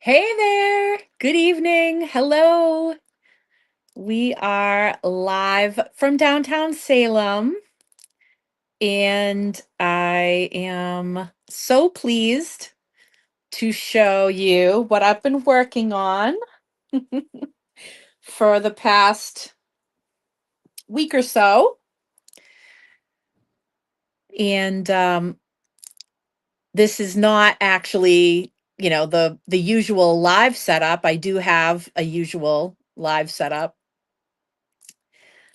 Hey there. Good evening. Hello. We are live from downtown Salem, and I am so pleased to show you what I've been working on for the past week or so. And this is not actually, the usual live setup. I do have a usual live setup.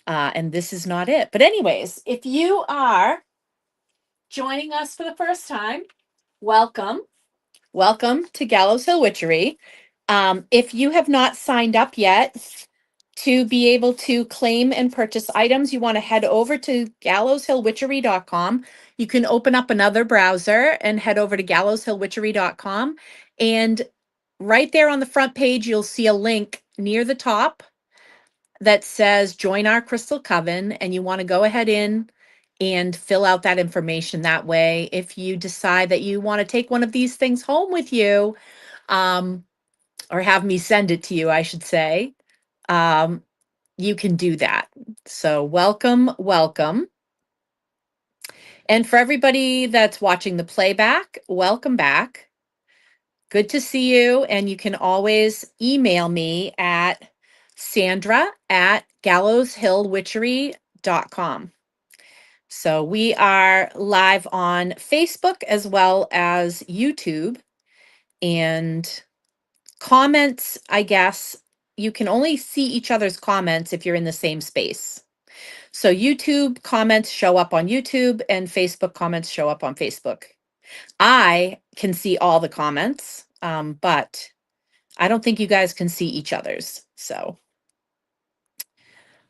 And this is not it. But anyways, if you are joining us for the first time, welcome. Welcome to Gallows Hill Witchery. If you have not signed up yet to be able to claim and purchase items, you want to head over to gallowshillwitchery.com. You can open up another browser and head over to gallowshillwitchery.com. And right there on the front page, you'll see a link near the top that says join our crystal coven, and you want to go ahead in and fill out that information that way. If you decide that you want to take one of these things home with you, um, or have me send it to you, I should say, um, you can do that. So welcome, welcome. And for everybody that's watching the playback, welcome back. Good to see you. And you can always email me at sandra@gallowshillwitchery.com. So we are live on Facebook as well as YouTube. And comments, I guess, you can only see each other's comments if you're in the same space. So YouTube comments show up on YouTube and Facebook comments show up on Facebook. I can see all the comments, but I don't think you guys can see each other's. So,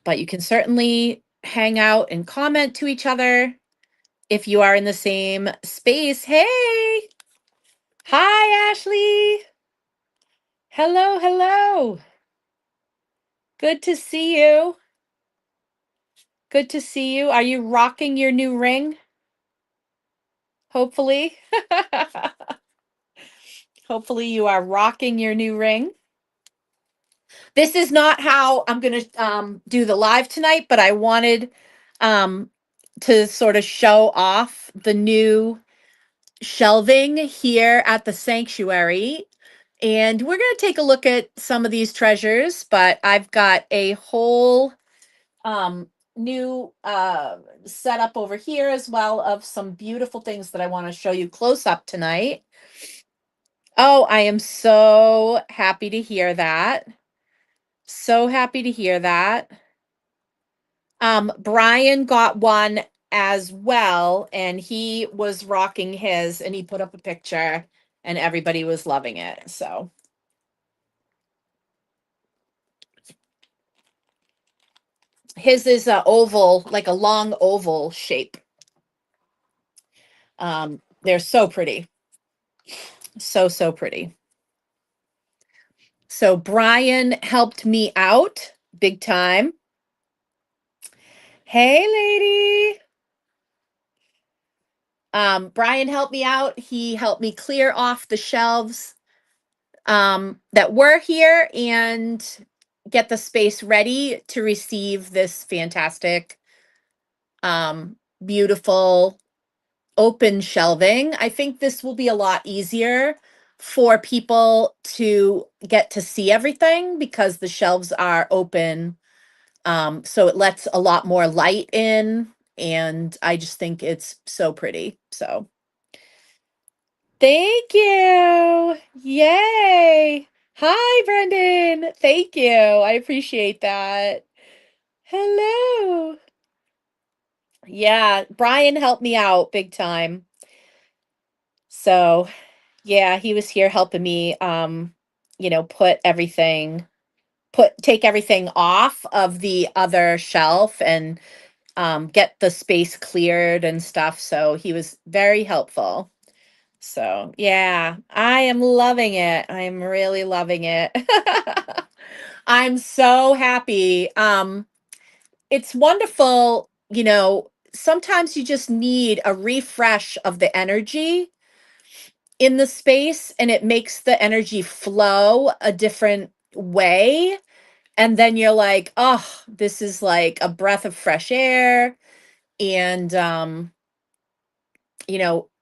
but you can certainly hang out and comment to each other if you are in the same space. Hey, hi, Ashley. Hello, hello. Good to see you. Good to see you. Are you rocking your new ring? Hopefully. Hopefully, you are rocking your new ring. This is not how I'm going to do the live tonight, but I wanted um, to sort of show off the new shelving here at the sanctuary. And we're going to take a look at some of these treasures, but I've got a whole new setup over here as well of some beautiful things that I want to show you close up tonight. Oh, I am so happy to hear that. So happy to hear that. Brian got one as well, and he was rocking his, and he put up a picture, and everybody was loving it. So his is a oval, like a long oval shape. They're so pretty. So pretty. So Brian helped me out big time. Hey, lady. Brian helped me out. He helped me clear off the shelves that were here and get the space ready to receive this fantastic, beautiful open shelving. I think this will be a lot easier for people to get to see everything because the shelves are open. So it lets a lot more light in, and I just think it's so pretty. So thank you. Yay. Hi, Brendan. Thank you. I appreciate that. Hello. Yeah, Brian helped me out big time. So, yeah, he was here helping me put everything take everything off of the other shelf and get the space cleared and stuff. So, he was very helpful. So, yeah, I am loving it. I am really loving it. I'm so happy. It's wonderful, sometimes you just need a refresh of the energy. in the space, and it makes the energy flow a different way. And then you're like, oh, this is like a breath of fresh air. And,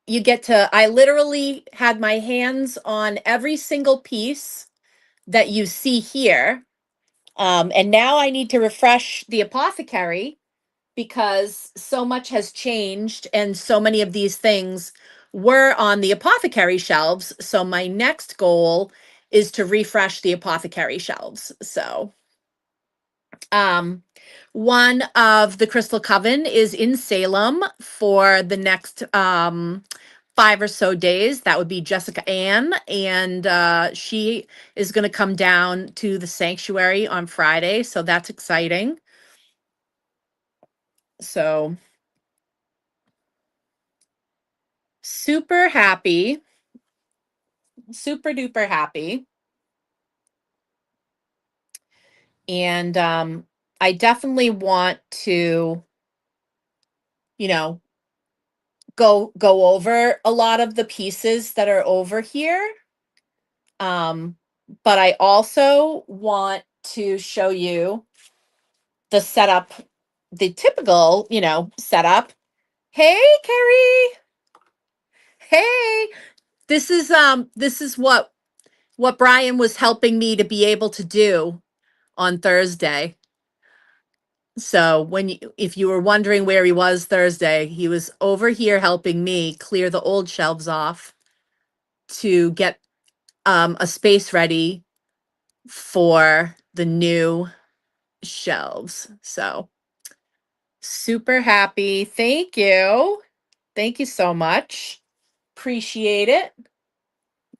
you get to, I literally had my hands on every single piece that you see here. And now I need to refresh the apothecary because so much has changed and so many of these things were on the apothecary shelves. So my next goal is to refresh the apothecary shelves. So um one of the Crystal Coven is in Salem for the next 5 or so days. That would be Jessica Ann, and she is going to come down to the sanctuary on Friday, so that's exciting. So super happy, super duper happy. And I definitely want to, you know, go over a lot of the pieces that are over here. But I also want to show you the setup, the typical, setup. Hey, Carrie. Hey. This is what Brian was helping me to be able to do on Thursday. So if you were wondering where he was Thursday, he was over here helping me clear the old shelves off to get a space ready for the new shelves. So super happy. Thank you. Thank you so much. Appreciate it.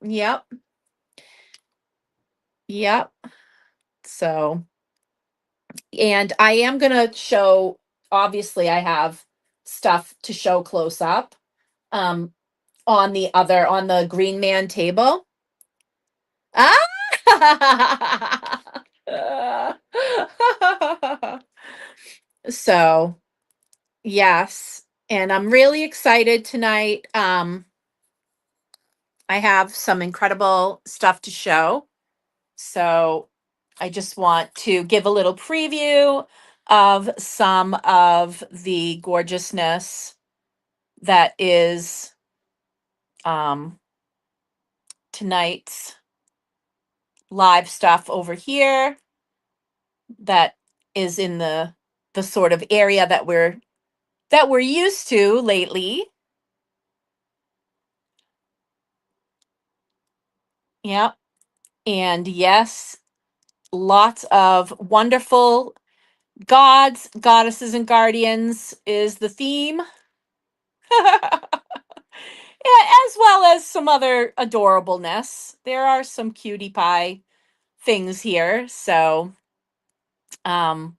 Yep. Yep. So, and I am going to show, obviously, I have stuff to show close up um, on the Green Man table. Ah! So, yes. And I'm really excited tonight. I have some incredible stuff to show. So I just want to give a little preview of some of the gorgeousness that is um, tonight's live stuff over here that is in the sort of area that we're used to lately. Yep. And yes, lots of wonderful gods, goddesses, and guardians is the theme. Yeah, as well as some other adorableness. There are some cutie pie things here. So, um,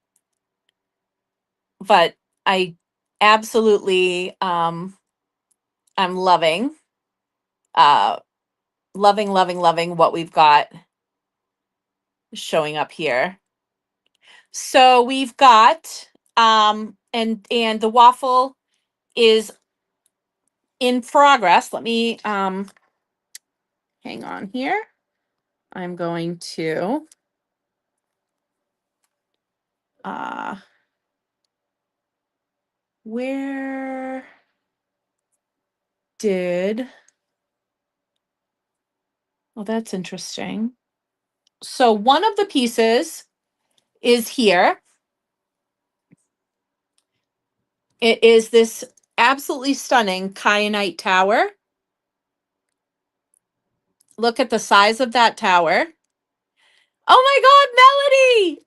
but I absolutely, I'm uh, loving what we've got showing up here. So we've got, and the waffle is in progress. Let me, hang on here. I'm going to, uh, where did, well, that's interesting. So one of the pieces is here. It is this absolutely stunning kyanite tower. Look at the size of that tower. Oh my God, Melody!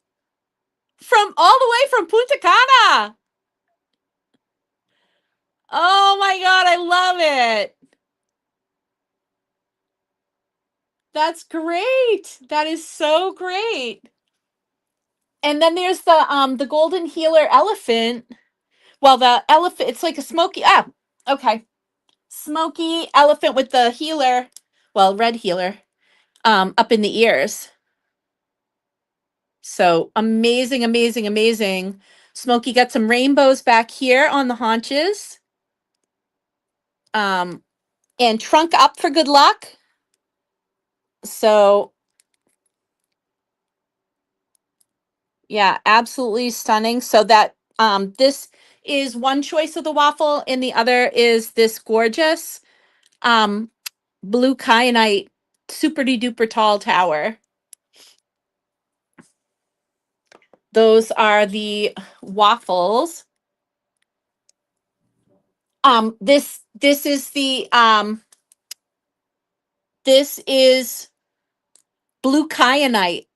From all the way from Punta Cana. Oh my God, I love it. That's great. That is so great. And then there's the golden healer elephant. Well, the elephant, it's like a okay. Smoky elephant with the healer, well, red healer, up in the ears. So amazing, amazing, amazing. Smokey got some rainbows back here on the haunches. and trunk up for good luck. So yeah, absolutely stunning. So that this is one choice of the waffle, and the other is this gorgeous um blue kyanite super duper tall tower. Those are the waffles. This is the this is blue kyanite.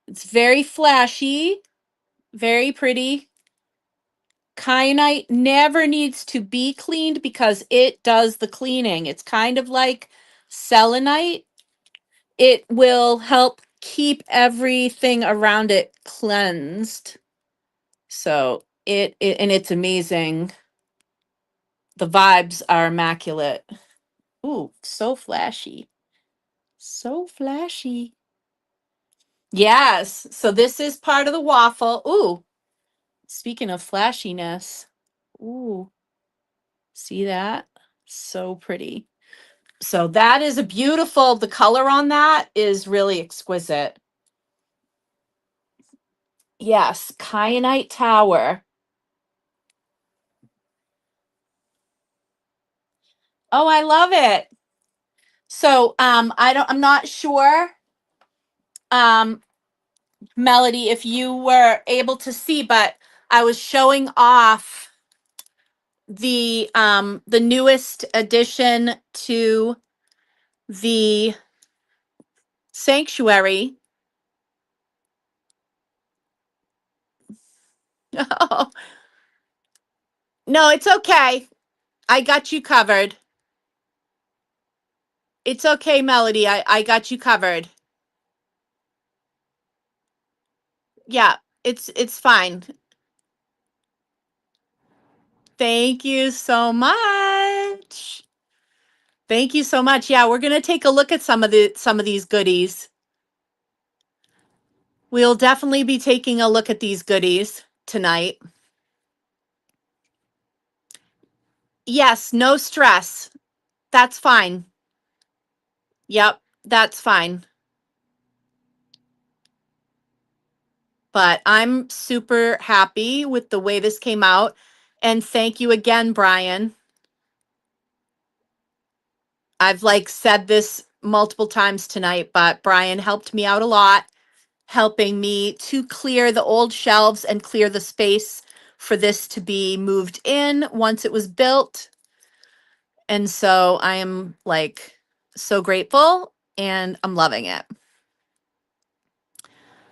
It's very flashy, very pretty. Kyanite never needs to be cleaned because it does the cleaning. It's kind of like selenite. It will help keep everything around it cleansed. So it and it's amazing. The vibes are immaculate. Ooh, so flashy. So flashy. Yes. So this is part of the waffle. Ooh, speaking of flashiness. Ooh, see that? So pretty. So that is a beautiful, the color on that is really exquisite. Yes, Kyanite Tower. Oh, I love it. So I'm not sure, um, Melody, if you were able to see, but I was showing off the newest addition to the sanctuary. Oh, no, it's okay. I got you covered. It's okay, Melody. I got you covered. Yeah, it's fine. Thank you so much. Thank you so much. Yeah, we're gonna take a look at some of these goodies. We'll definitely be taking a look at these goodies tonight. Yes, no stress. That's fine. Yep, that's fine. But I'm super happy with the way this came out. And thank you again, Brian. I've like said this multiple times tonight, but Brian helped me out a lot, helping me to clear the old shelves and clear the space for this to be moved in once it was built. And so I am like so grateful and I'm loving it.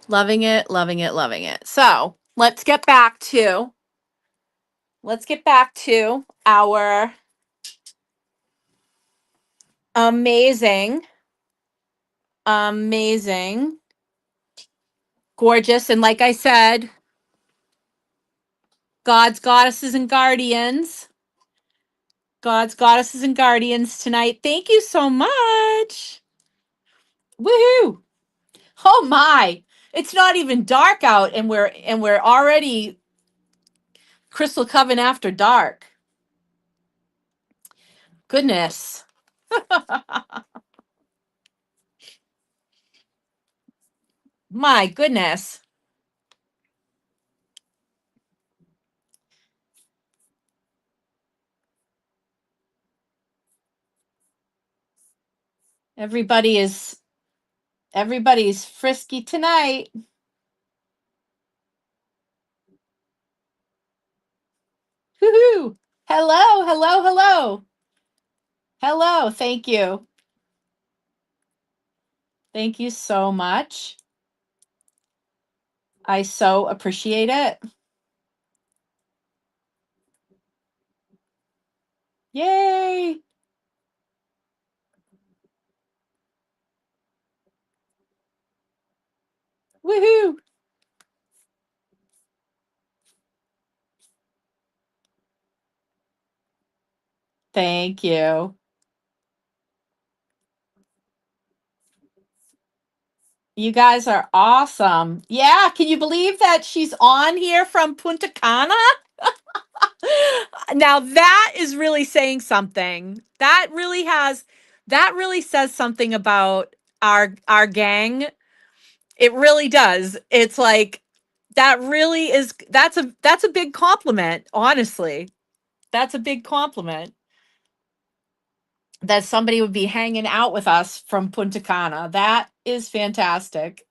Loving it, loving it, loving it. So let's get back to our amazing, amazing, gorgeous, and like I said, God's goddesses and guardians. God's goddesses and guardians tonight. Thank you so much. Woohoo! Oh my. It's not even dark out and we're already Crystal Coven after dark. Goodness. My goodness. Everybody is everybody's frisky tonight. Woohoo! Hello, hello, hello. Hello, thank you. Thank you so much. I so appreciate it. Yay! Woohoo! Thank you. You guys are awesome. Yeah, can you believe that she's on here from Punta Cana? Now that is really saying something. That really says something about our gang. It really does. It's like that really is that's a big compliment, honestly. That's a big compliment that somebody would be hanging out with us from Punta Cana. That is fantastic.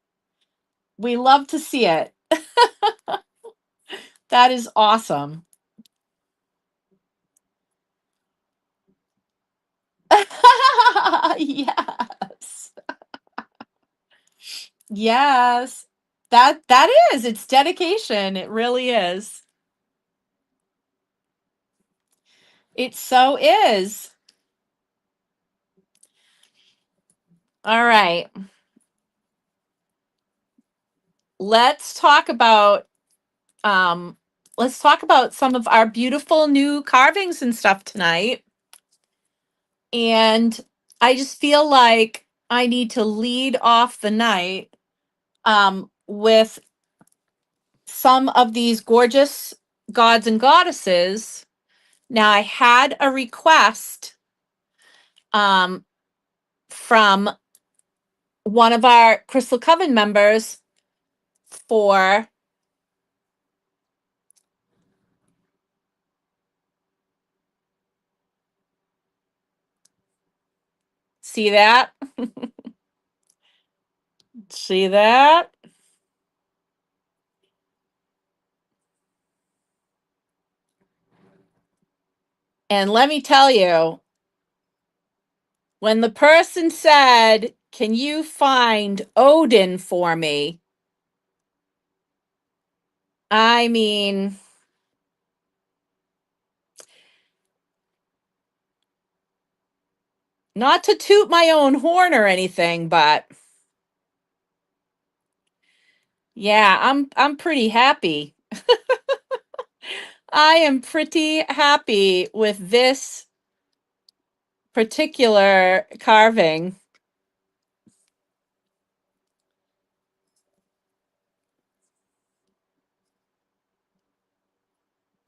We love to see it. That is awesome. Yes. Yes. That is. It's dedication. It really is. It so is. All right. Let's talk about um let's talk about some of our beautiful new carvings and stuff tonight. And I just feel like I need to lead off the night with some of these gorgeous gods and goddesses. Now, I had a request um, from one of our Crystal Coven members for, see that? See that? And let me tell you, when the person said, "Can you find Odin for me?" I mean, not to toot my own horn or anything, but yeah, I'm pretty happy. I am pretty happy with this particular carving.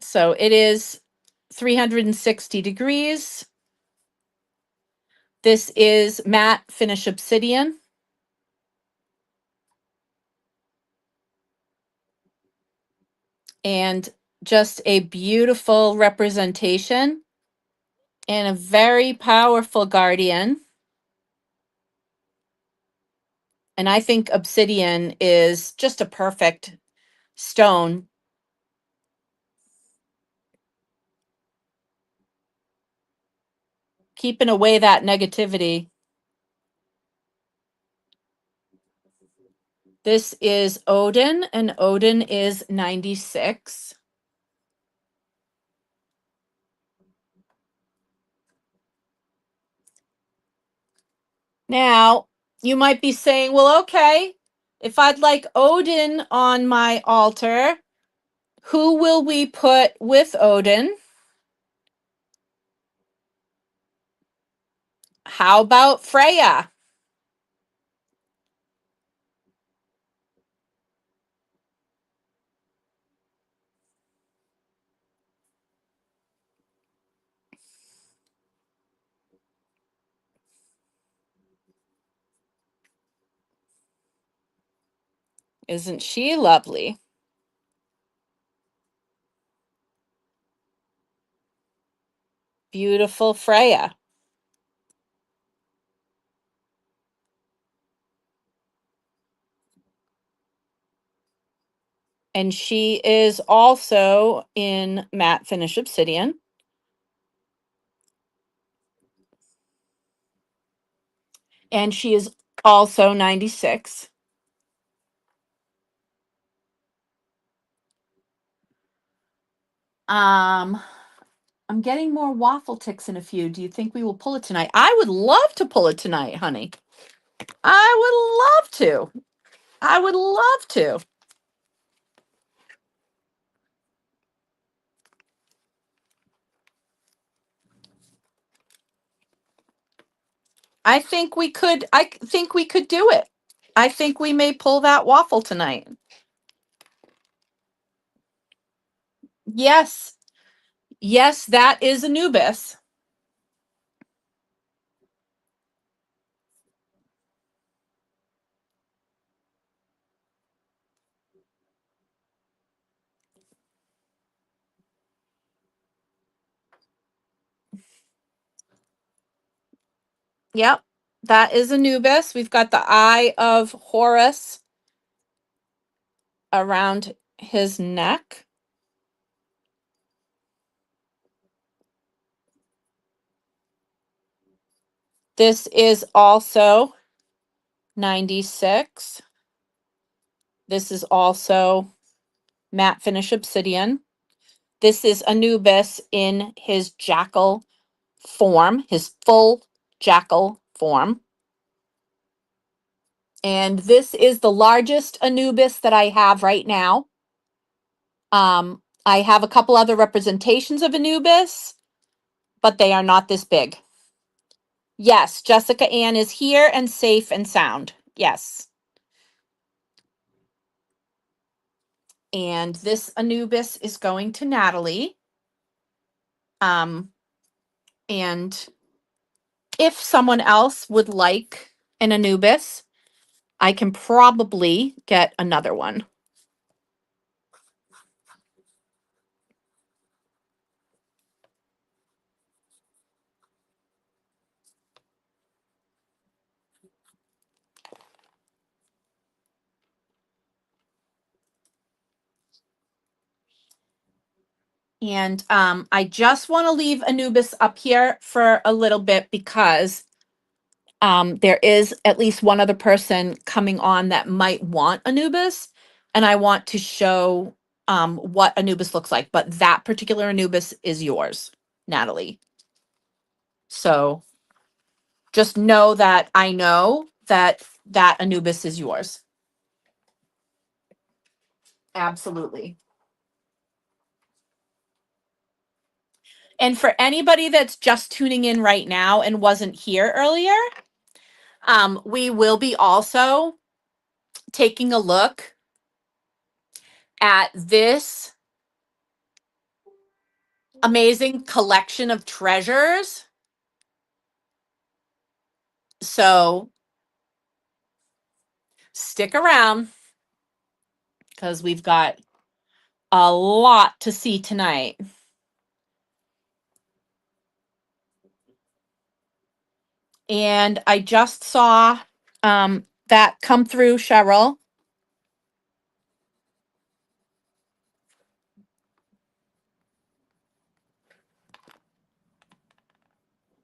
So it is 360 degrees. This is matte finish obsidian. And just a beautiful representation and a very powerful guardian. And I think obsidian is just a perfect stone. Keeping away that negativity. This is Odin, and Odin is 96. Now, you might be saying, well, okay, if I'd like Odin on my altar, who will we put with Odin? How about Freya? Isn't she lovely? Beautiful Freya. And she is also in matte finish obsidian. And she is also 96. Um, I'm getting more waffle ticks in a few. Do you think we will pull it tonight? I would love to pull it tonight, honey. I would love to. I would love to. I think we could do it. I think we may pull that waffle tonight. Yes. Yes, that is Anubis. Yep, that is Anubis. We've got the eye of Horus around his neck. This is also 96. This is also matte finish obsidian. This is Anubis in his jackal form, his full jackal form. And this is the largest Anubis that I have right now. I have a couple other representations of Anubis, but they are not this big. Yes, Jessica Ann is here and safe and sound. Yes. And this Anubis is going to Natalie. And if someone else would like an Anubis, I can probably get another one. And I just want to leave Anubis up here for a little bit because there is at least one other person coming on that might want Anubis, and I want to show what Anubis looks like. But that particular Anubis is yours, Natalie. So just know that I know that that Anubis is yours. Absolutely. And for anybody that's just tuning in right now and wasn't here earlier, we will be also taking a look at this amazing collection of treasures. So stick around because we've got a lot to see tonight. And I just saw that come through, Cheryl.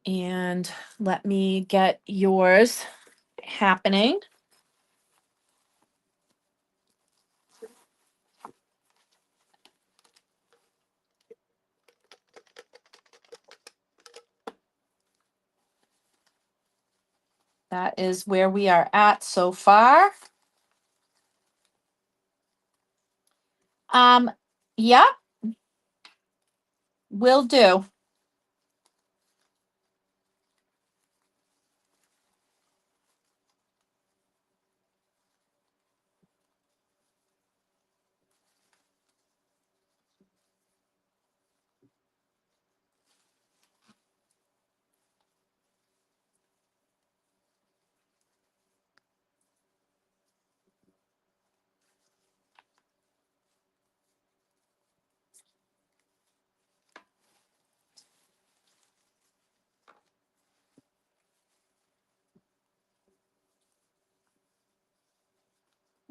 And let me get yours happening. That is where we are at so far. Yeah, will do.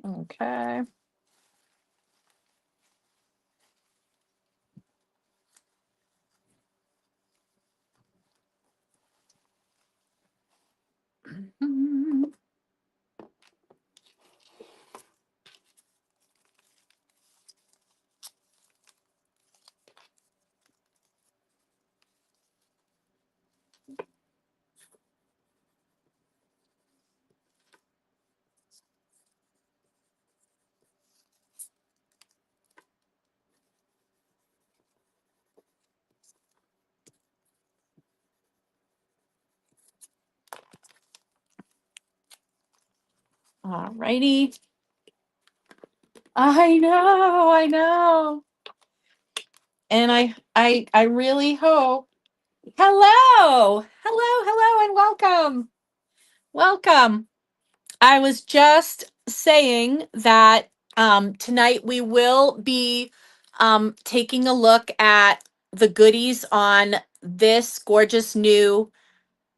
Okay. Mhm. All righty. I know. And I really hope. Hello, hello, and welcome. Welcome. I was just saying that tonight we will be taking a look at the goodies on this gorgeous new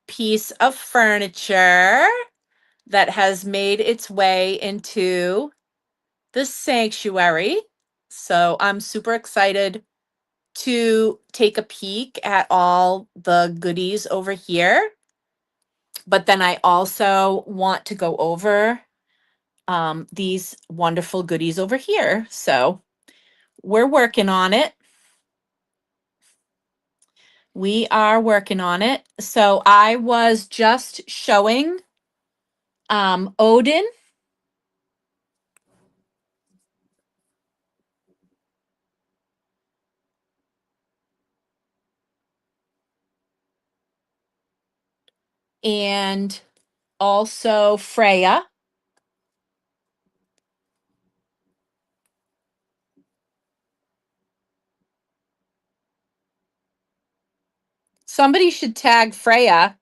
piece of furniture that has made its way into the sanctuary. So I'm super excited to take a peek at all the goodies over here. But then I also want to go over these wonderful goodies over here. So we're working on it. We are working on it. So I was just showing Odin and also Freya. Somebody should tag Freya.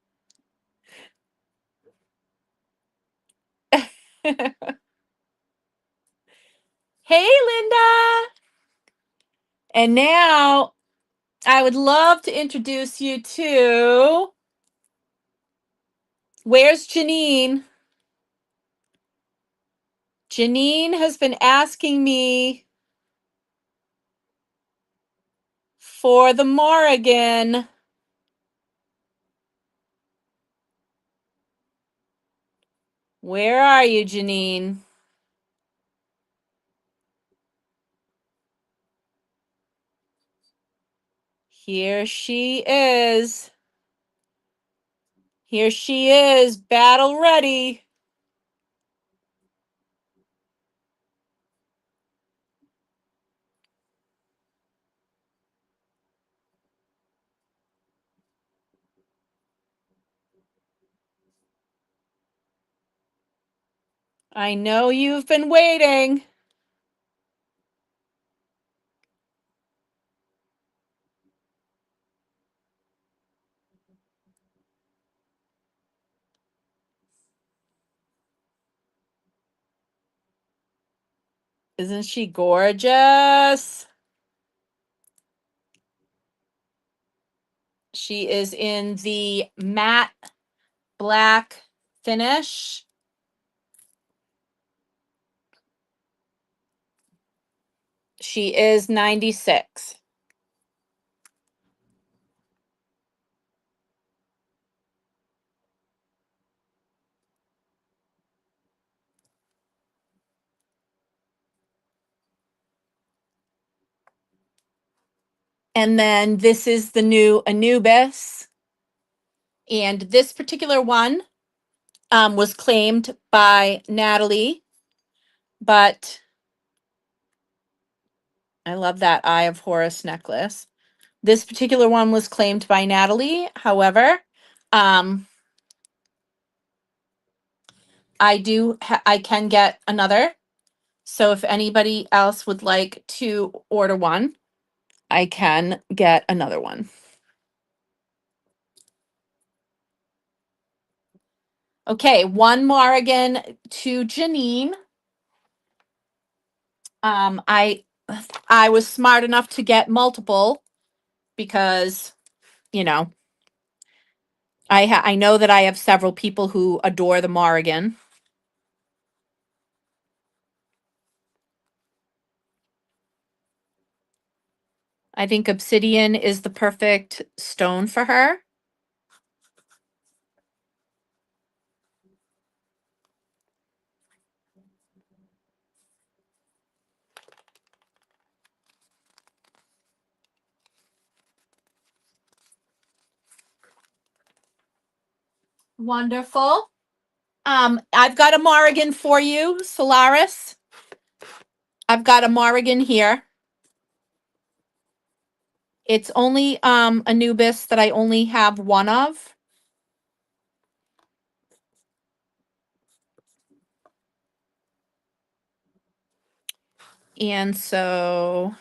Hey, Linda. And now I would love to introduce you to, where's Janine? Janine has been asking me for the Morrigan. Where are you, Janine? Here she is. Here she is, battle ready. I know you've been waiting. Isn't she gorgeous? She is in the matte black finish. She is 96. And then this is the new Anubis. And this particular one was claimed by Natalie, but I love that Eye of Horus necklace. This particular one was claimed by Natalie. However, um, I can get another. So if anybody else would like to order one, I can get another one. Okay, one Morrigan to Janine. I was smart enough to get multiple because, you know, I know that I have several people who adore the Morrigan. I think obsidian is the perfect stone for her. Wonderful. I've got a Morrigan for you, Solaris. I've got a Morrigan here. It's only Anubis that I only have one of. And so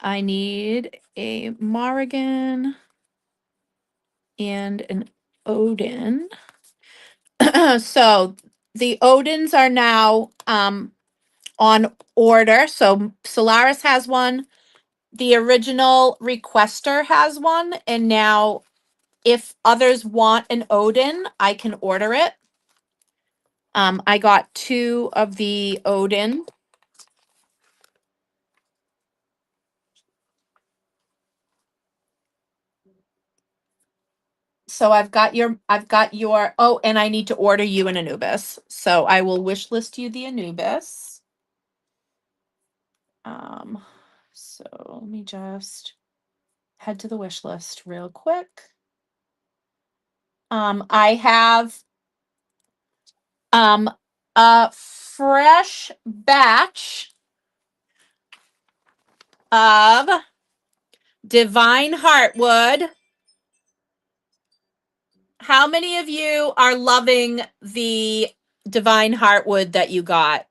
I need a Morrigan and an Odin. So the Odins are now on order. So Solaris has one. The original requester has one, and now if others want an Odin, I can order it. I got 2 of the Odin. So I've got your, oh, and I need to order you an Anubis. So I will wish list you the Anubis. So let me just head to the wish list real quick. I have a fresh batch of Divine Heartwood. How many of you are loving the Divine Heartwood that you got?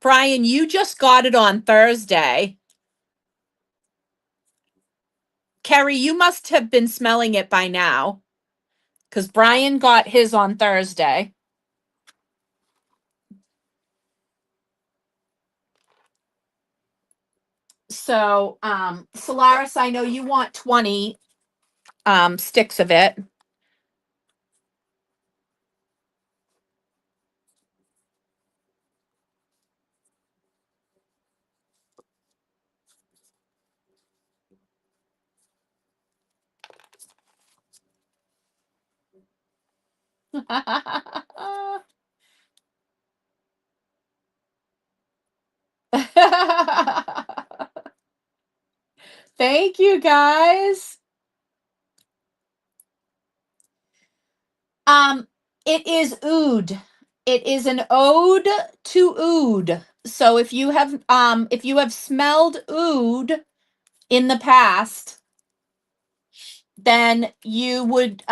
Brian, you just got it on Thursday. Kerry, you must have been smelling it by now because Brian got his on Thursday. So, Solaris, I know you want 20 sticks of it. Thank you, guys. It is oud. It is an ode to oud. So if you have smelled oud in the past, then you'd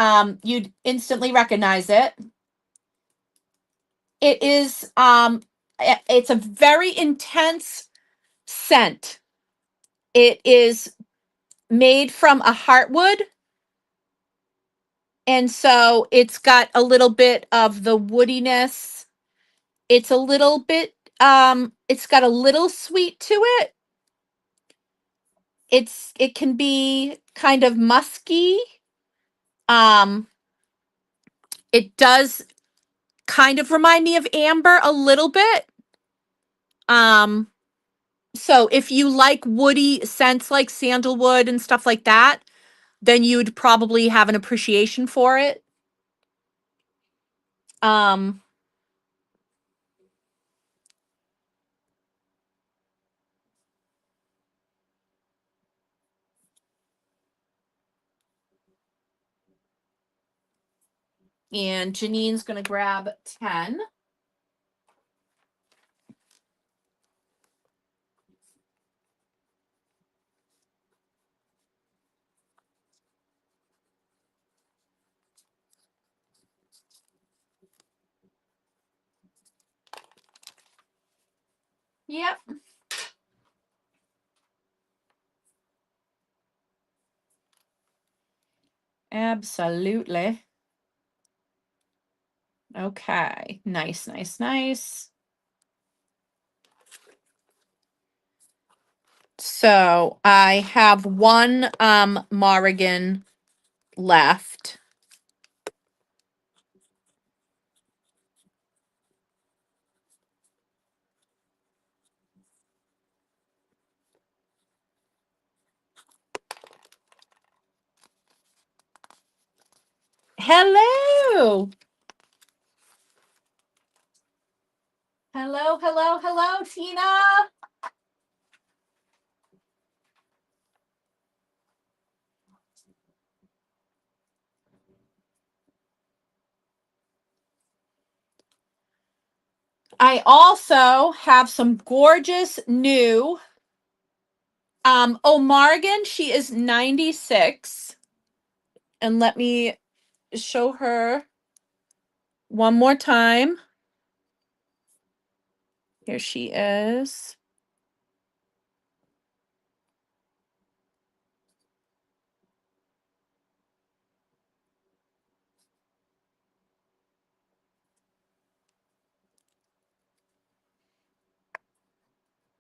instantly recognize it. It is it's a very intense scent. It is made from a heartwood, and so it's got a little bit of the woodiness. It's a little bit it's got a little sweet to it. It can be kind of musky. Um it does kind of remind me of amber a little bit. Um so if you like woody scents like sandalwood and stuff like that, then you'd probably have an appreciation for it. Um and Janine's going to grab 10. Yep. Absolutely. Okay. Nice, nice, nice. So I have one Morrigan left. Hello. Hello, hello, hello, Tina. I also have some gorgeous new Morgan, she is 96. And let me show her one more time. Here she is.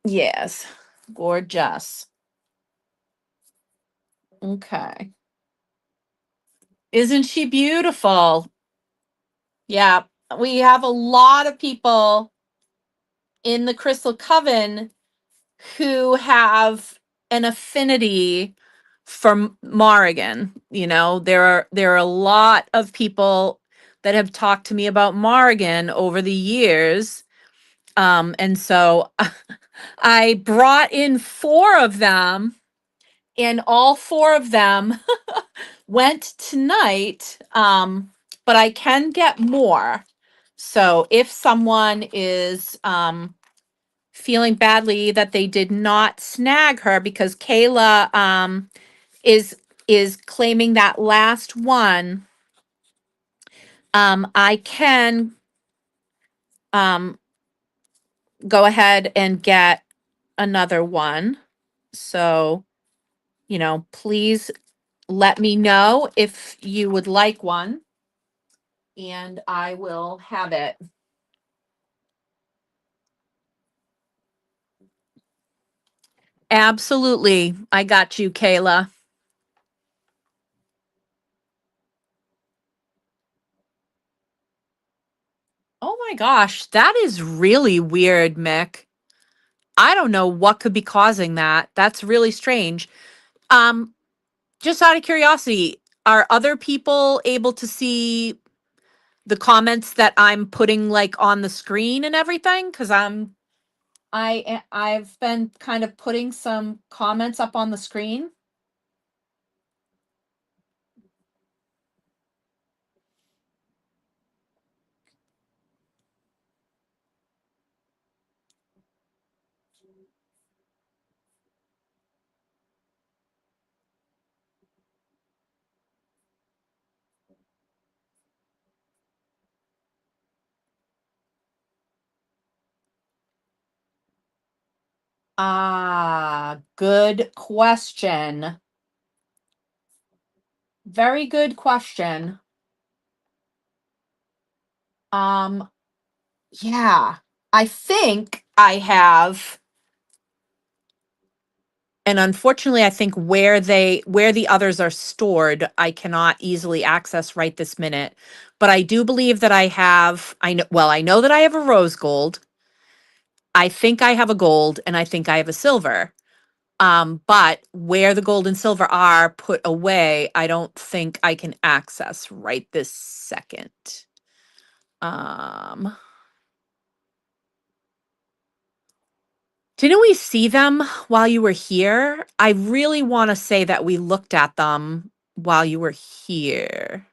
Yes. Gorgeous. Okay. Isn't she beautiful? Yeah. We have a lot of people in the Crystal Coven who have an affinity for Morrigan. There are a lot of people that have talked to me about Morrigan over the years. And so I brought in four of them, and all four of them went tonight. But I can get more. So if someone is feeling badly that they did not snag her, because Kayla is claiming that last one, I can um go ahead and get another one. So, please let me know if you would like one, and I will have it. Absolutely. I got you, Kayla. Oh my gosh, that is really weird, Mick. I don't know what could be causing that. That's really strange. Um, just out of curiosity, are other people able to see the comments that I'm putting like on the screen and everything? Because I've been kind of putting some comments up on the screen. Ah, good question. Very good question. Um, yeah, I think I have, and unfortunately, I think where the others are stored, I cannot easily access right this minute. But I do believe that I know that I have a rose gold. I think I have a gold, and I think I have a silver. But where the gold and silver are put away, I don't think I can access right this second. Um, didn't we see them while you were here? I really want to say that we looked at them while you were here.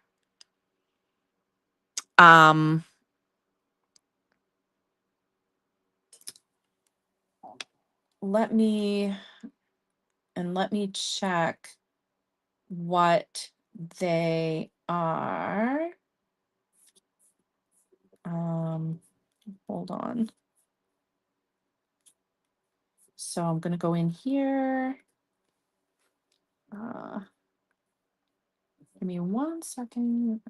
Um, let me let me check what they are. Hold on. So I'm gonna go in here. Give me 1 second.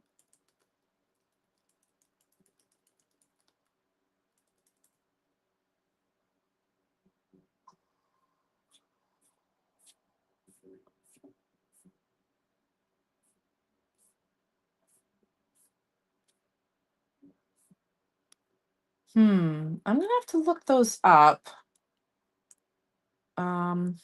I'm gonna have to look those up. Um,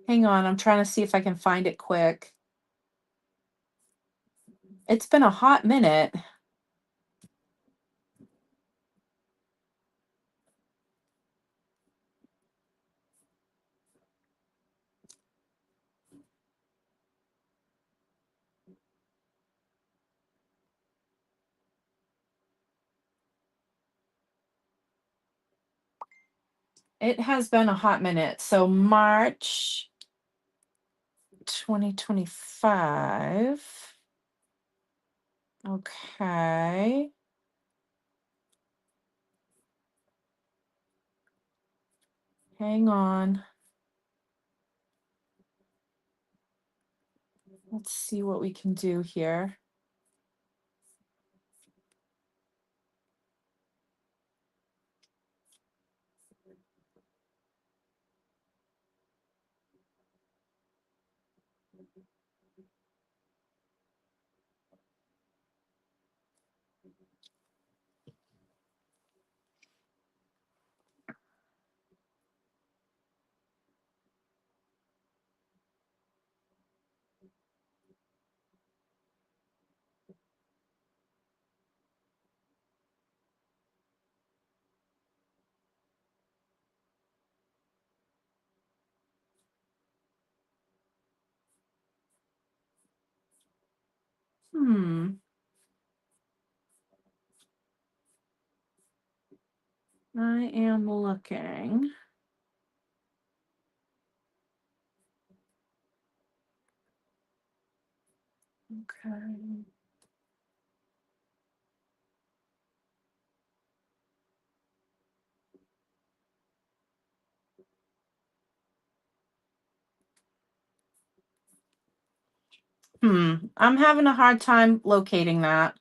Hang on, I'm trying to see if I can find it quick. It's been a hot minute. It has been a hot minute. So March 2025. Okay. Hang on. Let's see what we can do here. I am looking. Okay. I'm having a hard time locating that.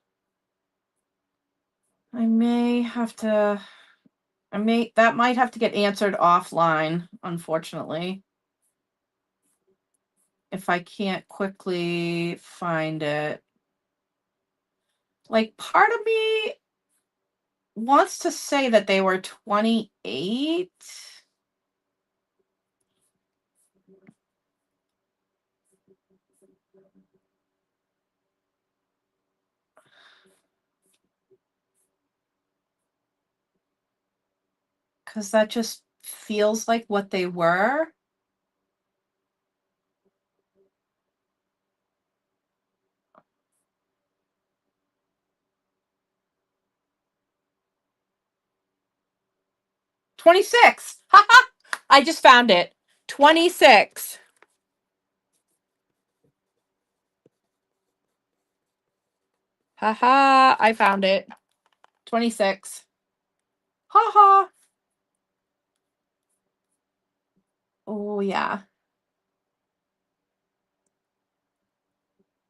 That might have to get answered offline, unfortunately. If I can't quickly find it. Like, part of me wants to say that they were 28. Because that just feels like what they were. $26. I just found it. 26. Haha, I found it. 26. Haha. Oh, yeah.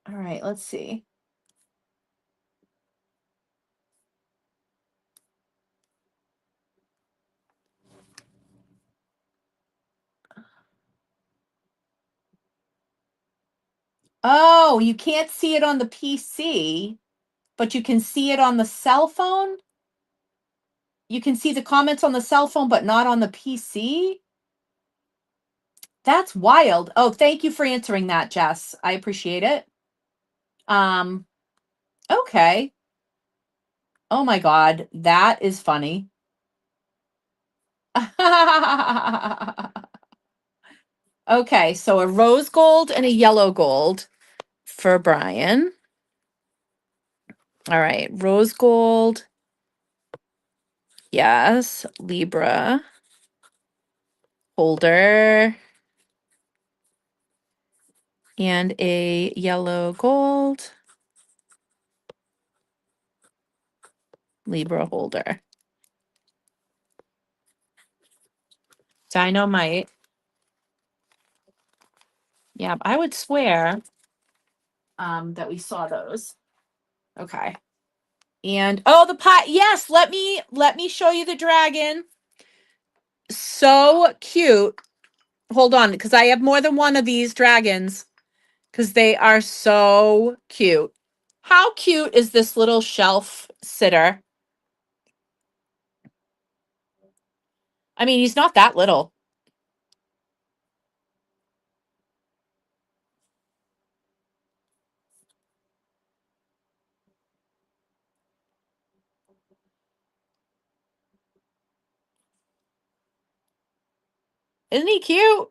All right, let's see. Oh, you can't see it on the PC, but you can see it on the cell phone? You can see the comments on the cell phone, but not on the PC? That's wild. Oh, thank you for answering that, Jess. I appreciate it. Okay. Oh my God, that is funny. Okay, so a rose gold and a yellow gold for Brian. All right, rose gold. Yes, Libra. Holder. And a yellow gold. Libra holder. Dynamite. Yeah, I would swear that we saw those. Okay. And oh, the pot. Yes, let me show you the dragon. So cute. Hold on, because I have more than one of these dragons because they are so cute. How cute is this little shelf sitter? I mean, he's not that little. Isn't he cute?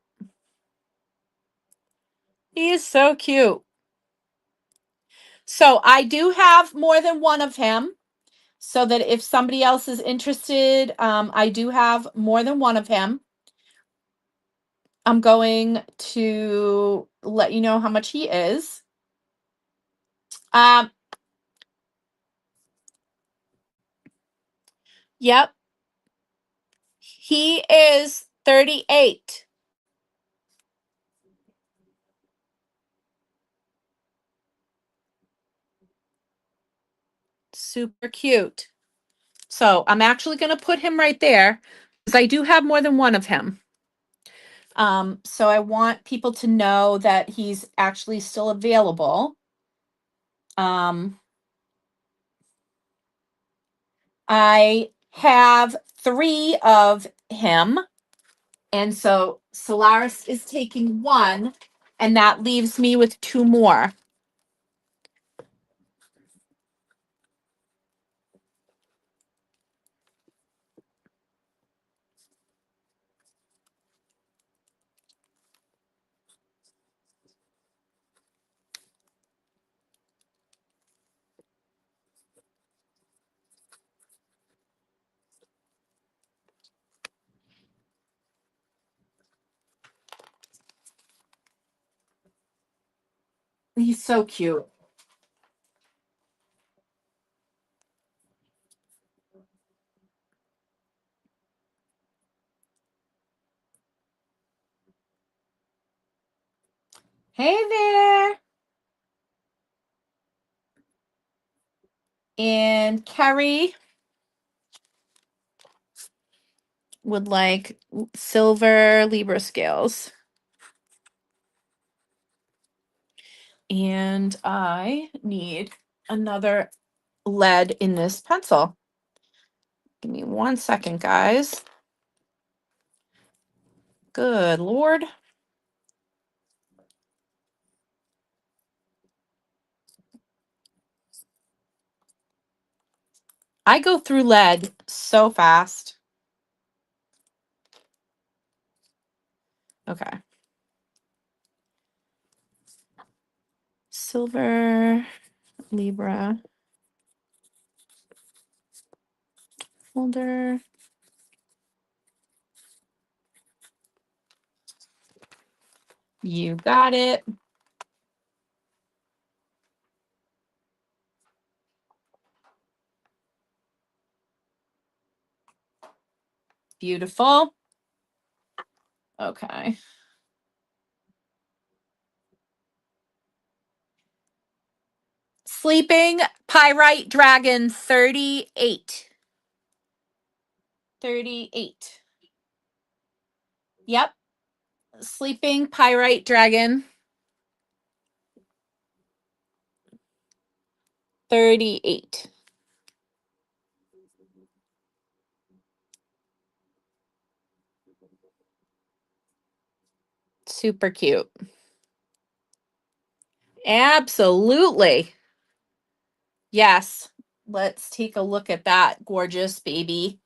He is so cute. So I do have more than one of him. So that if somebody else is interested, I do have more than one of him. I'm going to let you know how much he is. Um, yep. He is 38. Super cute. So I'm actually going to put him right there because I do have more than one of him. So I want people to know that he's actually still available. I have 3 of him. And so Solaris is taking 1, and that leaves me with 2 more. He's so cute. Hey there. And Carrie would like silver Libra scales. And I need another lead in this pencil. Give me 1 second, guys. Good Lord. I go through lead so fast. Okay. Silver Libra folder. You got it. Beautiful. Okay. Sleeping Pyrite Dragon 38. 38. Yep. Sleeping Pyrite Dragon 38. Super cute. Absolutely. Yes. Let's take a look at that gorgeous baby.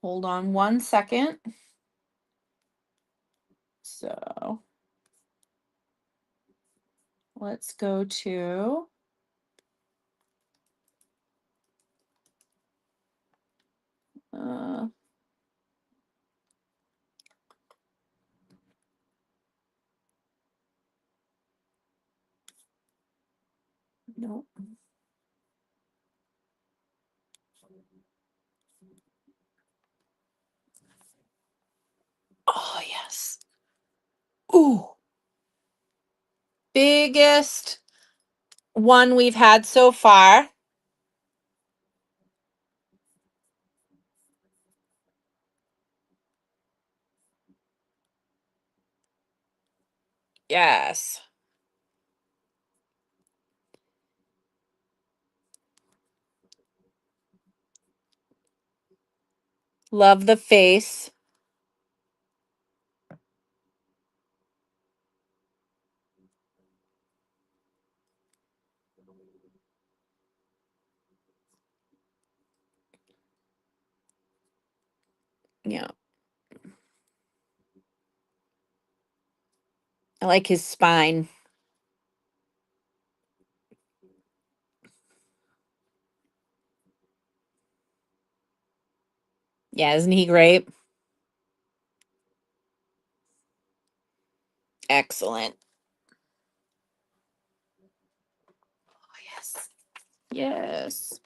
Hold on 1 second. So let's go to no. Oh, yes. Ooh. Biggest one we've had so far. Yes. Love the face. Yeah. I like his spine. Yeah, isn't he great? Excellent. Oh, yes. Yes.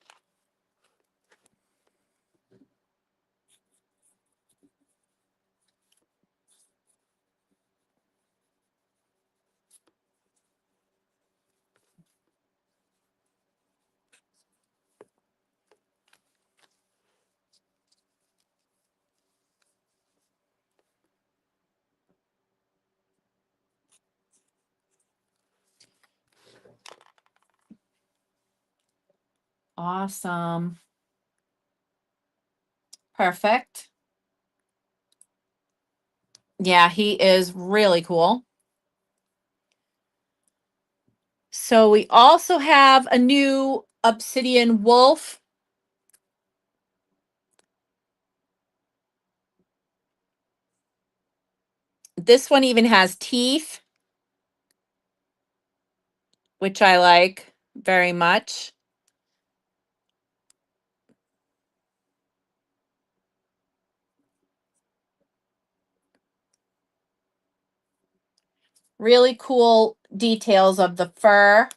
Awesome. Perfect. Yeah, he is really cool. So we also have a new obsidian wolf. This one even has teeth, which I like very much. Really cool details of the fur.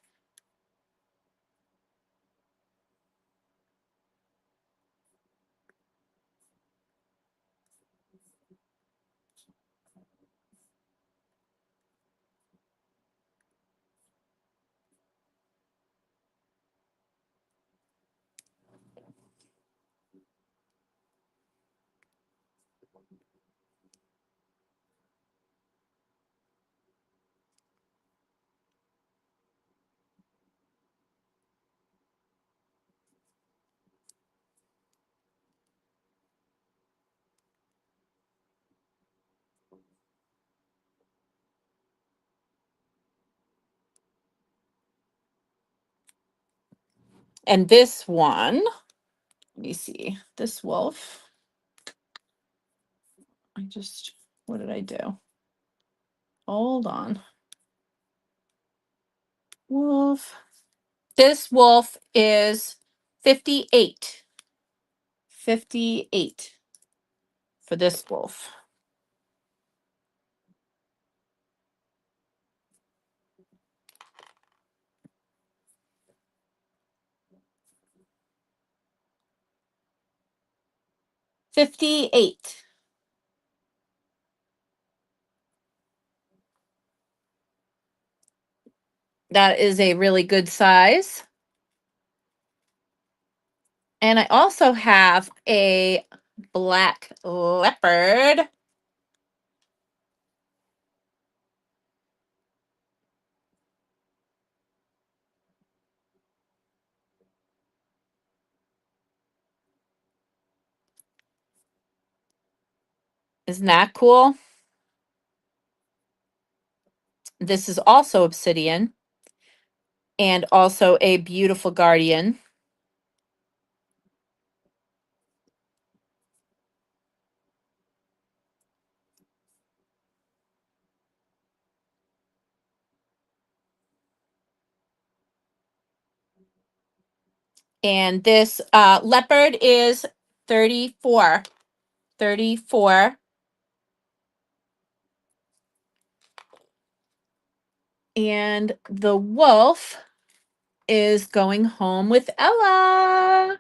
And this one, let me see, this wolf. What did I do? Hold on. Wolf. This wolf is 58. 58 for this wolf. $58. That is a really good size. And I also have a black leopard. Isn't that cool? This is also obsidian and also a beautiful guardian. And this leopard is 34. 34. And the wolf is going home with Ella.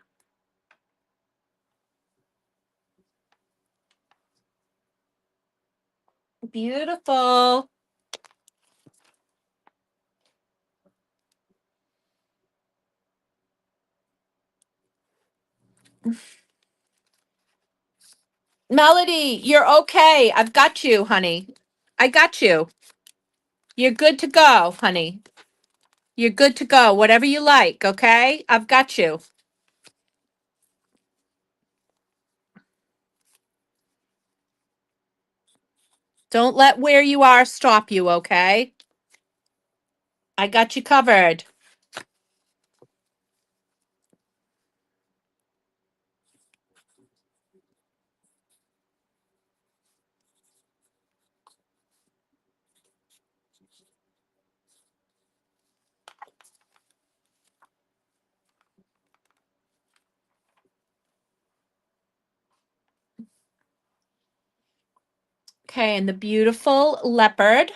Beautiful. Melody, you're okay. I've got you, honey. I got you. You're good to go, honey. You're good to go. Whatever you like, okay? I've got you. Don't let where you are stop you, okay? I got you covered. Okay, and the beautiful leopard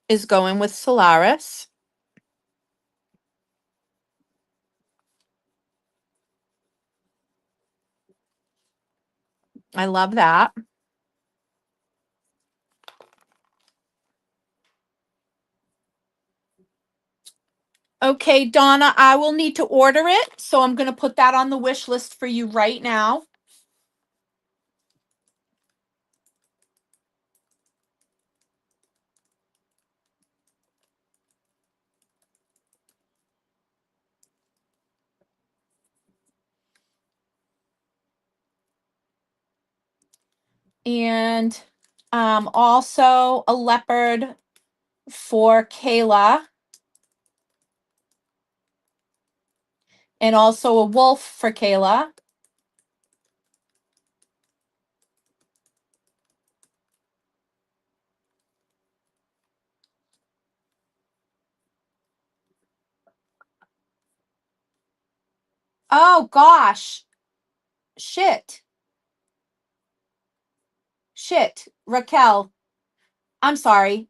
is going with Solaris. I love that. Okay, Donna, I will need to order it, so I'm going to put that on the wish list for you right now. And also a leopard for Kayla. And also a wolf for Kayla. Oh gosh. Shit. Raquel. I'm sorry.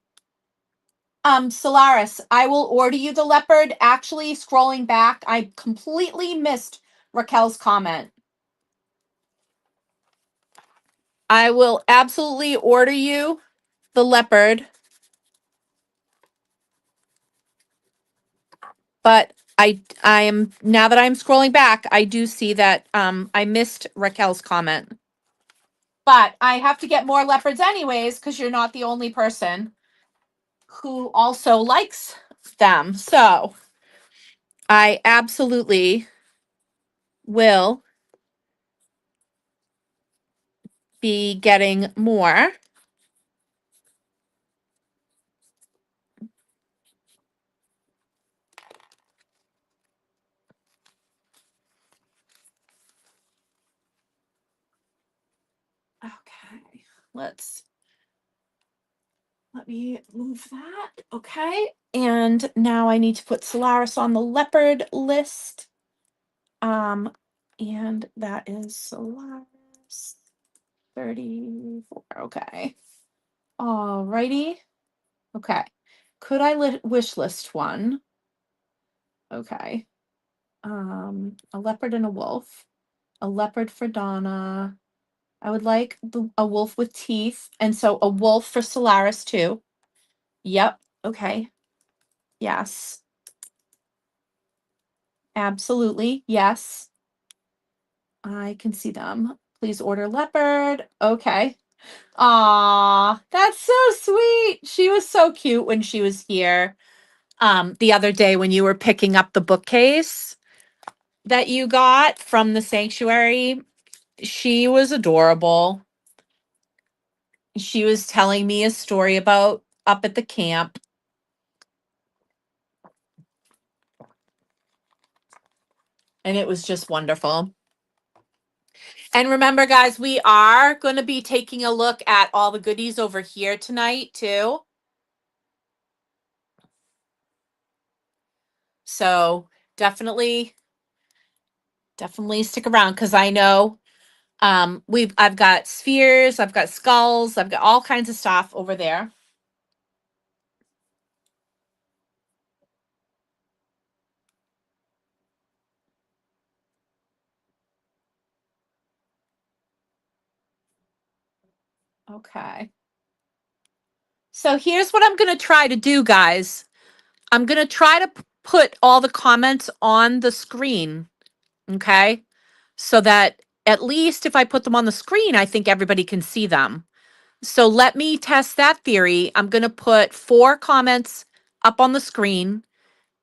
Solaris, I will order you the leopard. Actually, scrolling back, I completely missed Raquel's comment. I will absolutely order you the leopard. But I am, now that I'm scrolling back, I do see that I missed Raquel's comment. But I have to get more leopards anyways, because you're not the only person who also likes them. So I absolutely will be getting more. Okay, let me move that. Okay, and now I need to put Solaris on the leopard list. And that is Solaris 34. Okay. Alrighty. Okay. Could I wish list one? Okay. A leopard and a wolf. A leopard for Donna. I would like a wolf with teeth. And so a wolf for Solaris too. Yep. Okay. Yes. Absolutely. Yes. I can see them. Please order leopard. Okay. Aw, that's so sweet. She was so cute when she was here. The other day when you were picking up the bookcase that you got from the sanctuary, she was adorable. She was telling me a story about up at the camp. And it was just wonderful. And remember, guys, we are going to be taking a look at all the goodies over here tonight, too. So definitely stick around, because I know I've got spheres, I've got skulls, I've got all kinds of stuff over there. Okay. So here's what I'm going to try to do, guys. I'm going to try to put all the comments on the screen. Okay. So that at least if I put them on the screen, I think everybody can see them. So let me test that theory. I'm going to put 4 comments up on the screen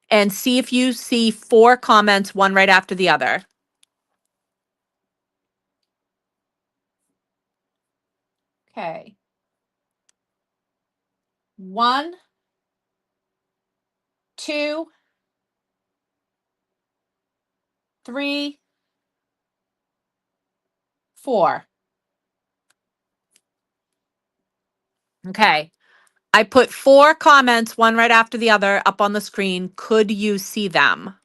and see if you see 4 comments, one right after the other. Okay. 1, 2, 3, 4. Okay. I put 4 comments, one right after the other, up on the screen. Could you see them?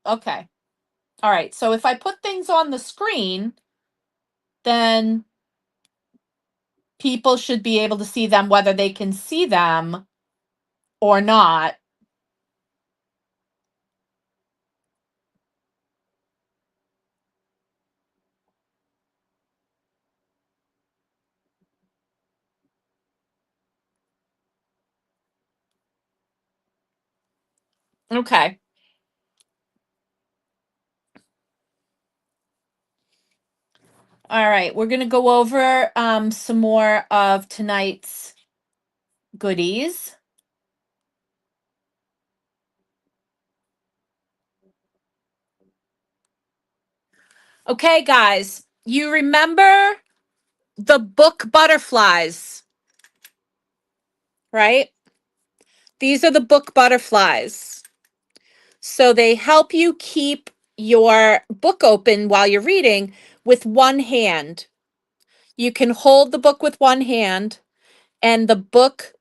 Okay. All right. So if I put things on the screen, then people should be able to see them, whether they can see them or not. Okay. All right. We're going to go over some more of tonight's goodies. Okay, guys, you remember the book butterflies, right? These are the book butterflies. So they help you keep your book open while you're reading with one hand. You can hold the book with one hand, and the book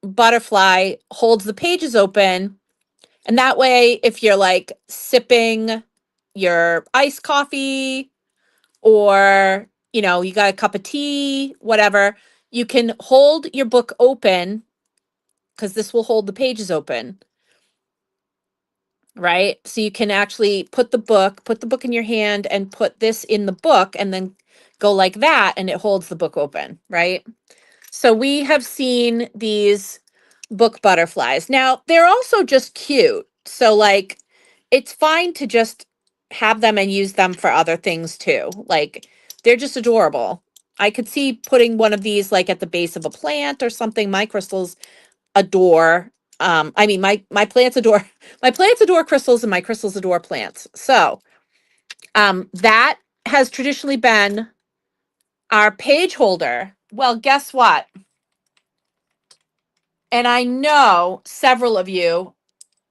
butterfly holds the pages open. And that way, if you're like sipping your iced coffee or, you got a cup of tea, whatever, you can hold your book open because this will hold the pages open, right? So you can actually put the book in your hand and put this in the book and then go like that and it holds the book open, right? So we have seen these book butterflies. Now, they're also just cute. So like it's fine to just have them and use them for other things too. Like they're just adorable. I could see putting one of these like at the base of a plant or something. My crystals adore I mean my plants adore my plants adore crystals and my crystals adore plants. So, that has traditionally been our page holder. Well, guess what? And I know several of you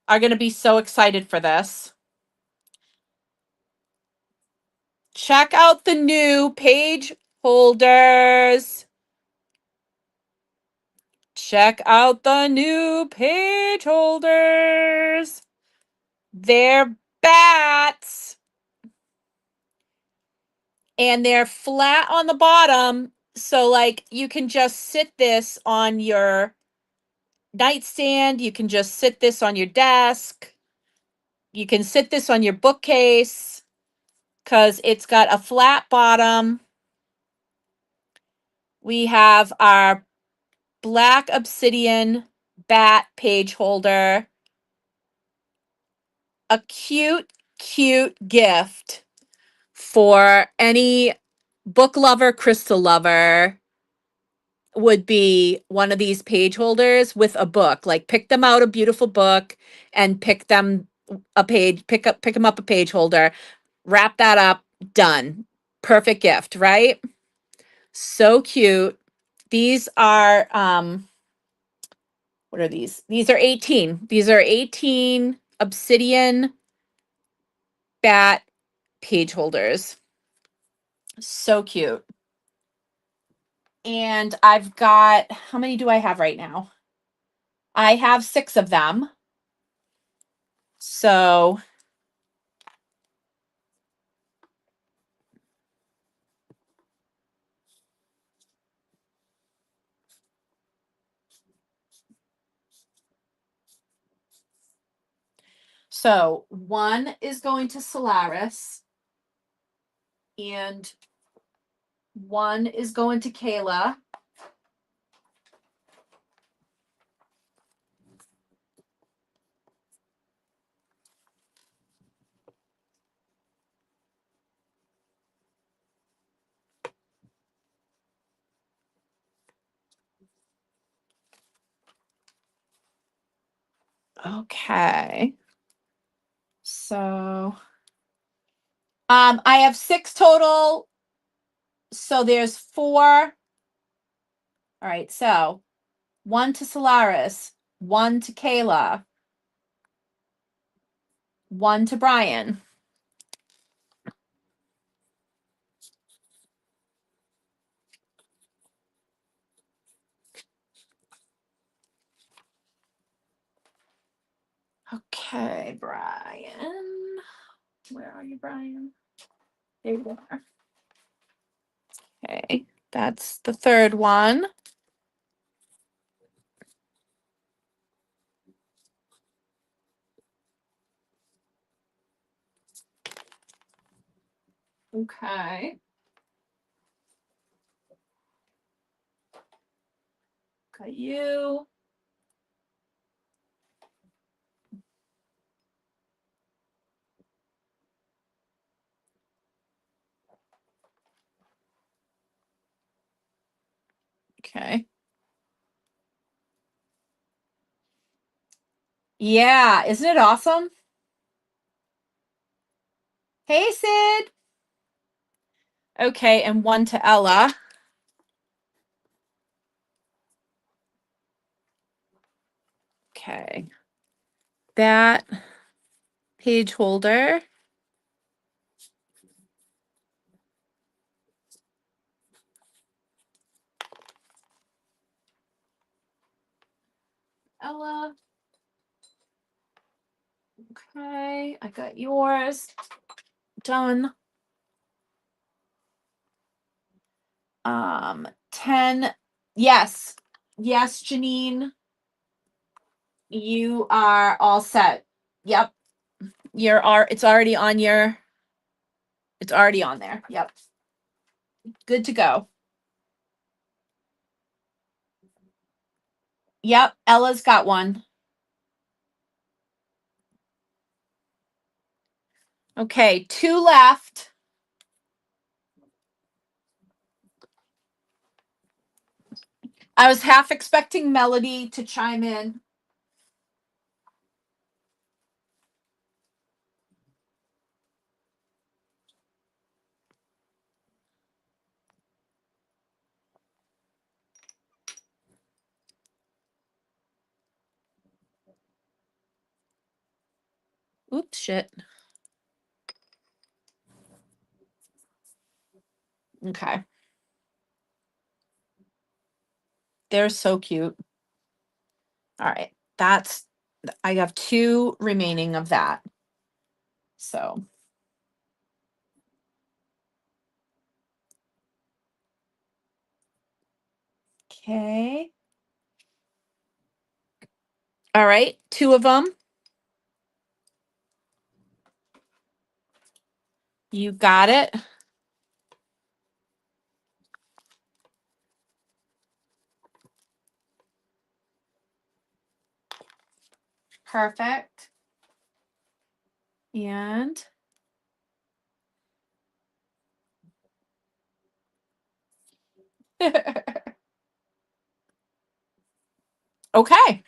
are going to be so excited for this. Check out the new page holders. Check out the new page holders. They're bats. And they're flat on the bottom. So, like, you can just sit this on your nightstand. You can just sit this on your desk. You can sit this on your bookcase because it's got a flat bottom. We have our black obsidian bat page holder. A cute, cute gift for any book lover, crystal lover would be one of these page holders with a book. Like pick them out a beautiful book and pick them pick them up a page holder, wrap that up, done. Perfect gift, right? So cute. These are what are these? These are 18. These are 18 obsidian bat page holders. So cute. And I've got, how many do I have right now? I have 6 of them. So one is going to Solaris and one is going to Kayla. Okay. So I have 6 total. So there's 4. All right. So 1 to Solaris, 1 to Kayla, 1 to Brian. Okay, Brian. Where are you, Brian? There you are. Okay, that's the 3rd one. Okay. Got you. Okay. Yeah, isn't it awesome? Hey, Sid. Okay, and one to Ella. Okay. That page holder. Ella. Okay, I got yours. Done. 10. Yes. Yes, Janine. You are all set. Yep. It's already on it's already on there. Yep. Good to go. Yep, Ella's got one. Okay, 2 left. I was half expecting Melody to chime in. Oops, shit. Okay. They're so cute. All right. I have 2 remaining of that. So, okay. All right, 2 of them. You got it. Perfect. And okay.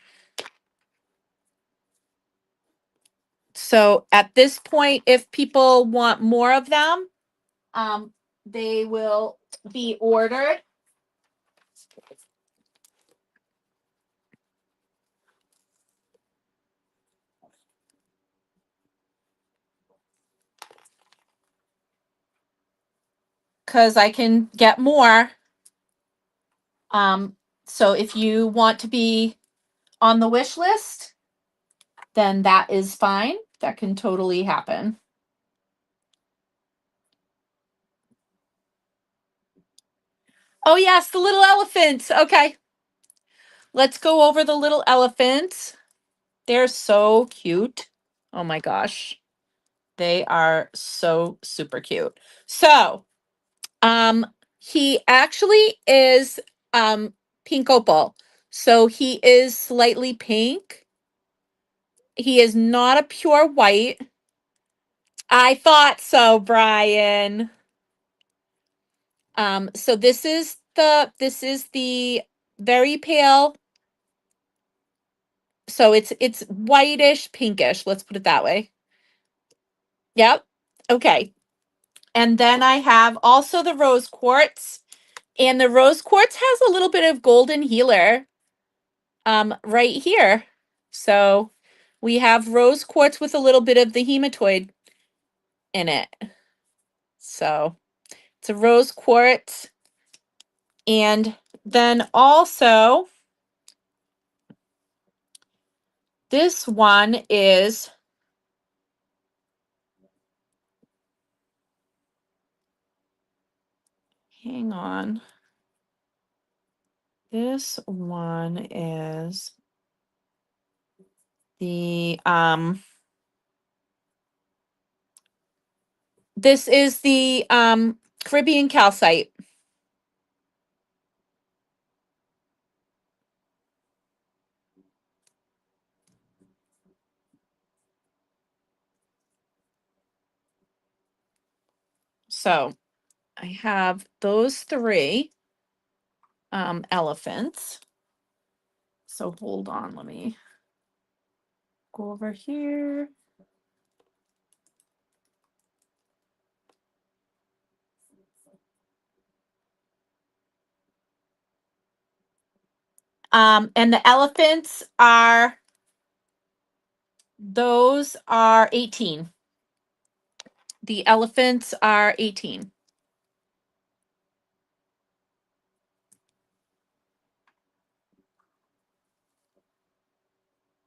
So at this point, if people want more of them, they will be ordered. Because I can get more. So if you want to be on the wish list, then that is fine. That can totally happen. Oh, yes, the little elephants. Okay. Let's go over the little elephants. They're so cute. Oh my gosh. They are so super cute. So, he actually is pink opal. So he is slightly pink. He is not a pure white. I thought so, Brian. So this is the very pale. So it's whitish pinkish, let's put it that way. Yep. Okay. And then I have also the rose quartz. And the rose quartz has a little bit of golden healer right here. So we have rose quartz with a little bit of the hematoid in it. So it's a rose quartz. And then also this one is hang on. This one is the this is the Caribbean calcite. So I have those 3 elephants. So hold on, let me go over here. And the elephants are, those are 18. The elephants are 18.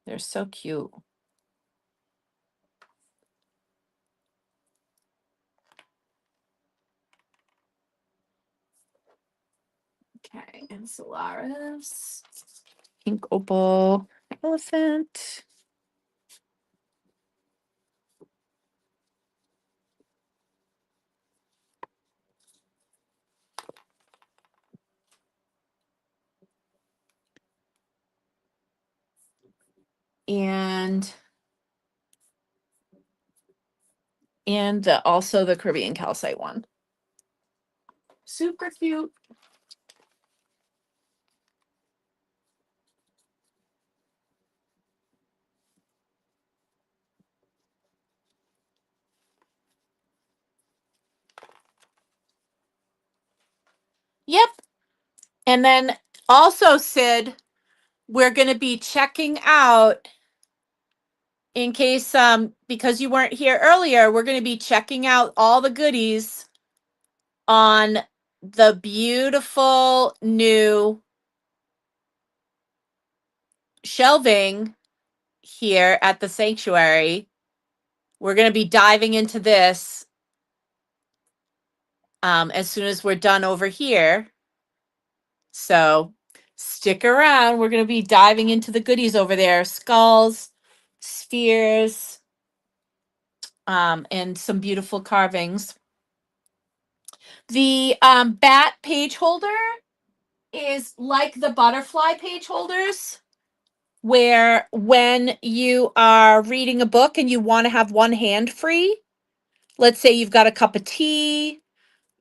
They're so cute. Okay, and Solaris, pink opal elephant. And also the Caribbean calcite one. Super cute. Yep. And then also, Sid, we're going to be checking out, in case because you weren't here earlier, we're going to be checking out all the goodies on the beautiful new shelving here at the sanctuary. We're going to be diving into this as soon as we're done over here. So stick around. We're going to be diving into the goodies over there. Skulls, spheres, and some beautiful carvings. The bat page holder is like the butterfly page holders, where when you are reading a book and you want to have one hand free, let's say you've got a cup of tea,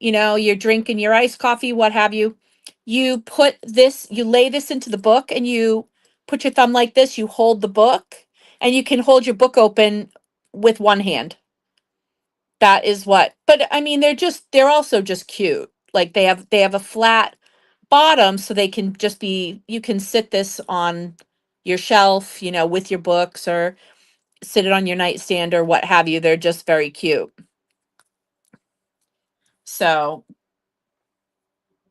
you're drinking your iced coffee, what have you, you lay this into the book and you put your thumb like this, you hold the book, and you can hold your book open with one hand. That is what, but I mean, they're also just cute. Like they have a flat bottom, so they can just be, you can sit this on your shelf, with your books, or sit it on your nightstand or what have you. They're just very cute. So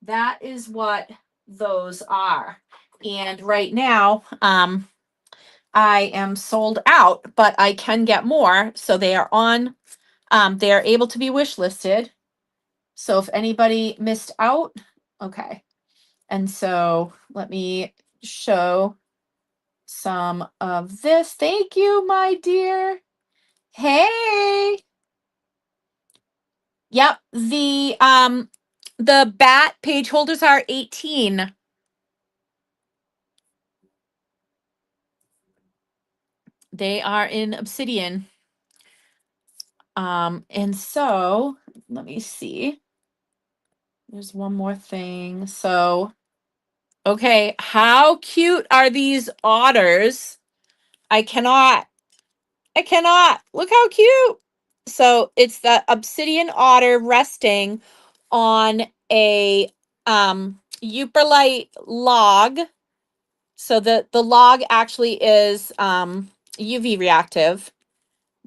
that is what those are. And right now, I am sold out, but I can get more. So they are they are able to be wish listed. So if anybody missed out, okay. And so let me show some of this. Thank you, my dear. Hey. Yep, the bat page holders are 18. They are in obsidian. And so let me see. There's one more thing. So, okay, how cute are these otters? I cannot. Look how cute. So it's the obsidian otter resting on a euperlite log. So the log actually is UV reactive,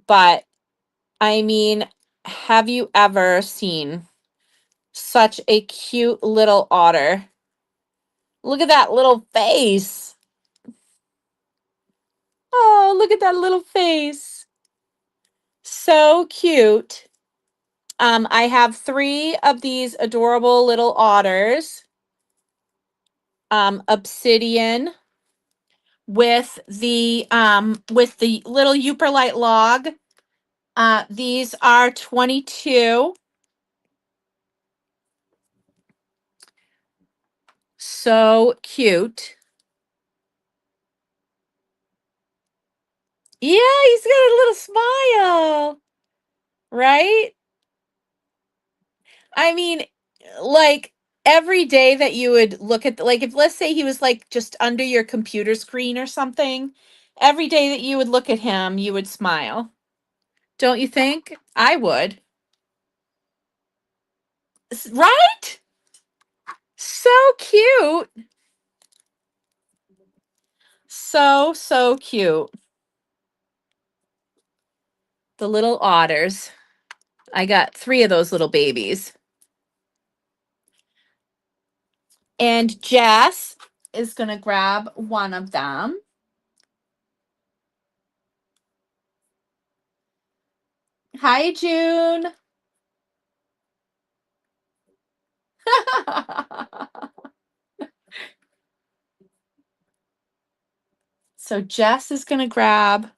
but I mean, have you ever seen such a cute little otter? Look at that little face. Oh, look at that little face. So cute. I have 3 of these adorable little otters. Obsidian with the little euperlite log. These are 22. So cute. Yeah, he's got a little smile, right? I mean, like every day that you would look at, like, if let's say he was like just under your computer screen or something, every day that you would look at him, you would smile. Don't you think? I would. Right? So cute. so, so cute. The little otters. I got 3 of those little babies. And Jess is going to grab one of them. Hi, June. So Jess is going to grab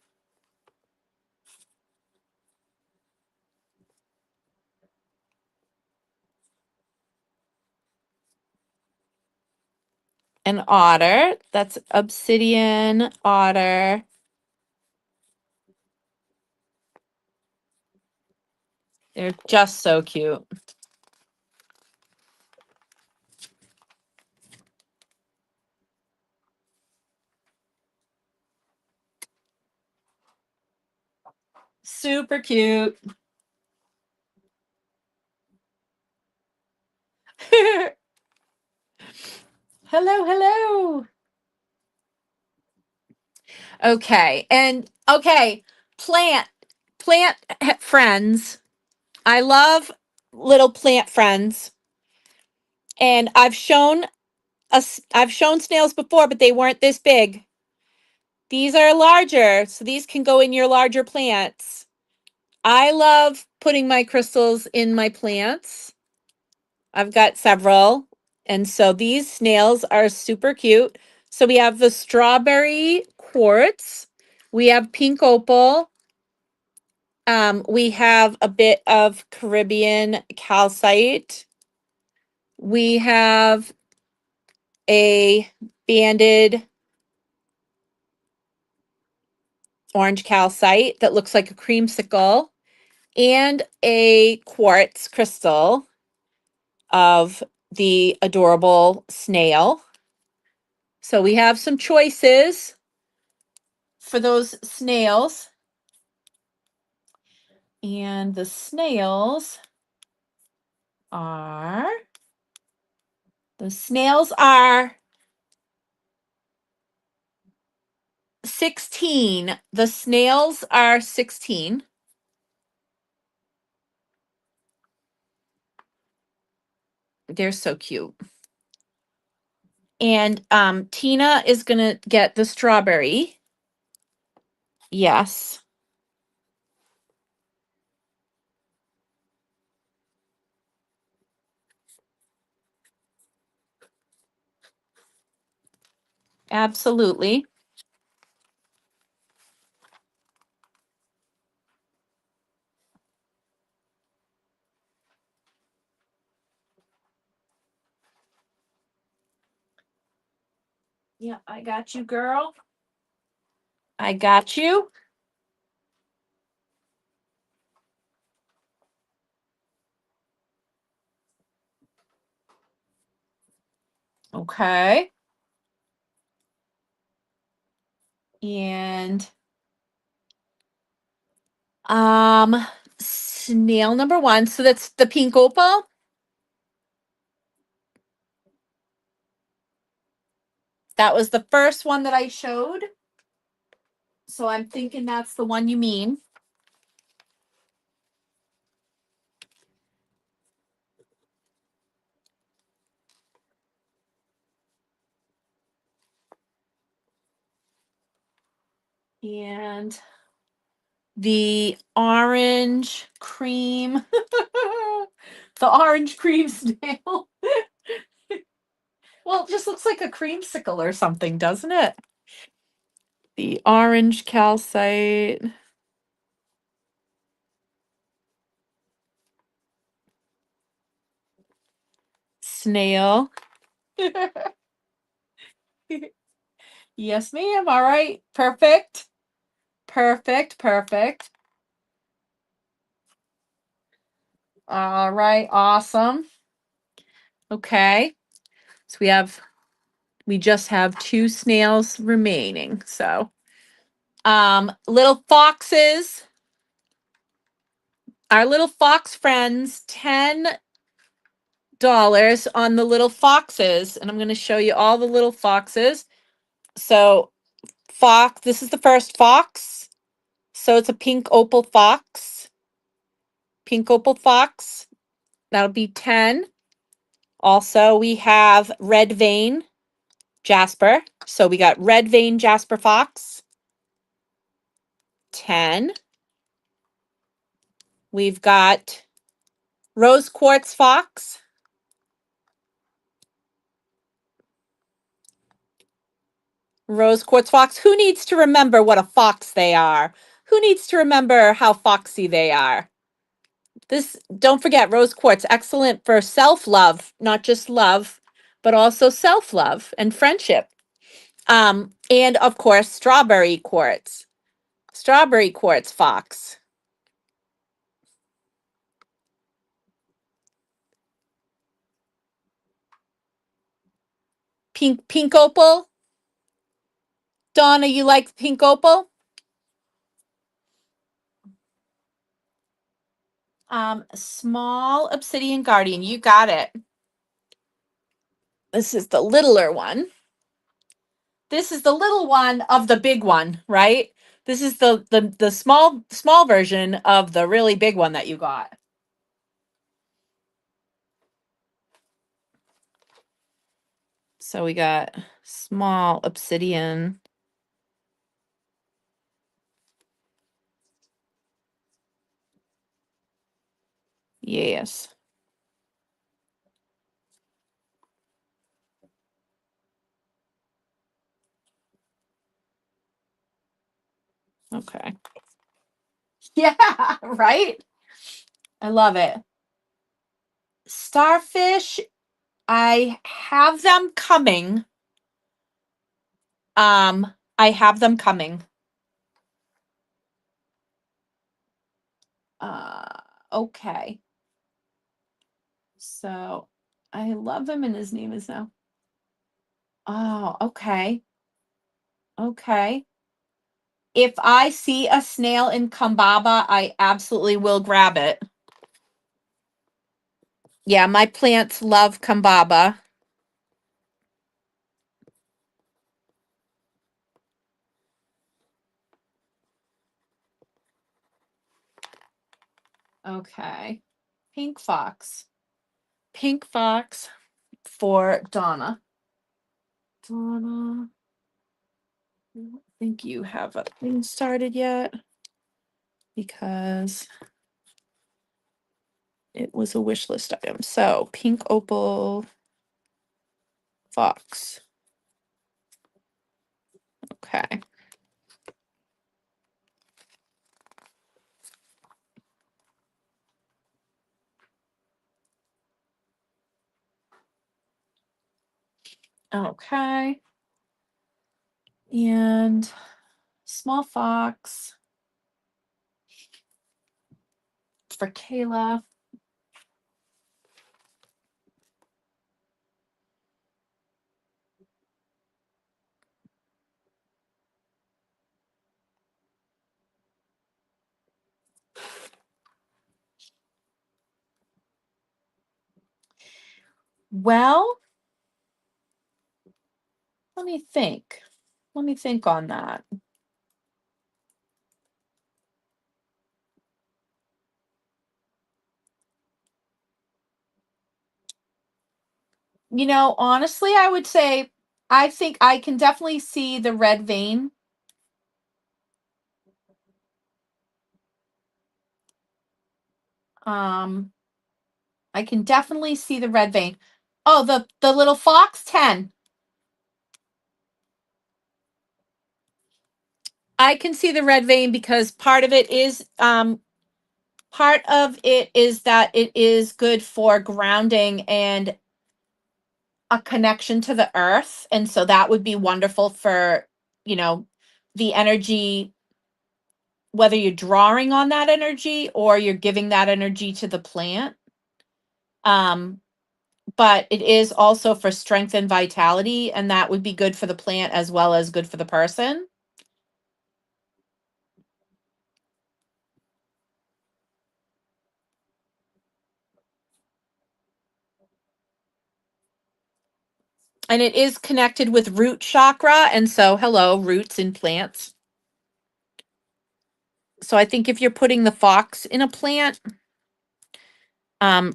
an otter. That's obsidian otter. They're just so cute. Super cute. Hello, hello. Okay. And okay, plant friends. I love little plant friends. And I've shown snails before, but they weren't this big. These are larger, so these can go in your larger plants. I love putting my crystals in my plants. I've got several. And so these snails are super cute. So we have the strawberry quartz. We have pink opal. We have a bit of Caribbean calcite. We have a banded orange calcite that looks like a creamsicle, and a quartz crystal of the adorable snail. So we have some choices for those snails. And the snails are, the snails are 16. The snails are 16. They're so cute. And Tina is going to get the strawberry. Yes. Absolutely. Yeah, I got you, girl. I got you. Okay. And snail number 1. So that's the pink opal. That was the first one that I showed. So I'm thinking that's the one you mean. And the orange cream, the orange cream snail. Well, it just looks like a creamsicle or something, doesn't it? The orange calcite snail. Yes, ma'am. All right. Perfect. Perfect. Perfect. All right. Awesome. Okay. So we just have 2 snails remaining. So, little foxes, our little fox friends, $10 on the little foxes. And I'm going to show you all the little foxes. So fox. This is the first fox. So it's a pink opal fox. Pink opal fox. That'll be 10. Also, we have red vein jasper. So we got red vein jasper fox. 10. We've got rose quartz fox. Rose quartz fox. Who needs to remember what a fox they are? Who needs to remember how foxy they are? This, don't forget, rose quartz, excellent for self-love, not just love, but also self-love and friendship. And of course, strawberry quartz. Strawberry quartz fox. Pink opal. Donna, you like pink opal? Small obsidian guardian. You got it. This is the littler one. This is the little one of the big one, right? This is the small version of the really big one that you got. So we got small obsidian. Yes. Okay. Yeah, right? I love it. Starfish, I have them coming. I have them coming. Okay. So I love him and his name is now. Oh, okay. Okay. If I see a snail in Kambaba, I absolutely will grab it. Yeah, my plants love Kambaba. Okay. Pink fox. Pink fox for Donna. Donna, I don't think you have a thing started yet because it was a wish list item. So pink opal fox. Okay. Okay. And small fox for Kayla. Well, let me think. Let me think on that. Honestly, I would say I think I can definitely see the red vein. Um, I can definitely see the red vein. Oh, the little fox 10. I can see the red vein because part of it is that it is good for grounding and a connection to the earth, and so that would be wonderful for, the energy, whether you're drawing on that energy or you're giving that energy to the plant. Um but it is also for strength and vitality, and that would be good for the plant as well as good for the person. And it is connected with root chakra. And so, hello, roots in plants. So I think if you're putting the fox in a plant,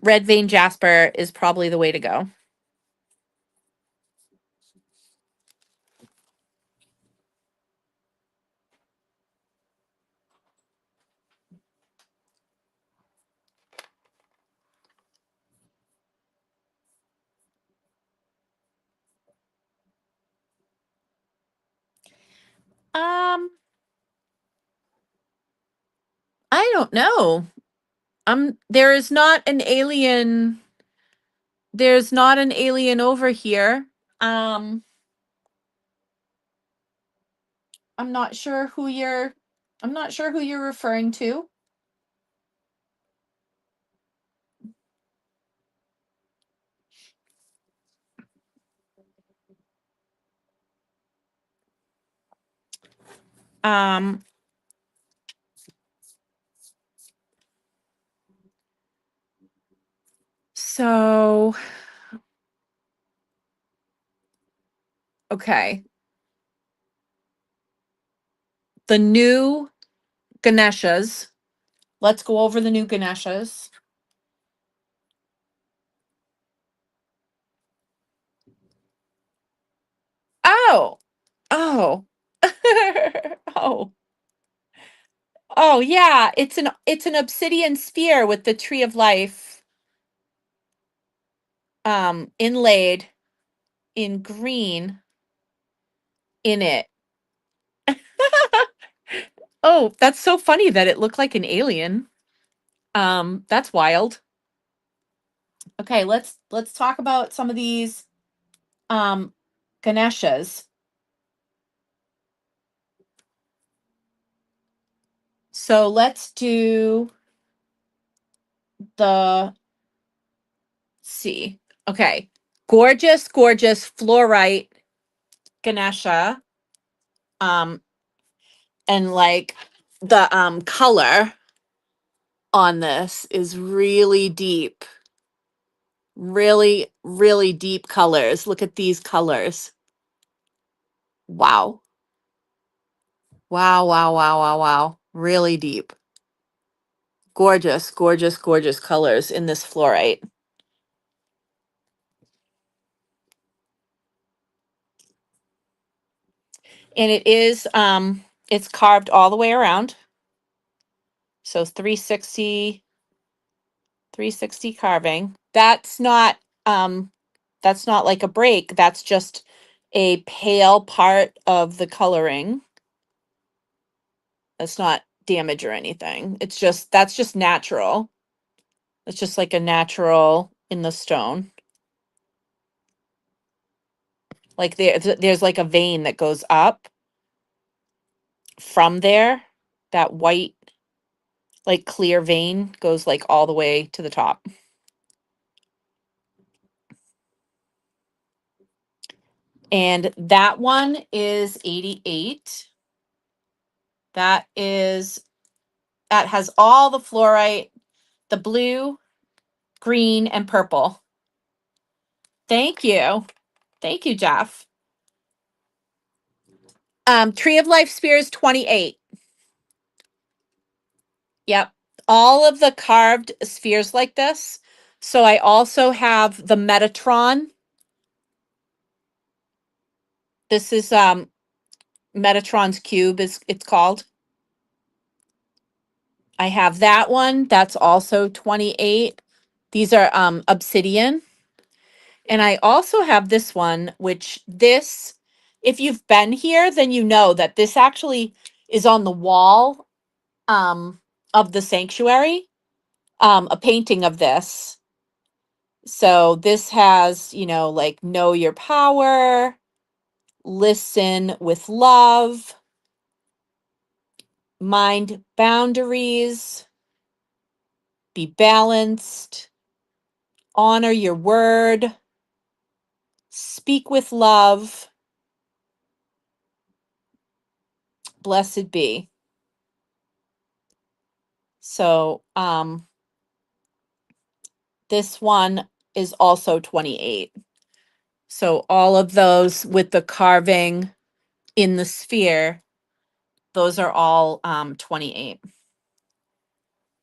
red vein jasper is probably the way to go. I don't know. There is not an alien. There's not an alien over here. Um, I'm not sure who you're. I'm not sure who you're referring to. Um, so okay. The new Ganeshas. Let's go over the new Ganeshas. Oh, oh, oh, oh, yeah. It's an obsidian sphere with the tree of life inlaid in green in it. Oh, that's so funny that it looked like an alien. That's wild. Okay, let's talk about some of these um Ganeshas. So let's do the see. Okay. Gorgeous, gorgeous fluorite Ganesha. Um, and like the color on this is really deep. Really, really deep colors. Look at these colors. Wow. Wow, wow, wow, wow, wow. Really deep. Gorgeous, gorgeous, gorgeous colors in this fluorite. And it's carved all the way around. So 360 carving. That's not like a break. That's just a pale part of the coloring. That's not damage or anything. That's just natural. It's just like a natural in the stone. Like there's like a vein that goes up from there. That white, like clear vein goes like all the way to the top. And that one is 88. That has all the fluorite, the blue, green, and purple. Thank you. Thank you, Jeff. Tree of Life Spears 28. Yep. All of the carved spheres like this. So I also have the Metatron. This is Metatron's cube is it's called. I have that one. That's also 28. These are obsidian. And I also have this one, if you've been here, then you know that this actually is on the wall of the sanctuary, a painting of this. So this has, like know your power, listen with love, mind boundaries, be balanced, honor your word, speak with love, blessed be. So, this one is also 28. So all of those with the carving in the sphere, those are all 28.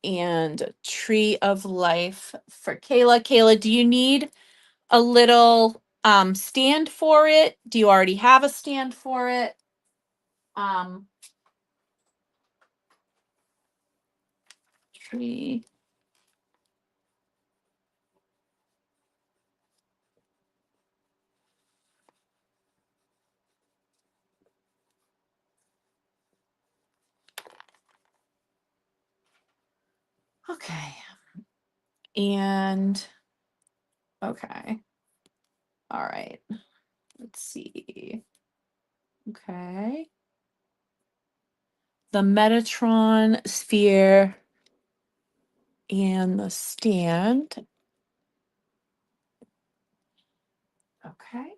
And Tree of Life for Kayla. Kayla, do you need a little stand for it? Do you already have a stand for it? Tree. Okay. And okay. All right. Let's see. Okay. The Metatron sphere and the stand. Okay.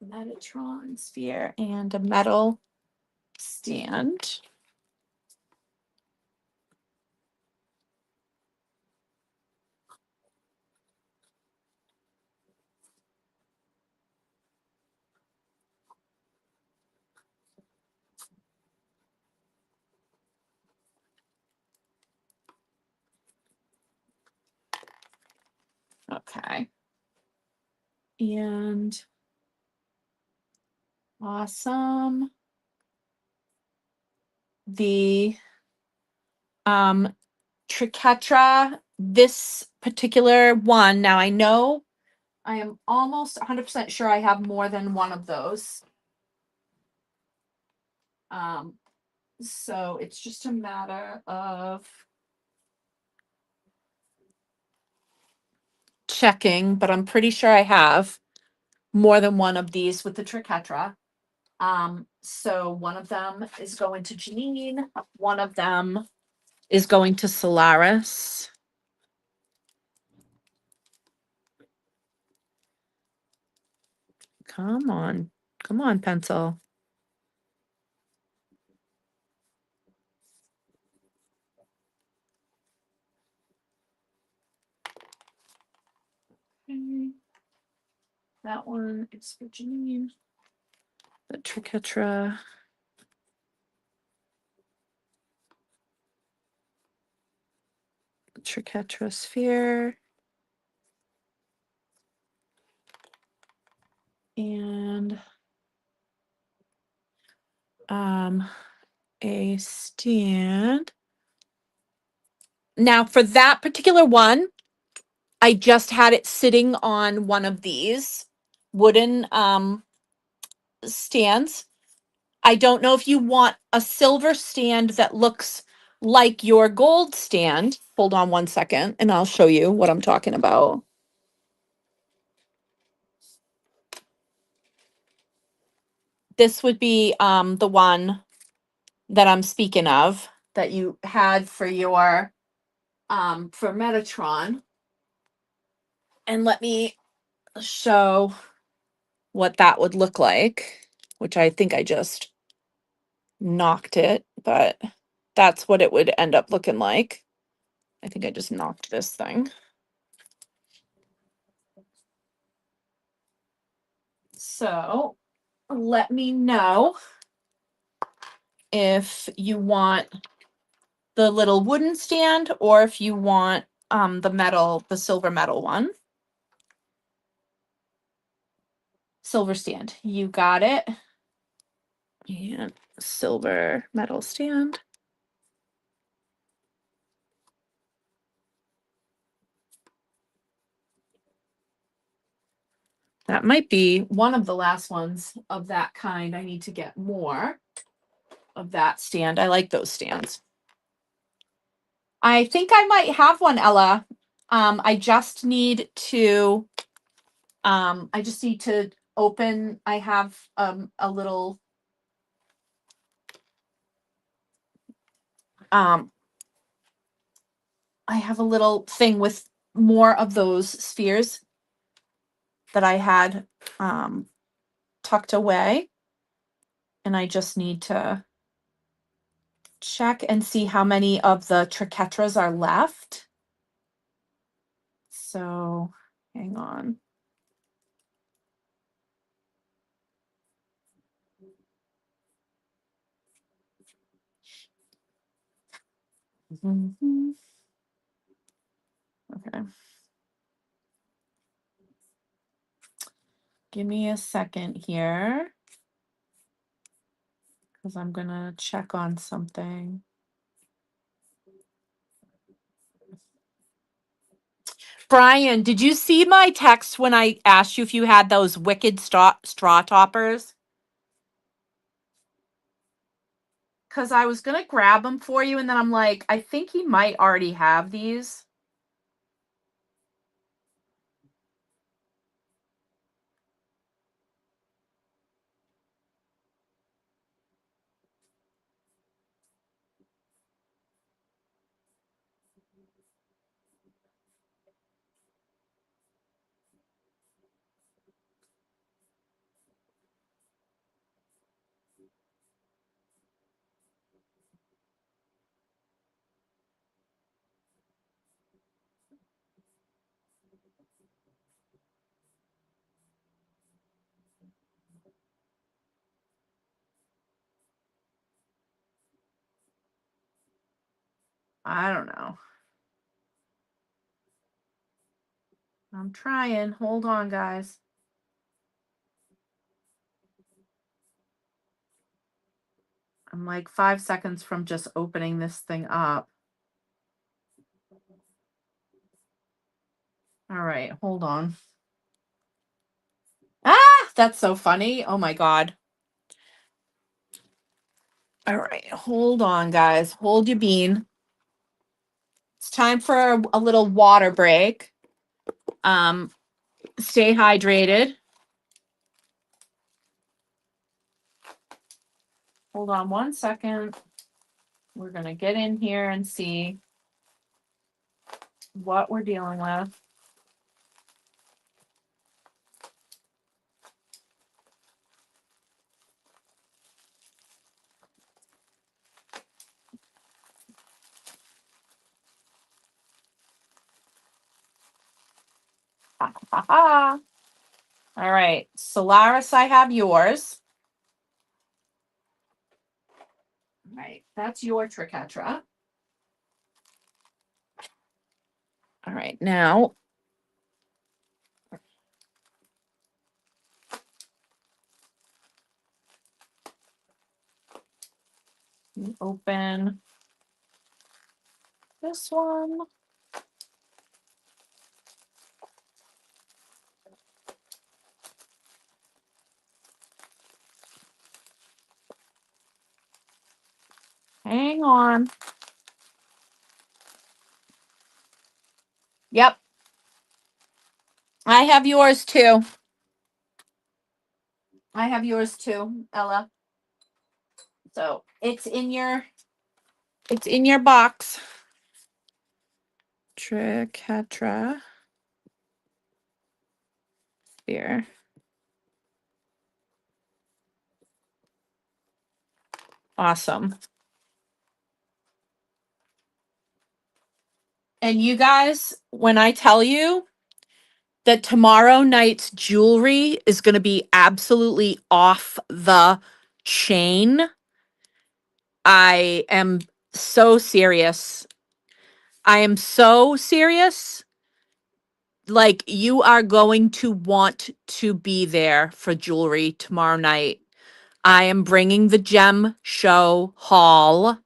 Metatron sphere and a metal stand. Okay. And awesome. The Triquetra, this particular one. Now I know I am almost 100% sure I have more than one of those. So it's just a matter of checking, but I'm pretty sure I have more than one of these with the Triquetra. So one of them is going to Janine, one of them is going to Solaris. Come on, pencil. Okay. That one is for Janine. The Triquetra. Triquetra sphere. And a stand. Now for that particular one, I just had it sitting on one of these wooden stands. I don't know if you want a silver stand that looks like your gold stand. Hold on one second and I'll show you what I'm talking about. This would be the one that I'm speaking of that you had for your for Metatron. And let me show what that would look like, which I think I just knocked it, but that's what it would end up looking like. I think I just knocked this thing. So let me know if you want the little wooden stand or if you want the silver metal one. Silver stand, you got it. And silver metal stand. That might be one of the last ones of that kind. I need to get more of that stand. I like those stands. I think I might have one, Ella. I just need to open. I have a little I have a little thing with more of those spheres that I had tucked away. And I just need to check and see how many of the Triquetras are left. So hang on. Mhm. Okay. Give me a second here because I'm going to check on something. Brian, did you see my text when I asked you if you had those wicked straw toppers? Because I was going to grab them for you, and then I'm like, I think he might already have these. I don't know. I'm trying. Hold on, guys. I'm like 5 seconds from just opening this thing up. All right, hold on. Ah, that's so funny. Oh my God. All right, hold on, guys. Hold your bean. It's time for a little water break. Stay hydrated. Hold on 1 second. We're gonna get in here and see what we're dealing with. Ha, ha, ha. All right, Solaris, I have yours. All right, that's your triquetra. All right, now open this one. Hang on. Yep, I have yours too. I have yours too, Ella. So it's in your box. Triquetra here. Awesome. And you guys, when I tell you that tomorrow night's jewelry is going to be absolutely off the chain, I am so serious. I am so serious. Like, you are going to want to be there for jewelry tomorrow night. I am bringing the gem show hall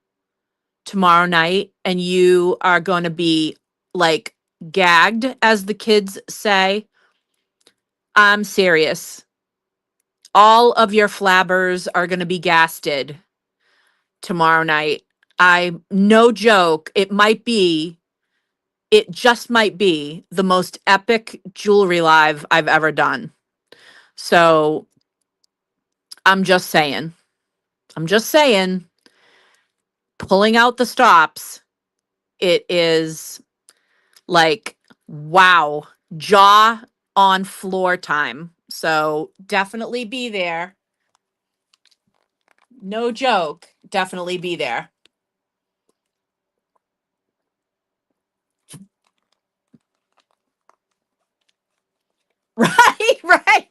tomorrow night, and you are going to be like gagged, as the kids say. I'm serious. All of your flabbers are going to be gasted tomorrow night. No joke, it just might be the most epic jewelry live I've ever done. So I'm just saying, pulling out the stops, it is like, wow, jaw on floor time. So definitely be there. No joke, definitely be there. Right, right.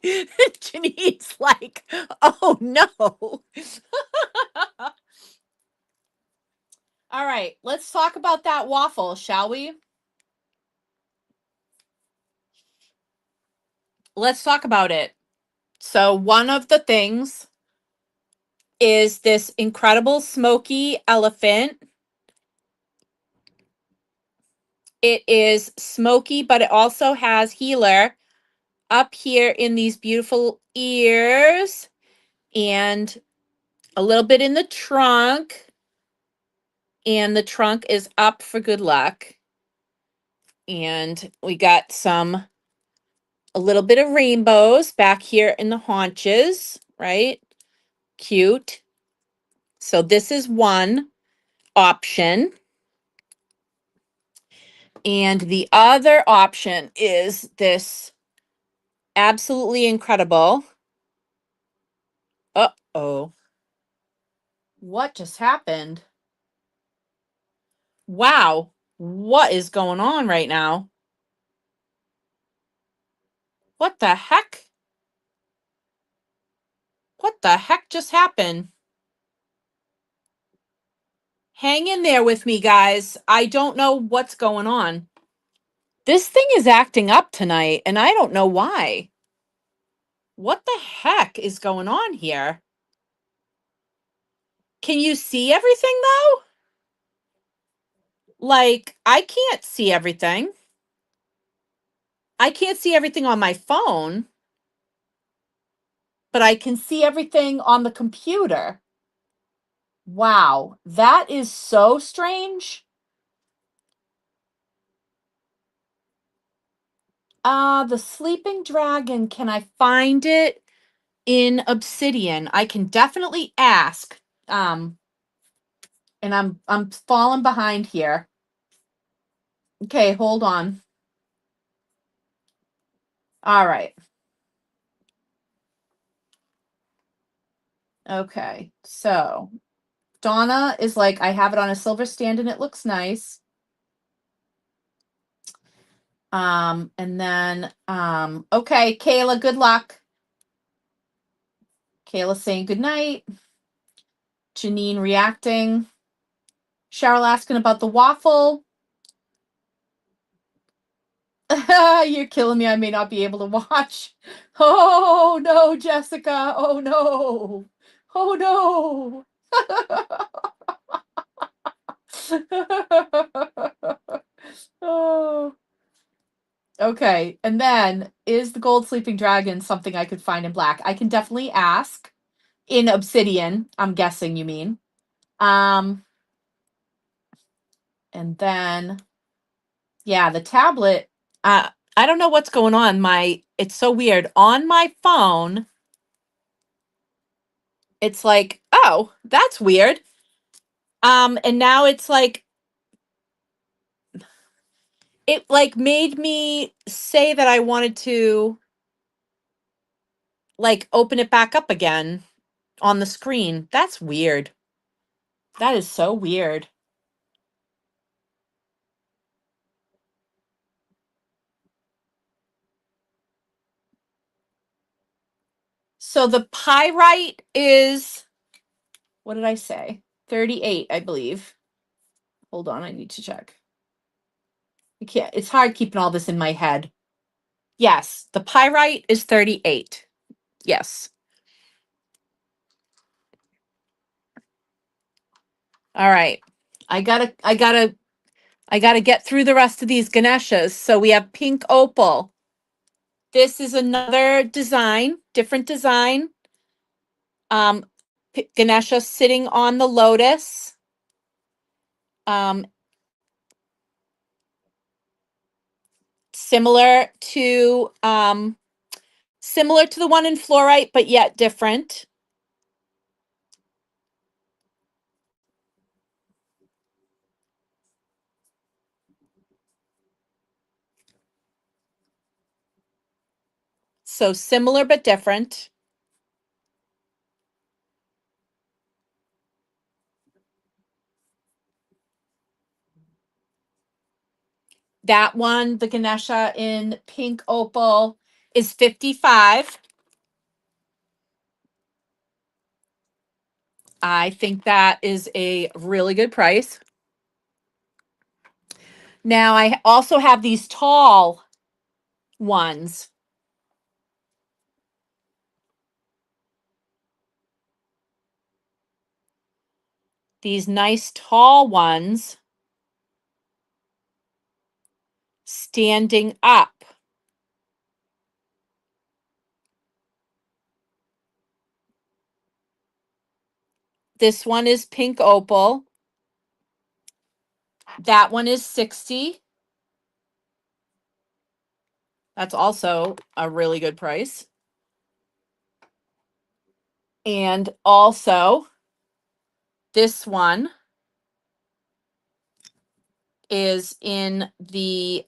Janine's like, oh no. All All right, let's talk about that waffle, shall we? Let's talk about it. So, one of the things is this incredible smoky elephant. It is smoky, but it also has healer up here in these beautiful ears and a little bit in the trunk. And the trunk is up for good luck. And we got a little bit of rainbows back here in the haunches, right? Cute. So this is one option. And the other option is this absolutely incredible. Uh-oh. What just happened? Wow. What is going on right now? What the heck? What the heck just happened? Hang in there with me, guys. I don't know what's going on. This thing is acting up tonight, and I don't know why. What the heck is going on here? Can you see everything, though? Like, I can't see everything. I can't see everything on my phone, but I can see everything on the computer. Wow, that is so strange. The sleeping dragon, can I find it in Obsidian? I can definitely ask. And I'm falling behind here. Okay, hold on. All right. Okay. So, Donna is like, I have it on a silver stand and it looks nice. And then okay, Kayla, good luck. Kayla saying good night. Janine reacting. Cheryl asking about the waffle. You're killing me. I may not be able to watch. Oh no, Jessica. Oh no. Oh no. Oh. Okay. And then is the gold sleeping dragon something I could find in black? I can definitely ask. In Obsidian, I'm guessing you mean. And then yeah, the tablet. I don't know what's going on. It's so weird. On my phone, it's like, oh, that's weird. And now it's like it like made me say that I wanted to like open it back up again on the screen. That's weird. That is so weird. So the pyrite is, what did I say? 38, I believe. Hold on, I need to check. You can't, it's hard keeping all this in my head. Yes, the pyrite is 38. Yes. All right. I gotta get through the rest of these Ganeshas. So we have pink opal. This is another design, different design. Ganesha sitting on the lotus. Um, similar to the one in fluorite, but yet different. So similar but different. That one, the Ganesha in pink opal, is 55. I think that is a really good price. Now I also have these tall ones. These nice tall ones standing up. This one is pink opal. That one is 60. That's also a really good price. And also, this one is in the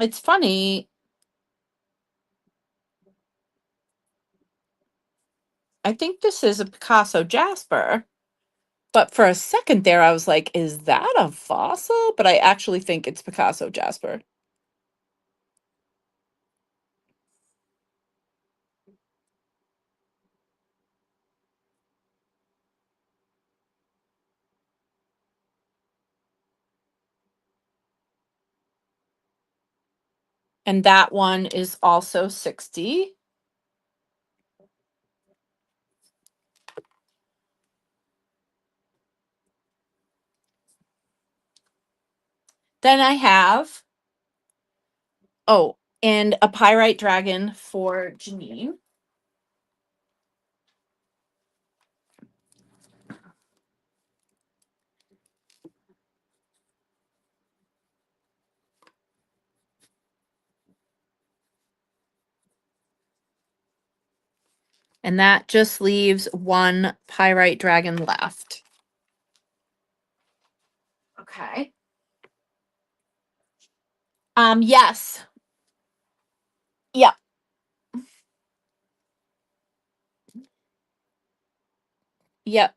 it's funny. I think this is a Picasso Jasper. But for a second there, I was like, is that a fossil? But I actually think it's Picasso Jasper. And that one is also 60. Then I have, oh, and a pyrite dragon for Janine. And that just leaves one pyrite dragon left. Okay. Yes. Yep. Yep.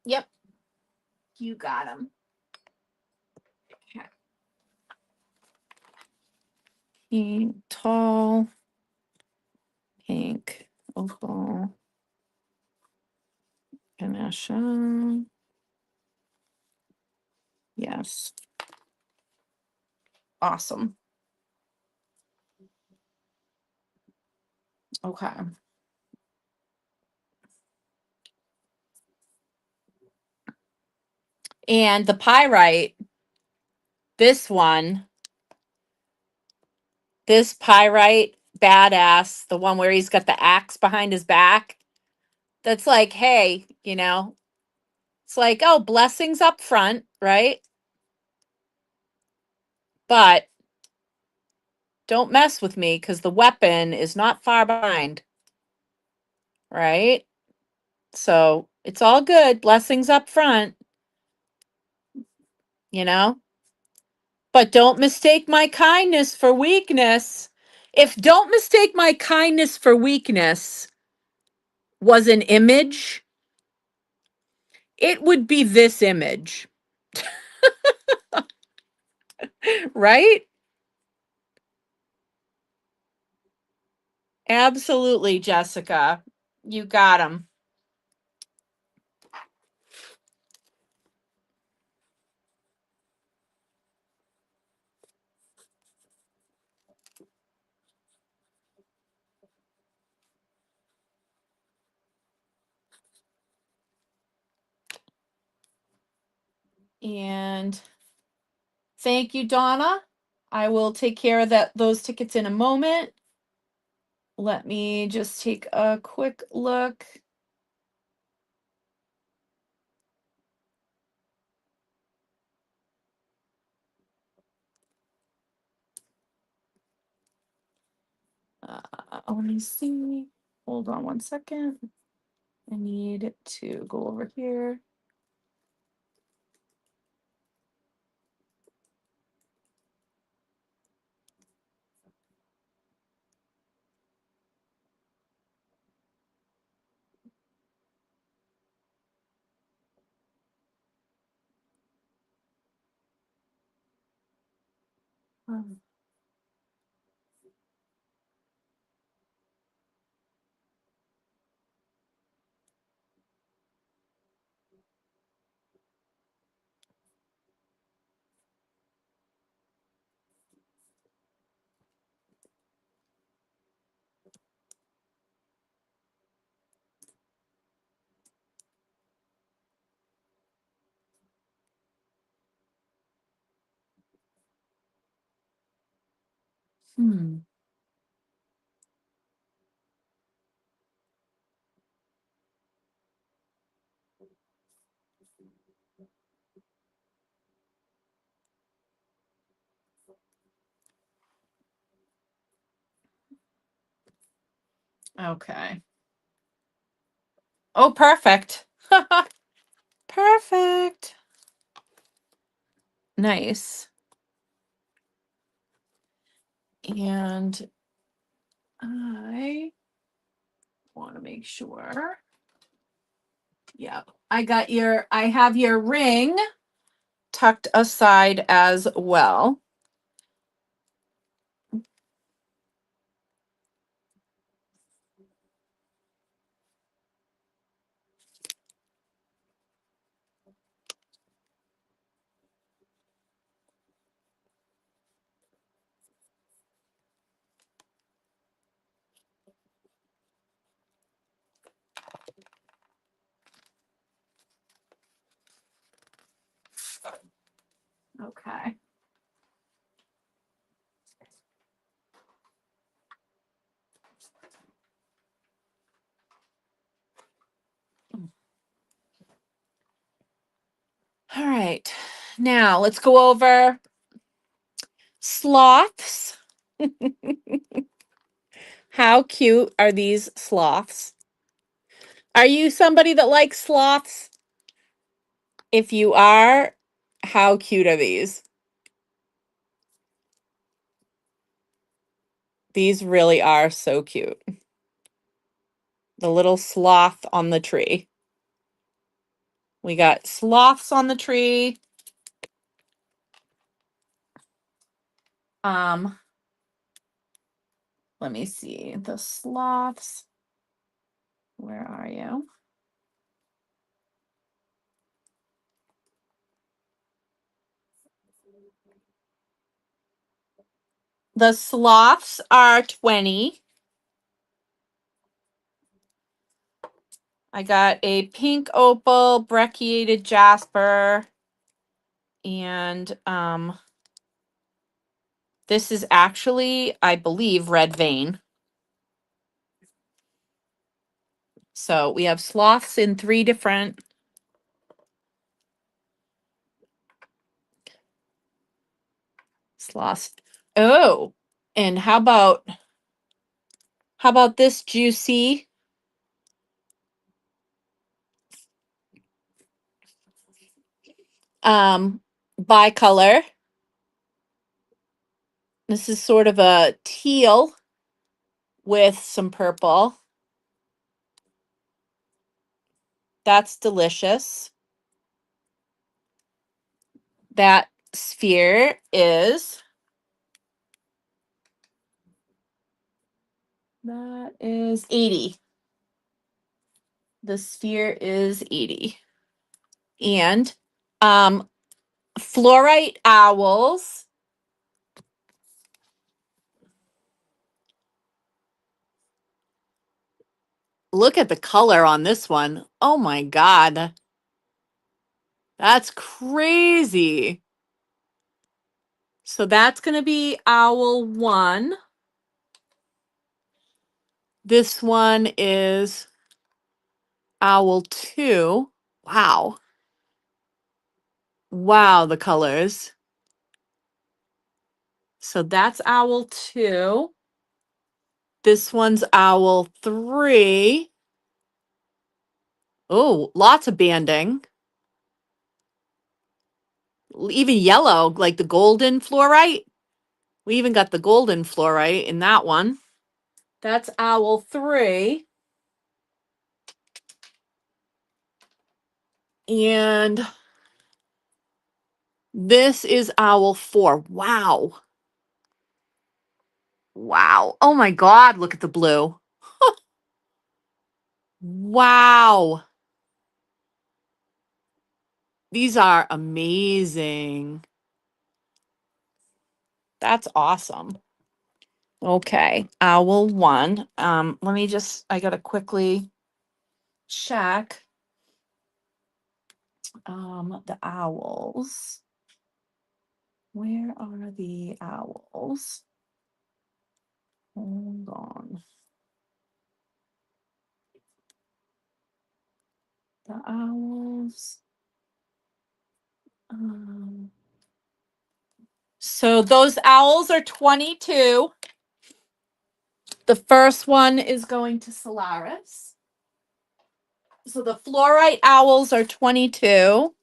Yep. You got them. Okay. Pink, tall, pink, opal, Ganesha. Yes. Awesome. Okay. And the pyrite, this one, this pyrite badass, the one where he's got the axe behind his back, that's like, hey, it's like, oh, blessings up front, right? But don't mess with me because the weapon is not far behind, right? So it's all good. Blessings up front, you know? But don't mistake my kindness for weakness. If don't mistake my kindness for weakness was an image, it would be this image, right? Absolutely, Jessica. You got him. And thank you, Donna. I will take care of those tickets in a moment. let me just take a quick look. Let me see. Hold on one second. I need to go over here. Um, hmm. Okay. Oh, perfect. Perfect. Nice. And I want to make sure. Yep. I have your ring tucked aside as well. Okay. All right. Now let's go over sloths. How cute are these sloths? Are you somebody that likes sloths? If you are, how cute are these? These really are so cute. The little sloth on the tree. We got sloths on the tree. Um, let me see. The sloths. Where are you? The sloths are 20. I got a pink opal, brecciated jasper, and this is actually, I believe, red vein. So we have sloths in 3 different sloths. Oh, and how about this juicy bicolor? This is sort of a teal with some purple. That's delicious. That sphere is 80. The sphere is 80. And fluorite owls. Look at the color on this one. Oh my God. That's crazy. So that's going to be owl 1. This one is owl 2. Wow. Wow, the colors. So that's owl 2. This one's owl 3. Oh, lots of banding. Even yellow, like the golden fluorite. We even got the golden fluorite in that one. That's owl 3. And this is owl 4. Wow. Wow. Oh my God, look at the blue. Wow. These are amazing. That's awesome. Okay, owl 1. Let me just, I gotta quickly check the owls. Where are the owls? Hold on. The owls. So those owls are 22. The first one is going to Solaris. So the fluorite owls are 22.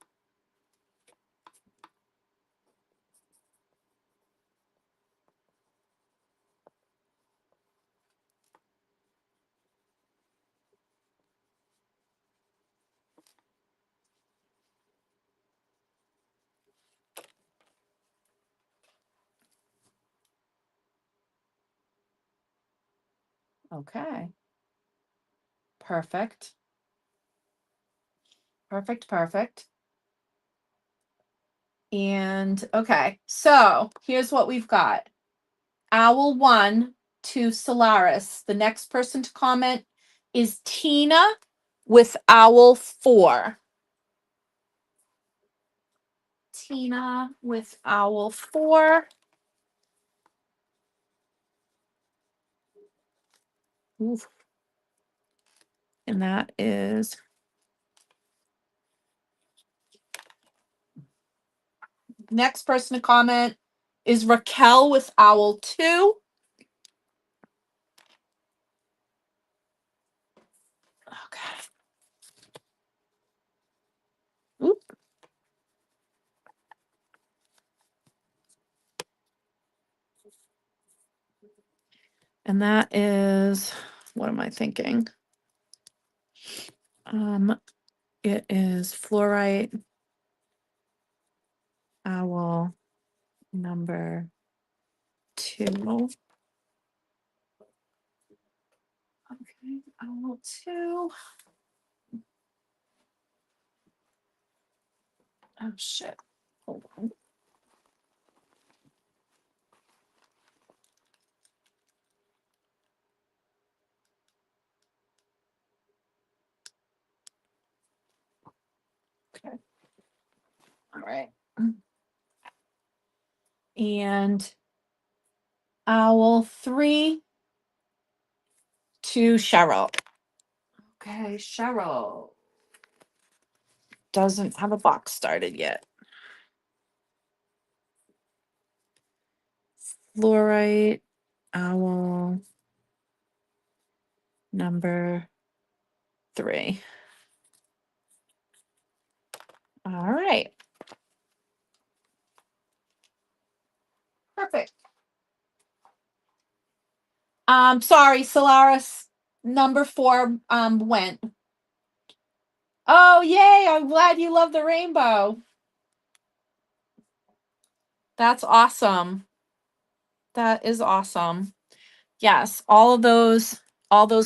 Okay. Perfect. Perfect, perfect. And okay, so here's what we've got. Owl 1 to Solaris. The next person to comment is Tina with owl 4. Tina with owl 4. Oof. And that is next person to comment is Raquel with owl 2. Okay. Oop. And that is, what am I thinking? It is fluorite owl number 2. Okay, owl 2. Oh shit. Hold on. Okay. All right. And owl 3 to Cheryl. Okay, Cheryl doesn't have a box started yet. Fluorite owl number 3. All right. Perfect. Sorry, Solaris number 4 went. Oh, yay, I'm glad you love the rainbow. That's awesome. That is awesome. Yes, all those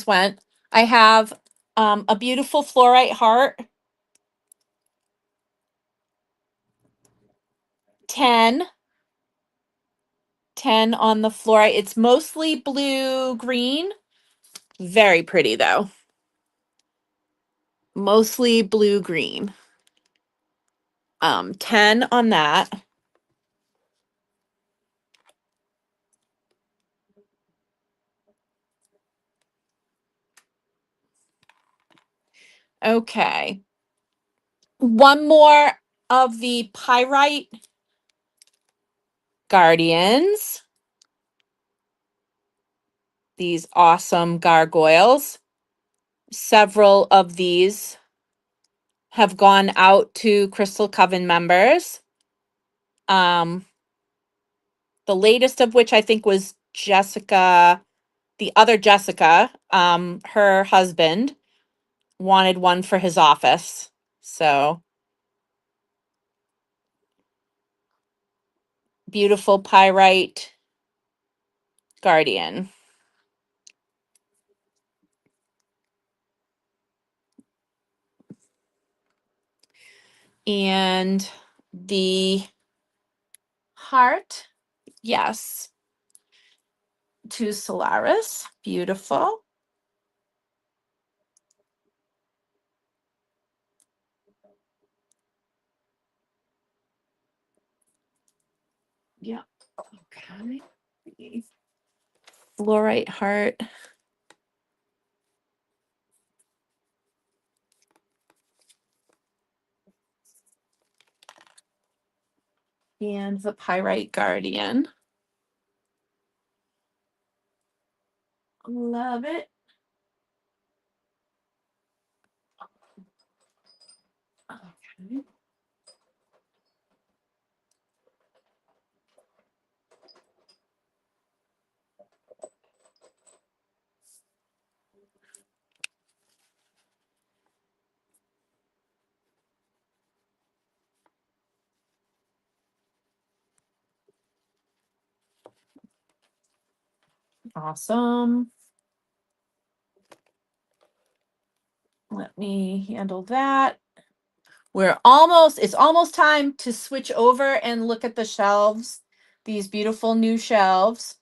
went. I have a beautiful fluorite heart. 10 on the fluorite. It's mostly blue green. Very pretty though. Mostly blue green. 10 on that. Okay. One more of the pyrite guardians. These awesome gargoyles. Several of these have gone out to Crystal Coven members. The latest of which I think was Jessica, the other Jessica, her husband wanted one for his office. So beautiful pyrite guardian. And the heart, yes, to Solaris. Beautiful. Yeah. Okay. Fluorite heart. And the pyrite guardian. Love it. Okay. Awesome. Let me handle that. It's almost time to switch over and look at the shelves, these beautiful new shelves,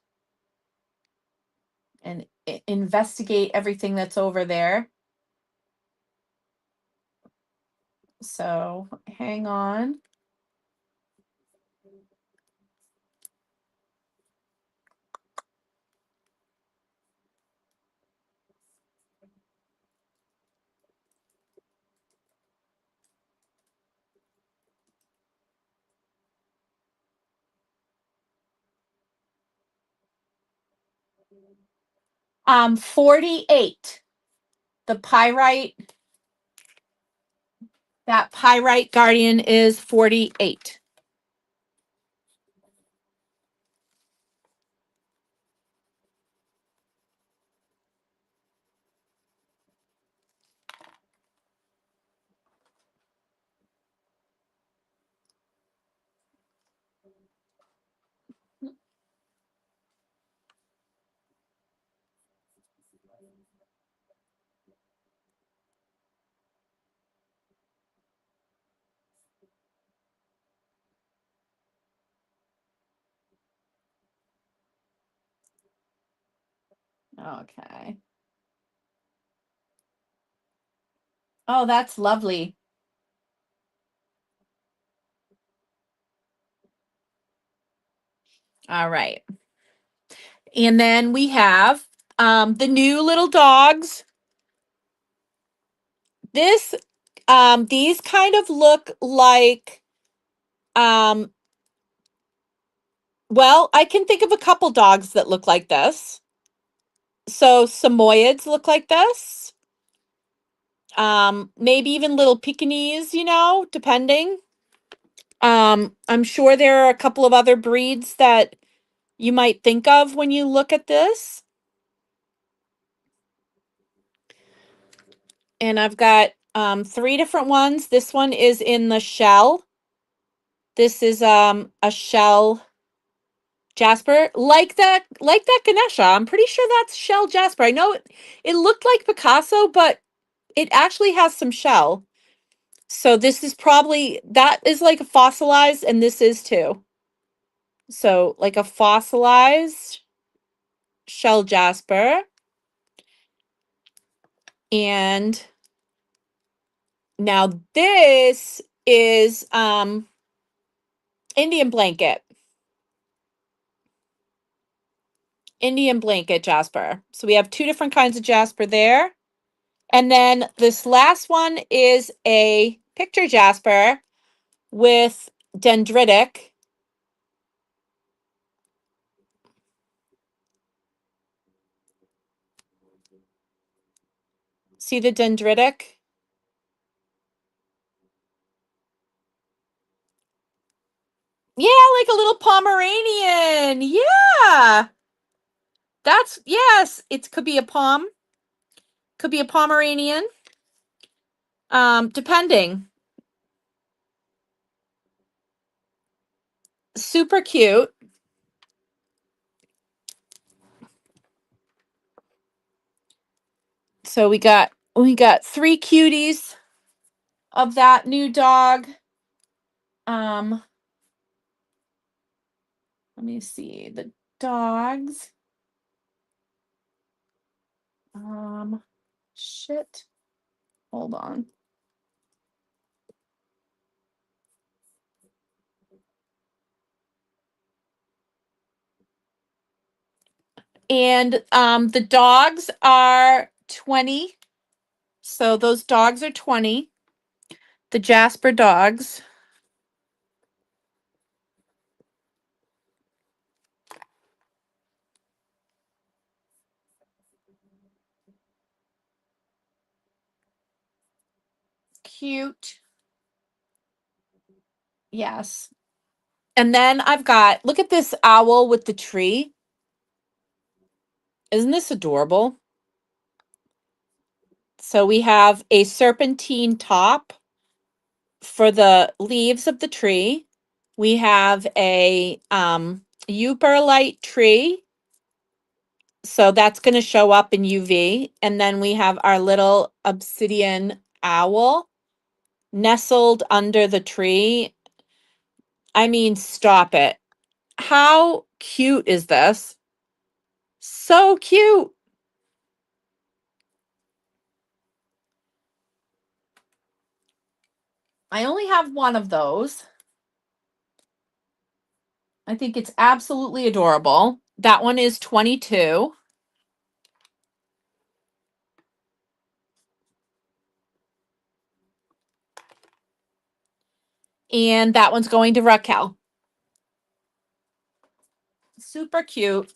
and investigate everything that's over there. So hang on. Um, 48. The pyrite, that pyrite guardian is 48. Okay. Oh, that's lovely. All right. And then we have the new little dogs. This these kind of look like um well, I can think of a couple dogs that look like this. So Samoyeds look like this. Maybe even little Pekingese, depending. I'm sure there are a couple of other breeds that you might think of when you look at this. And I've got three different ones. This one is in the shell. This is a shell Jasper, like that Ganesha. I'm pretty sure that's shell Jasper. I know it looked like Picasso, but it actually has some shell. So this is probably that is like a fossilized, and this is too. So like a fossilized shell Jasper. And now this is Indian blanket. Indian blanket Jasper. So we have two different kinds of Jasper there. And then this last one is a picture jasper with dendritic. See the dendritic? Yeah, like a little Pomeranian. Yeah. That's, yes, it could be a could be a Pomeranian. Depending. Super cute. So we got 3 cuties of that new dog. Let me see the dogs. Shit. Hold on. And the dogs are 20. So those dogs are 20. The Jasper dogs. Cute. Yes. And then I've got, look at this owl with the tree. Isn't this adorable? So we have a serpentine top for the leaves of the tree. We have a Uperlite tree. So that's going to show up in UV. And then we have our little obsidian owl nestled under the tree. I mean, stop it. How cute is this? So cute. I only have one of those. I think it's absolutely adorable. That one is 22. And that one's going to Raquel. Super cute.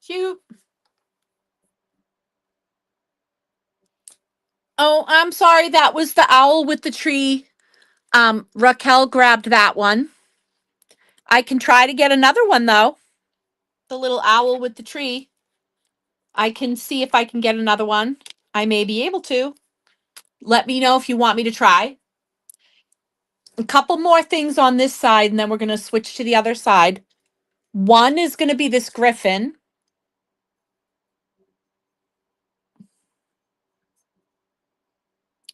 Cute. Oh, I'm sorry. That was the owl with the tree. Raquel grabbed that one. I can try to get another one though. The little owl with the tree. I can see if I can get another one. I may be able to. Let me know if you want me to try. A couple more things on this side, and then we're going to switch to the other side. One is going to be this griffin.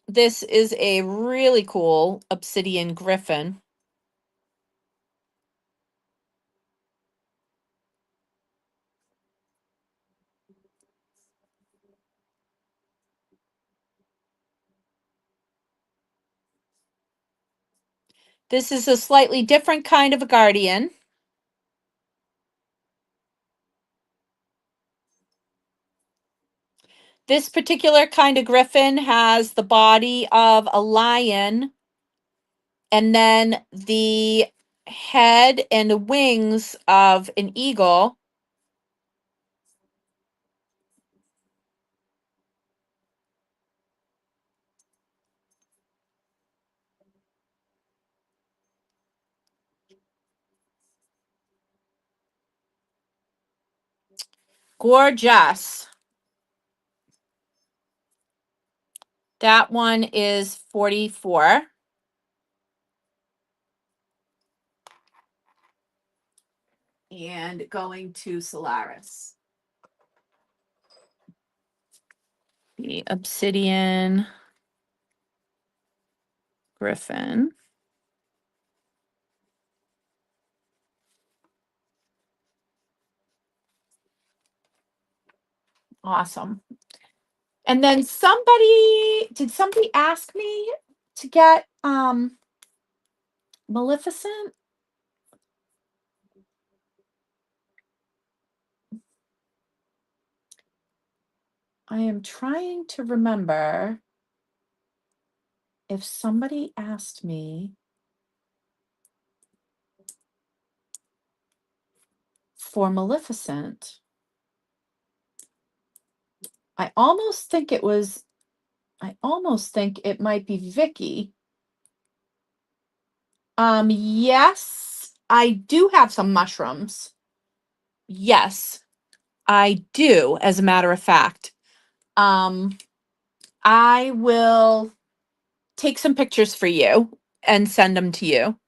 This is a really cool obsidian griffin. This is a slightly different kind of a guardian. This particular kind of griffin has the body of a lion and then the head and the wings of an eagle. Gorgeous. That one is 44. And going to Solaris. The obsidian griffin. Awesome. And then did somebody ask me to get Maleficent? I am trying to remember if somebody asked me for Maleficent. I almost think it was, I almost think it might be Vicky. Yes, I do have some mushrooms. Yes, I do, as a matter of fact. Um, I will take some pictures for you and send them to you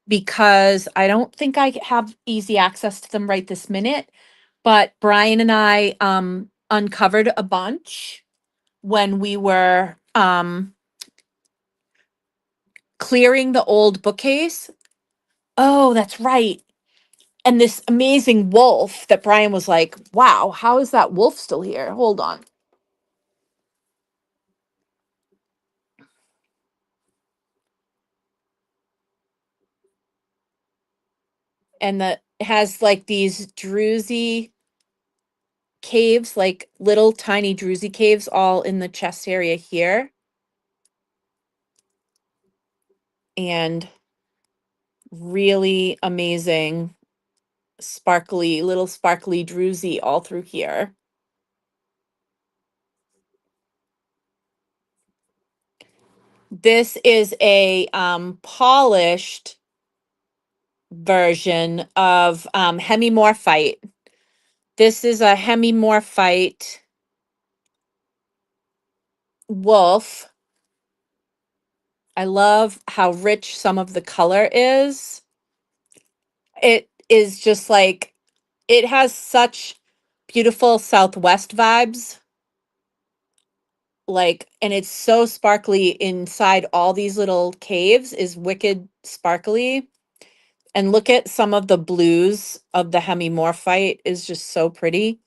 because I don't think I have easy access to them right this minute. But Brian and I uncovered a bunch when we were clearing the old bookcase. Oh, that's right. And this amazing wolf that Brian was like, wow, how is that wolf still here? Hold on. And the it has like these druzy caves, like little tiny druzy caves, all in the chest area here. And really amazing, sparkly, little sparkly druzy all through here. This is a polished version of hemimorphite. This is a hemimorphite wolf. I love how rich some of the color is. It is just like, it has such beautiful Southwest vibes. Like, and it's so sparkly inside all these little caves, is wicked sparkly. And look at some of the blues of the hemimorphite, is just so pretty.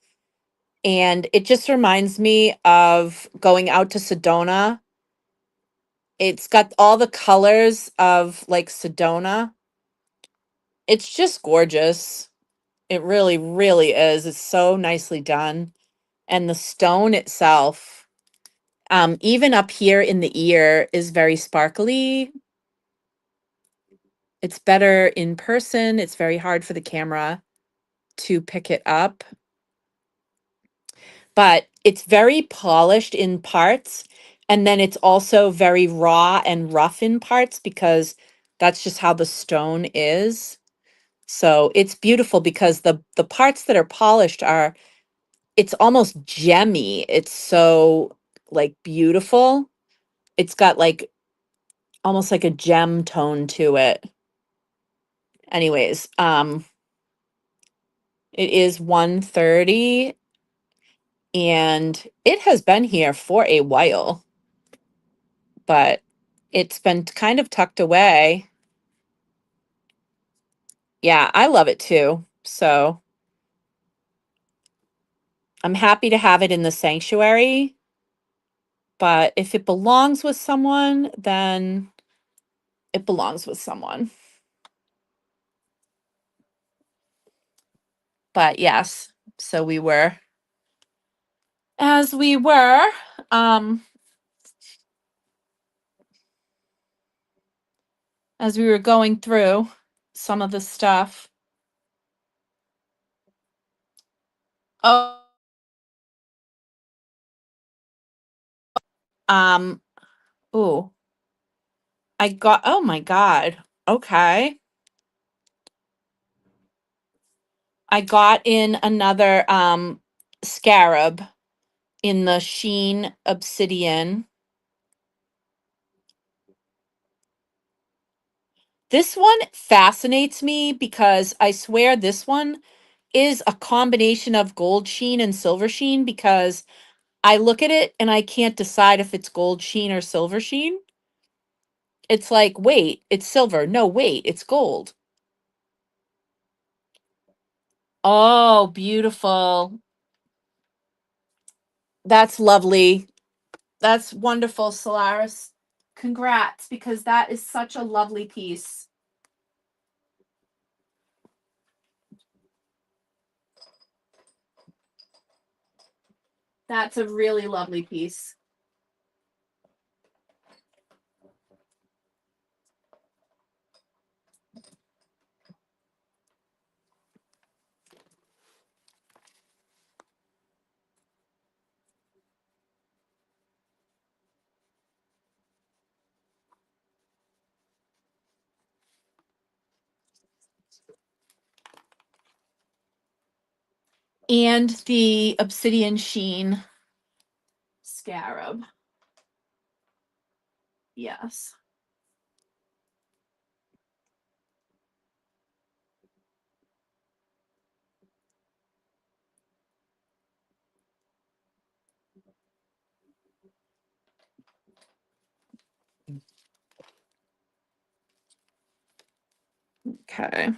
And it just reminds me of going out to Sedona. It's got all the colors of like Sedona. It's just gorgeous. It really, really is. It's so nicely done. And the stone itself, even up here in the ear, is very sparkly. It's better in person. It's very hard for the camera to pick it up, but it's very polished in parts. And then it's also very raw and rough in parts because that's just how the stone is. So it's beautiful because the parts that are polished are, it's almost gemmy. It's so like beautiful. It's got like almost like a gem tone to it. Anyways, it is 1:30 and it has been here for a while, but it's been kind of tucked away. Yeah, I love it too. So I'm happy to have it in the sanctuary, but if it belongs with someone, then it belongs with someone. But yes, so we were, as we were, um, as we were going through some of the stuff. Oh, um, ooh, oh my God. Okay. I got in another scarab in the sheen obsidian. This one fascinates me because I swear this one is a combination of gold sheen and silver sheen because I look at it and I can't decide if it's gold sheen or silver sheen. It's like, wait, it's silver. No, wait, it's gold. Oh, beautiful. That's lovely. That's wonderful, Solaris. Congrats, because that is such a lovely piece. That's a really lovely piece. And the obsidian sheen scarab. Yes. Okay.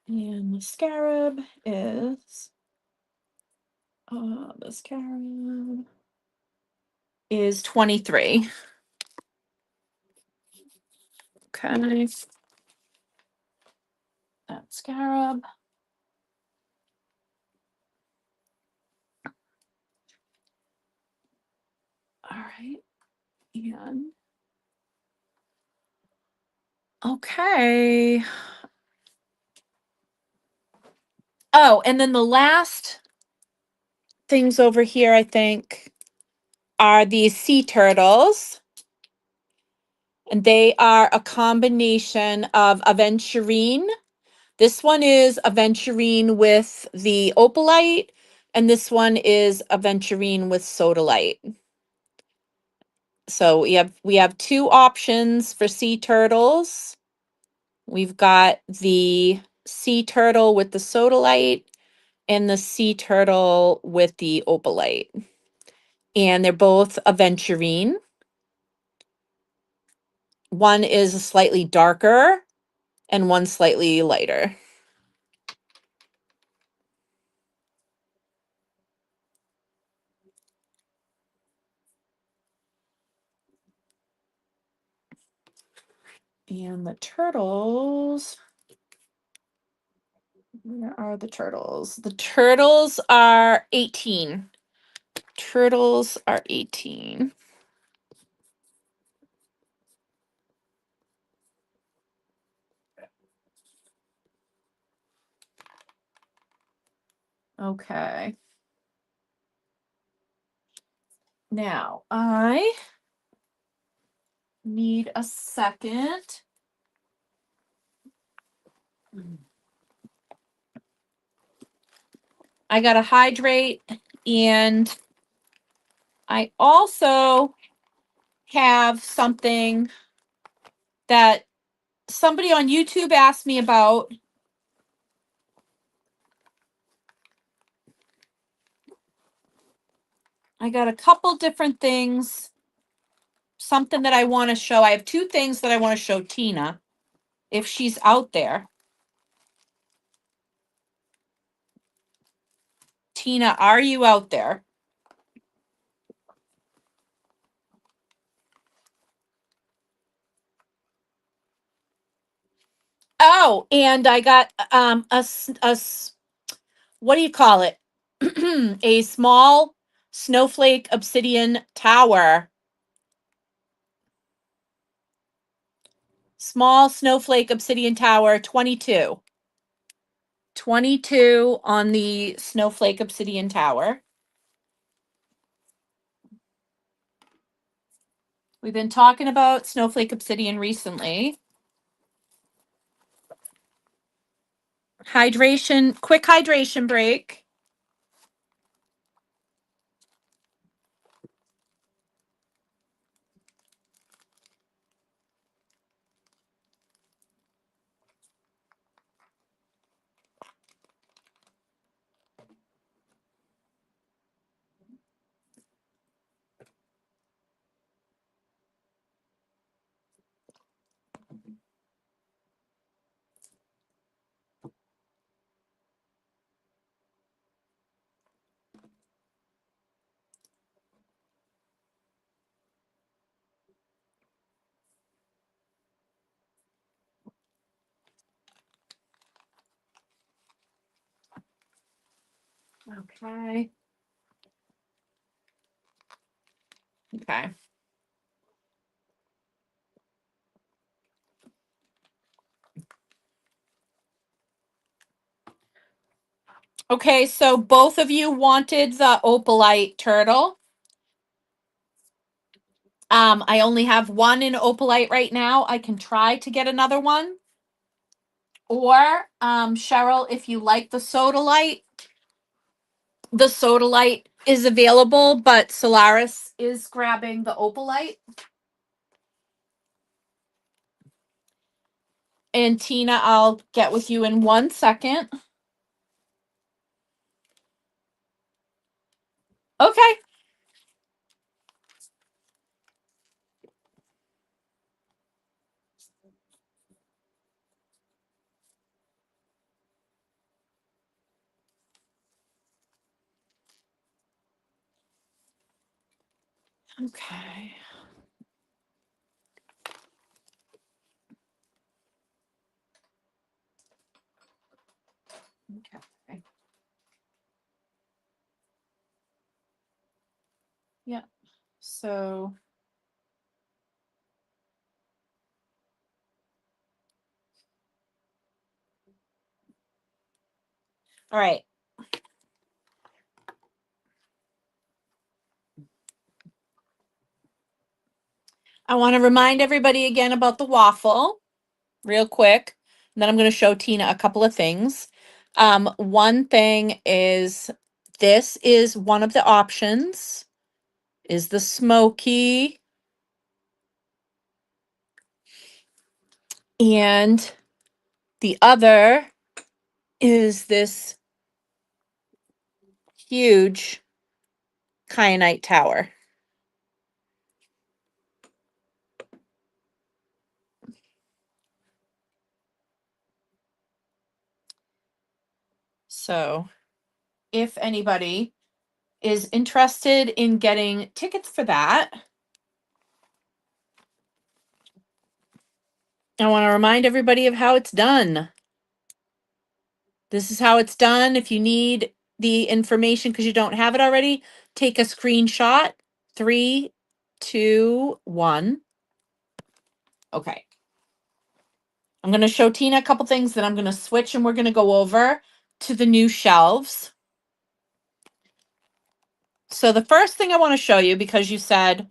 And the scarab is the scarab is 23. Okay. That scarab. All right. And okay. Oh, and then the last things over here, I think, are these sea turtles. And they are a combination of aventurine. This one is aventurine with the opalite, and this one is aventurine with sodalite. So we have two options for sea turtles. We've got the sea turtle with the sodalite and the sea turtle with the opalite. And they're both aventurine. One is slightly darker and one slightly lighter. And the turtles, where are the turtles? The turtles are 18. Turtles are 18. Okay. Now, I need a second. I got to hydrate, and I also have something that somebody on YouTube asked me about. I got a couple different things, something that I want to show. I have two things that I want to show Tina if she's out there. Tina, are you out there? Oh, and I got what do you call it? A small snowflake obsidian tower. Small snowflake obsidian tower, 22. 22 on the snowflake obsidian tower. We've been talking about snowflake obsidian recently. Quick hydration break. Okay. Okay. Okay, so both of you wanted the opalite turtle. I only have one in opalite right now. I can try to get another one. Or, Cheryl, if you like the sodalite is available, but Solaris is grabbing the opalite. And Tina, I'll get with you in 1 second. Okay. Okay. Okay. Yeah. So, all right. I want to remind everybody again about the waffle real quick. And then I'm going to show Tina a couple of things. One thing is this is one of the options is the smoky, and the other is this huge kyanite tower. So if anybody is interested in getting tickets for that, I want to remind everybody of how it's done. This is how it's done. If you need the information because you don't have it already, take a screenshot. 3, 2, 1. Okay. I'm going to show Tina a couple things, then I'm going to switch and we're going to go over to the new shelves. So the first thing I want to show you, because you said,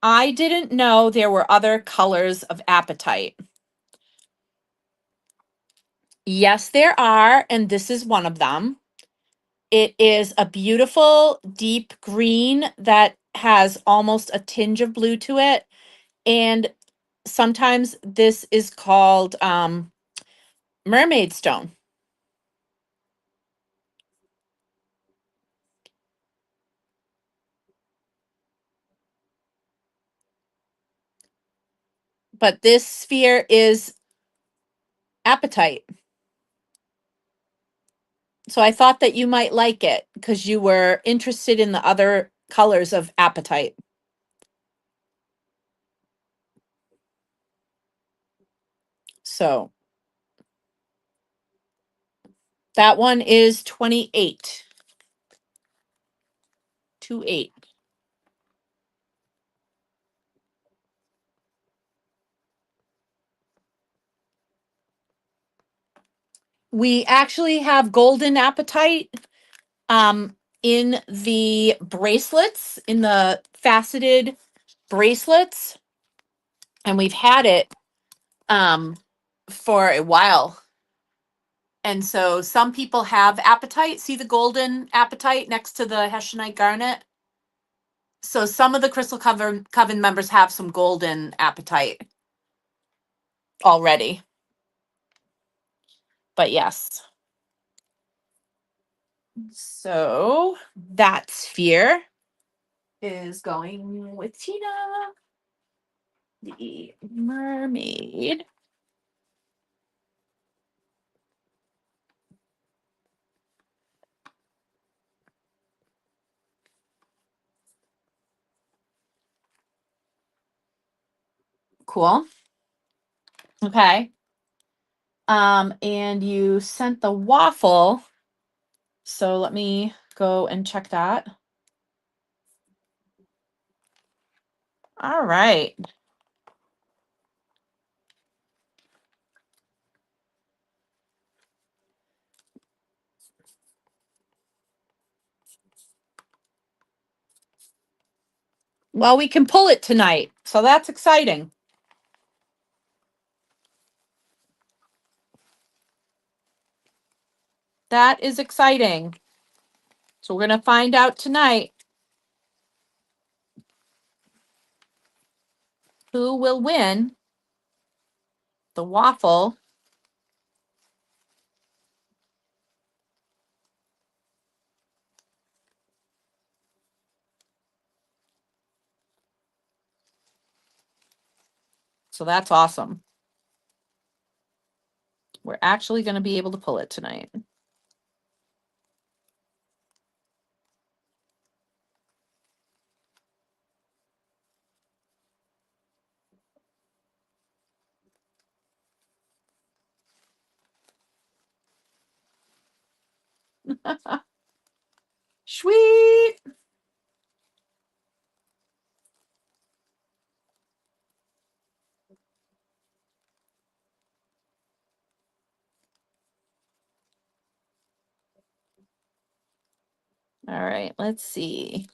I didn't know there were other colors of apatite. Yes, there are, and this is one of them. It is a beautiful deep green that has almost a tinge of blue to it. And sometimes this is called mermaid stone. But this sphere is apatite. So I thought that you might like it because you were interested in the other colors of apatite. So that one is 28. 28. We actually have golden apatite in the bracelets, in the faceted bracelets, and we've had it for a while. And so some people have apatite. See the golden apatite next to the Hessianite garnet? So some of the Crystal Coven members have some golden apatite already. But yes. So that sphere is going with Tina, the mermaid. Cool. Okay. And you sent the waffle So let me go and check that. All right. Well, we can pull it tonight. So that's exciting. That is exciting. So we're going to find out tonight who will win the waffle. So that's awesome. We're actually going to be able to pull it tonight. Sweet. All right, let's see.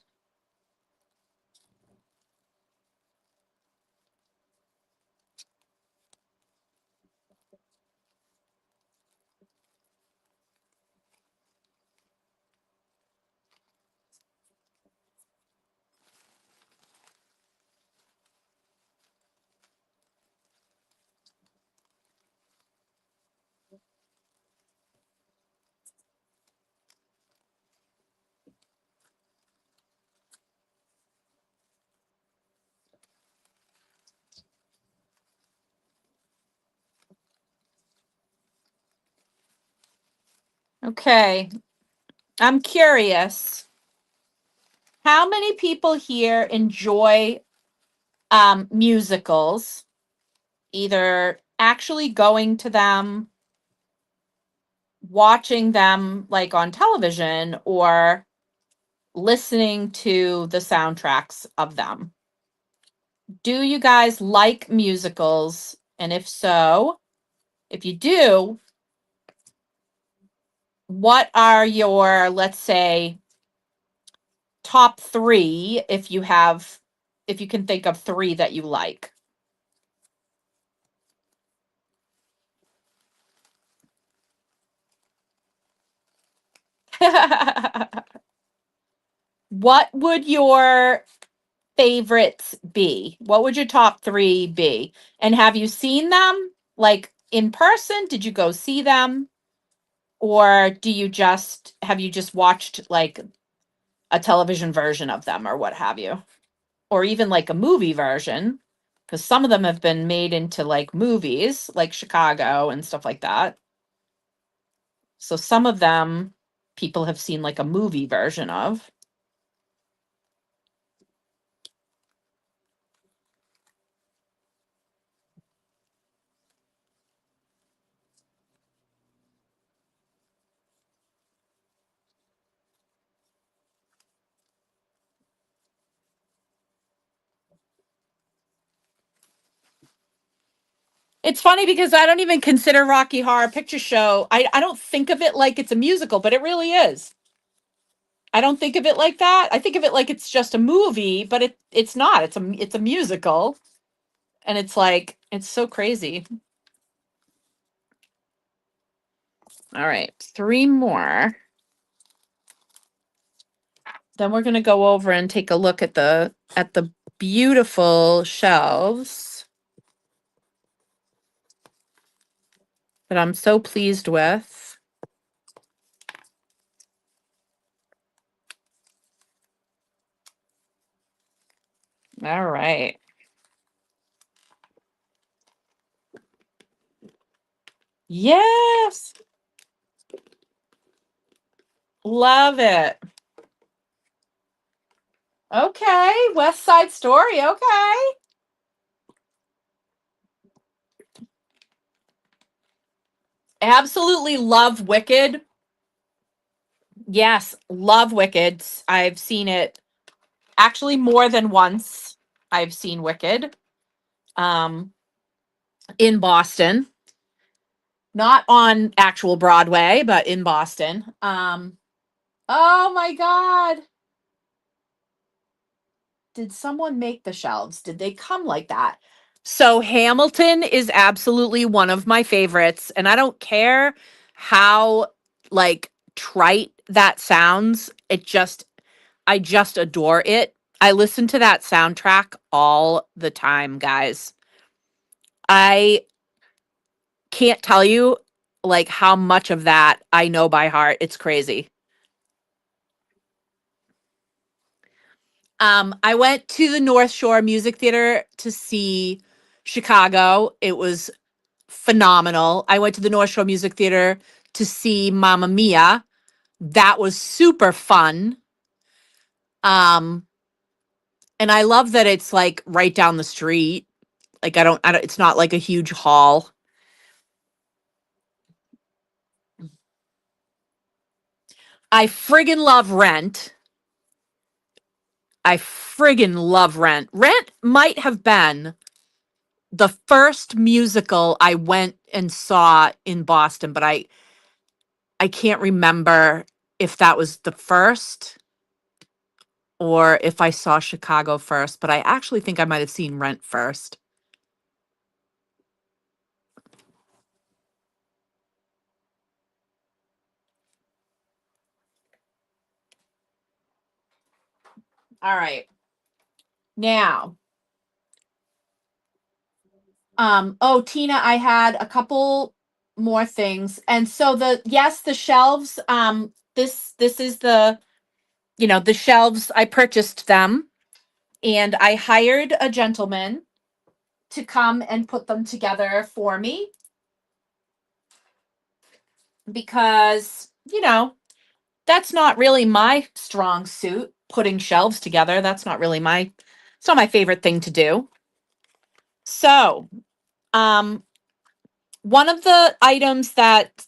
Okay, I'm curious. How many people here enjoy musicals, either actually going to them, watching them like on television, or listening to the soundtracks of them? Do you guys like musicals? And if so, if you do, what are your, let's say, top three, if you have, if you can think of three that you like? What would your favorites be? What would your top three be? And have you seen them like in person? Did you go see them? Or do you just, have you just watched like a television version of them or what have you? Or even like a movie version? Because some of them have been made into like movies, like Chicago and stuff like that. So some of them people have seen like a movie version of. It's funny because I don't even consider Rocky Horror Picture Show. I don't think of it like it's a musical, but it really is. I don't think of it like that. I think of it like it's just a movie, but it's not. It's a musical, and it's like it's so crazy. All right, three more. Then we're going to go over and take a look at the beautiful shelves that I'm so pleased with. All right. Yes. Love it. Okay, West Side Story. Okay. Absolutely love Wicked. Yes, love Wicked. I've seen it actually more than once. I've seen Wicked um, in Boston, not on actual Broadway, but in Boston. Oh my God. Did someone make the shelves? Did they come like that? So Hamilton is absolutely one of my favorites, and I don't care how like trite that sounds. I just adore it. I listen to that soundtrack all the time, guys. I can't tell you like how much of that I know by heart. It's crazy. I went to the North Shore Music Theater to see Chicago. It was phenomenal. I went to the North Shore Music Theater to see Mamma Mia. That was super fun. Um, and I love that it's like right down the street. Like I don't it's not like a huge hall. I friggin' love Rent. I friggin' love Rent. Rent might have been the first musical I went and saw in Boston, but I can't remember if that was the first or if I saw Chicago first, but I actually think I might have seen Rent first. All right. Now, oh Tina, I had a couple more things. And so the shelves, this is the shelves. I purchased them and I hired a gentleman to come and put them together for me because, that's not really my strong suit, putting shelves together. That's not really it's not my favorite thing to do. So, um, one of the items that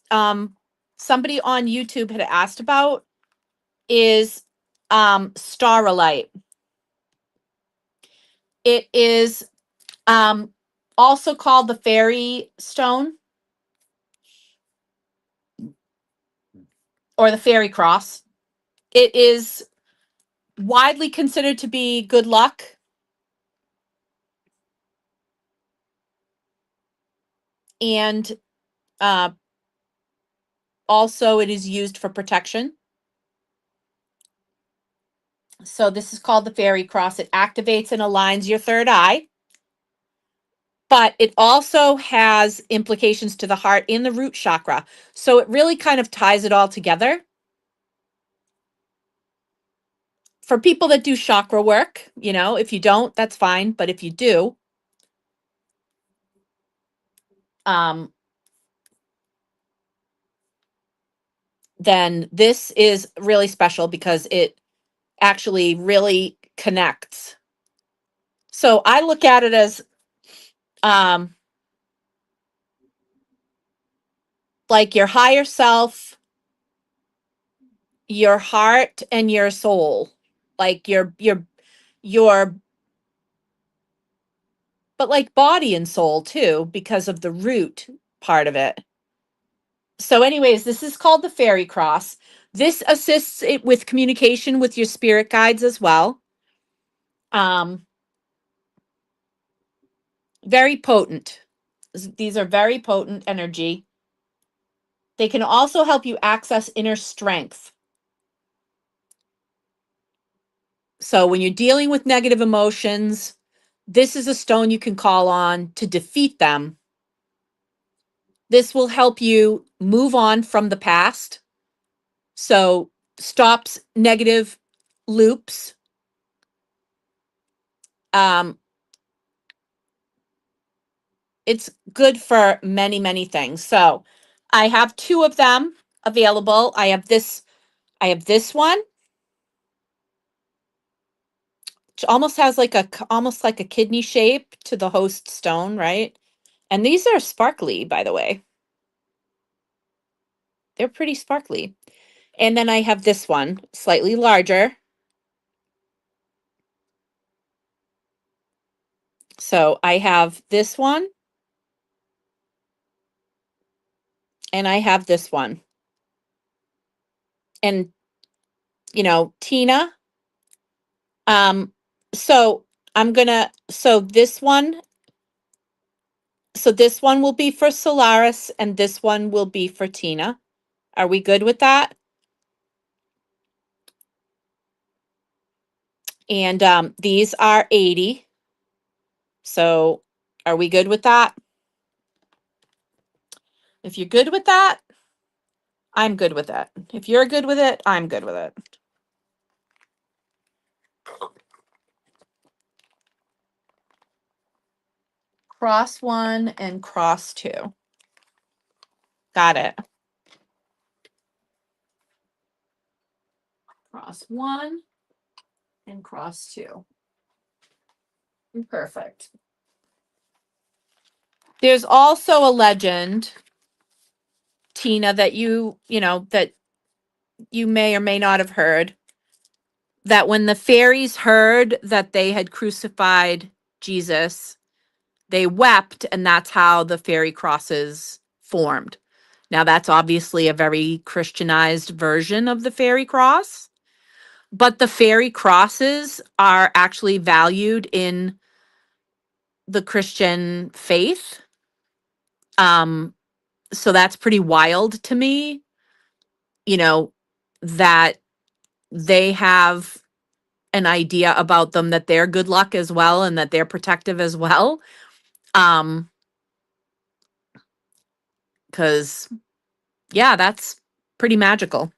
somebody on YouTube had asked about is Starlight. It is um, also called the fairy stone or the fairy cross. It is widely considered to be good luck, and uh, also it is used for protection. So this is called the fairy cross. It activates and aligns your third eye, but it also has implications to the heart and the root chakra. So it really kind of ties it all together. For people that do chakra work, if you don't, that's fine. But if you do, um, then this is really special because it actually really connects. So I look at it as um, like your higher self, your heart, and your soul, like your but like body and soul too, because of the root part of it. So, anyways, this is called the fairy cross. This assists it with communication with your spirit guides as well. Um, Very potent. These are very potent energy. They can also help you access inner strength. So, when you're dealing with negative emotions, this is a stone you can call on to defeat them. This will help you move on from the past. So, stops negative loops. Um, it's good for many, many things. So, I have two of them available. I have this one, which almost has like almost like a kidney shape to the host stone, right? And these are sparkly, by the way. They're pretty sparkly. And then I have this one, slightly larger. So I have this one. And I have this one. And, Tina, so this one will be for Solaris and this one will be for Tina. Are we good with that? And these are 80. So are we good with that? If you're good with that, I'm good with it. If you're good with it, I'm good with it. Cross 1 and cross 2. Got it. Cross 1 and cross 2. Perfect. There's also a legend, Tina, that you may or may not have heard, that when the fairies heard that they had crucified Jesus, they wept, and that's how the fairy crosses formed. Now, that's obviously a very Christianized version of the fairy cross, but the fairy crosses are actually valued in the Christian faith. So that's pretty wild to me, that they have an idea about them, that they're good luck as well and that they're protective as well. Because yeah, that's pretty magical.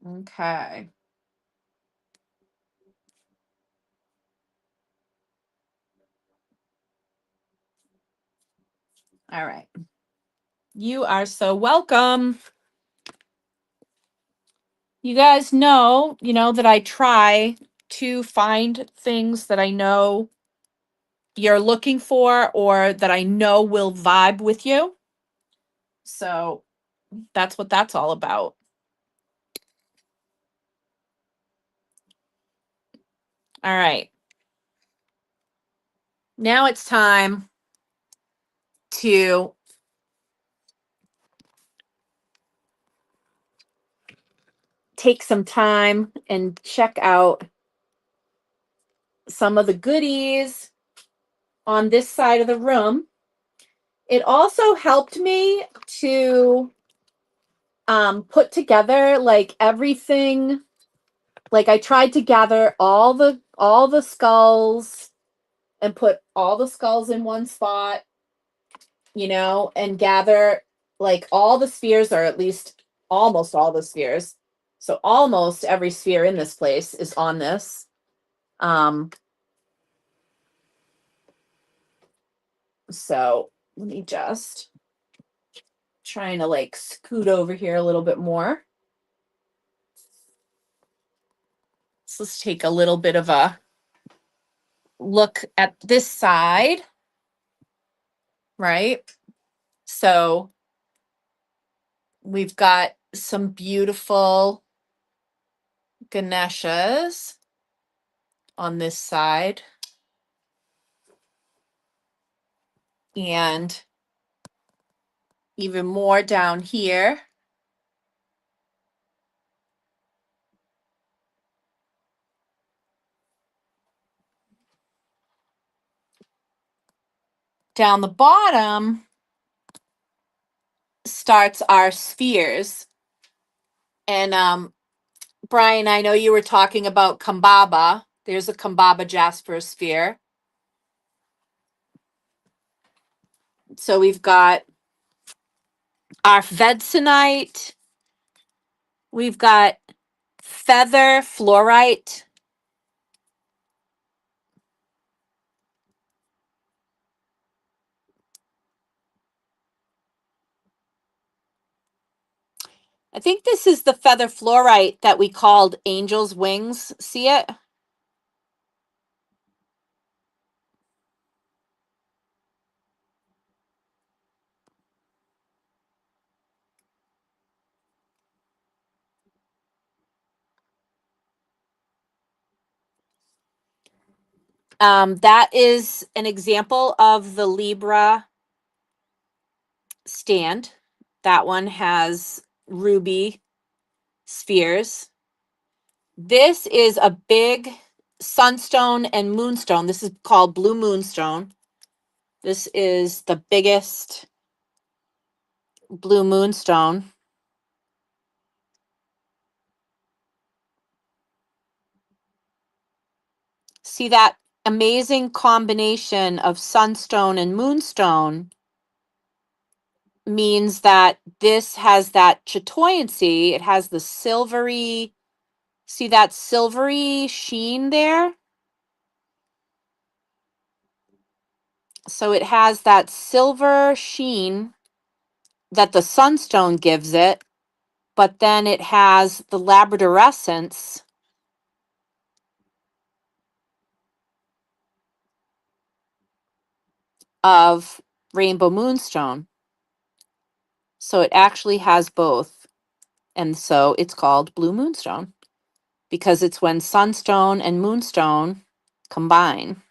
Okay. All right. You are so welcome. You guys know, that I try to find things that I know you're looking for or that I know will vibe with you. So that's what that's all about. All right. Now it's time to take some time and check out some of the goodies on this side of the room. It also helped me to put together like everything. Like I tried to gather all the skulls and put all the skulls in one spot, and gather like all the spheres, or at least almost all the spheres. So almost every sphere in this place is on this. So let me just trying to like scoot over here a little bit more. So let's take a little bit of a look at this side, right? So we've got some beautiful Ganeshas on this side. And even more down here. Down the bottom starts our spheres. And Brian, I know you were talking about Kambaba. There's a Kambaba Jasper sphere. So we've got our Vedsonite. We've got feather fluorite. I think this is the feather fluorite that we called angel's wings. See it? That is an example of the Libra stand. That one has ruby spheres. This is a big sunstone and moonstone. This is called blue moonstone. This is the biggest blue moonstone. See that amazing combination of sunstone and moonstone means that this has that chatoyancy. It has the silvery, see that silvery sheen there? So it has that silver sheen that the sunstone gives it, but then it has the labradorescence of rainbow moonstone. So it actually has both. And so it's called blue moonstone because it's when sunstone and moonstone combine.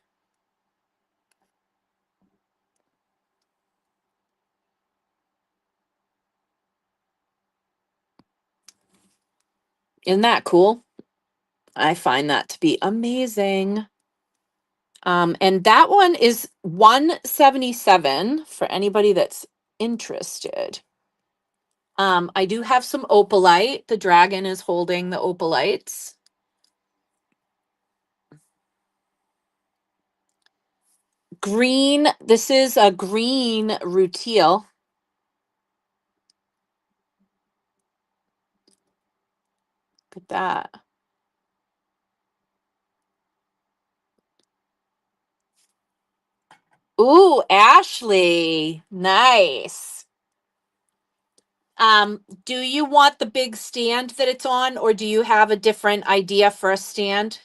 Isn't that cool? I find that to be amazing. And that one is 177 for anybody that's interested. I do have some opalite. The dragon is holding the opalites. Green, this is a green rutile. Look at that. Ooh, Ashley. Nice. Do you want the big stand that it's on, or do you have a different idea for a stand?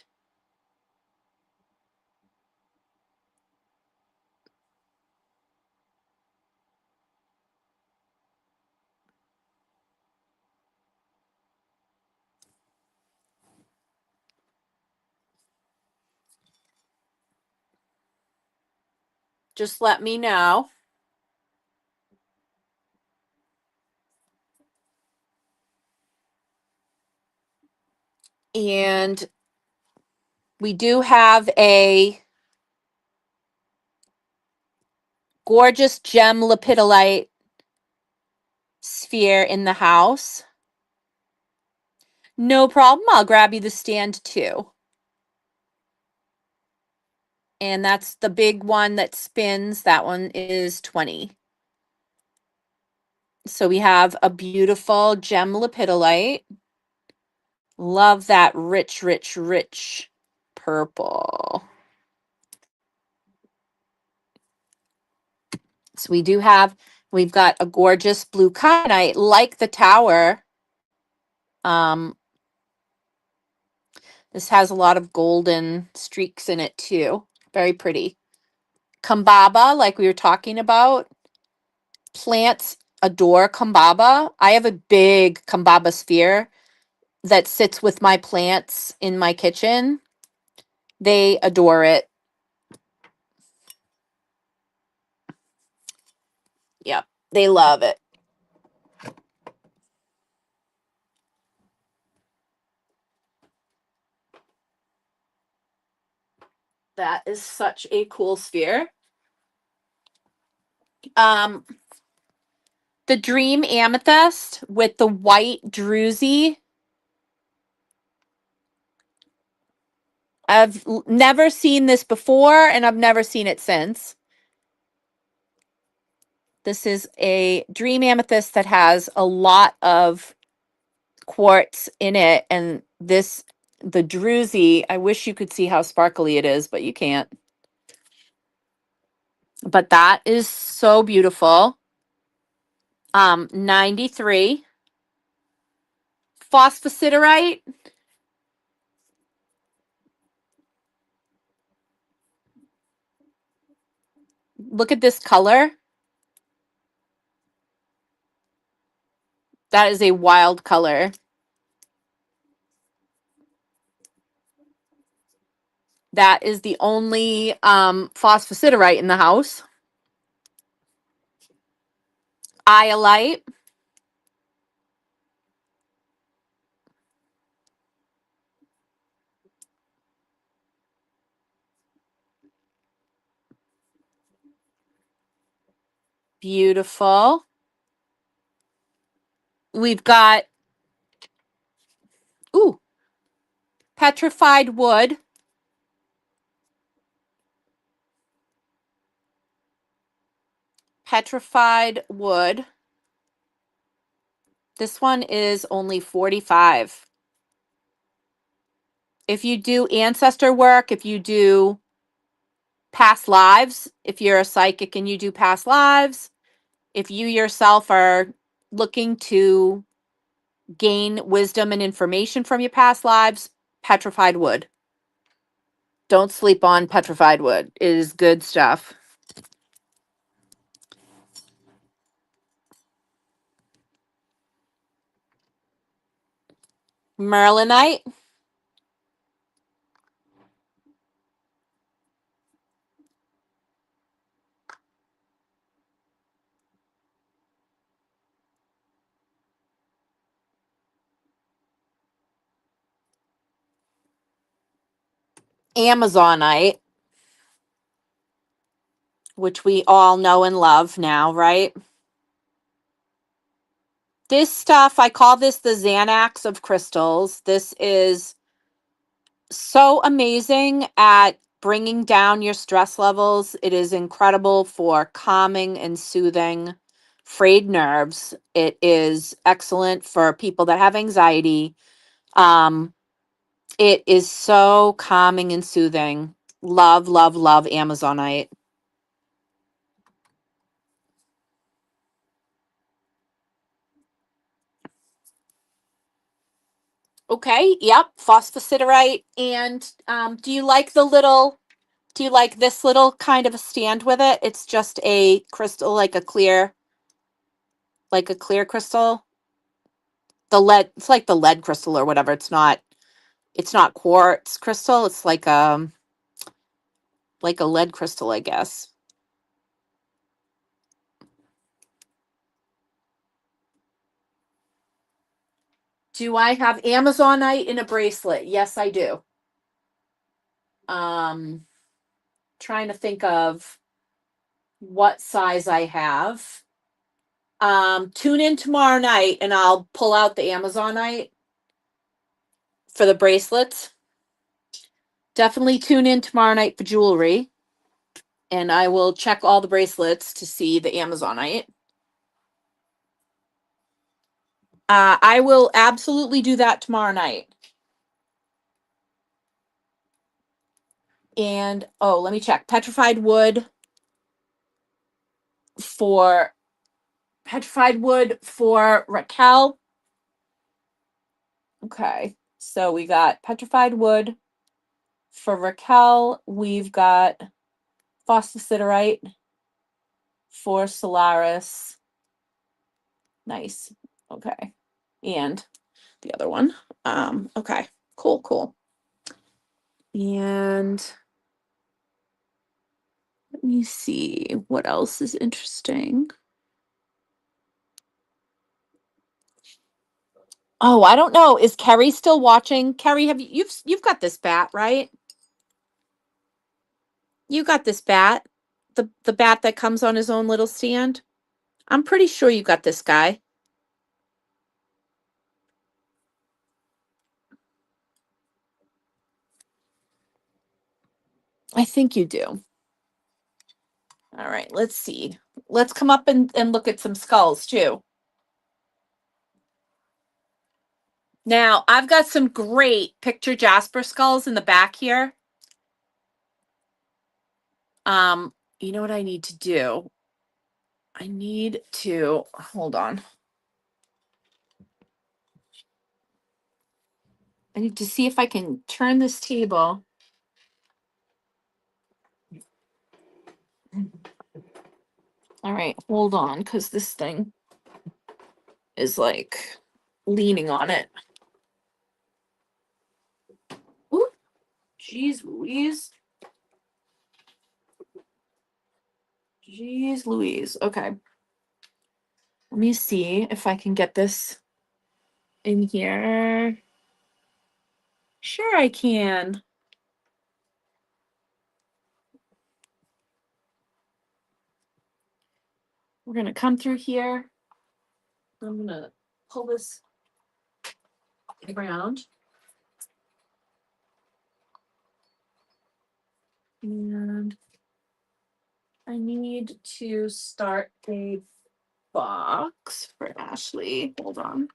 Just let me know. And we do have a gorgeous gem lepidolite sphere in the house. No problem. I'll grab you the stand too. And that's the big one that spins. That one is 20. So we have a beautiful gem lepidolite. Love that rich, rich, rich purple. So we've got a gorgeous blue kyanite like the tower. This has a lot of golden streaks in it too. Very pretty. Kambaba, like we were talking about. Plants adore Kambaba. I have a big Kambaba sphere that sits with my plants in my kitchen. They adore it. Yep, they love it. That is such a cool sphere. Um, the Dream Amethyst with the white druzy. I've never seen this before, and I've never seen it since. This is a dream amethyst that has a lot of quartz in it. And the druzy, I wish you could see how sparkly it is, but you can't. But that is so beautiful. 93. Phosphosiderite. Look at this color. That is a wild color. That is the only phosphosiderite in the house. Iolite. Beautiful. We've got, ooh, petrified wood. Petrified wood. This one is only 45. If you do ancestor work, if you do past lives, if you're a psychic and you do past lives, if you yourself are looking to gain wisdom and information from your past lives, petrified wood. Don't sleep on petrified wood. It is good stuff. Merlinite. Amazonite, which we all know and love now, right? This stuff, I call this the Xanax of crystals. This is so amazing at bringing down your stress levels. It is incredible for calming and soothing frayed nerves. It is excellent for people that have anxiety. Um, it is so calming and soothing. Love, love, love Amazonite. Okay, yep, phosphosiderite. And do you like this little kind of a stand with it? It's just a crystal, like a clear crystal. The lead, it's like the lead crystal or whatever. It's not quartz crystal. It's like a lead crystal, I guess. Do I have Amazonite in a bracelet? Yes, I do. Um, trying to think of what size I have. Tune in tomorrow night and I'll pull out the Amazonite for the bracelets. Definitely tune in tomorrow night for jewelry. And I will check all the bracelets to see the Amazonite. I will absolutely do that tomorrow night. And oh, let me check. For petrified wood for Raquel. Okay. So we got petrified wood for Raquel. We've got phosphosiderite for Solaris. Nice. Okay. And the other one. Okay. Cool, cool. And let me see what else is interesting. Oh, I don't know. Is Kerry still watching? Kerry, have you've got this bat, right? You got this bat. The bat that comes on his own little stand. I'm pretty sure you got this guy. I think you do. All right, let's see. let's come up and look at some skulls too. Now, I've got some great picture Jasper skulls in the back here. You know what I need to do? I need to, hold on. I need to see if I can turn this table. All right, hold on, because this thing is like leaning on it. Ooh, jeez Louise. Jeez Louise. Okay. Let me see if I can get this in here. Sure I can. We're going to come through here. I'm going to pull this around. And I need to start a box for Ashley. Hold on.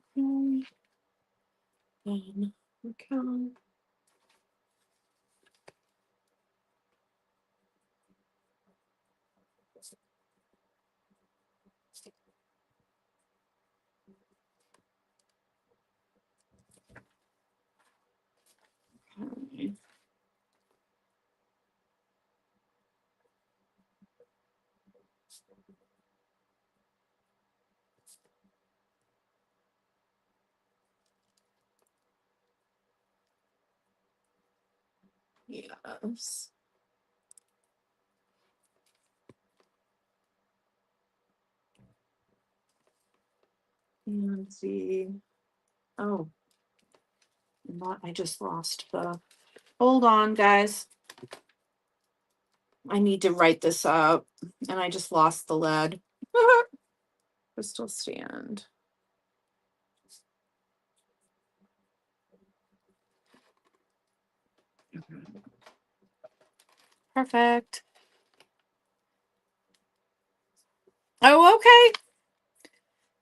Okay. Okay. Yes. And let's see. Oh, not, I just lost the. Hold on, guys. I need to write this up, and I just lost the lead. Crystal stand. Perfect. Oh, okay.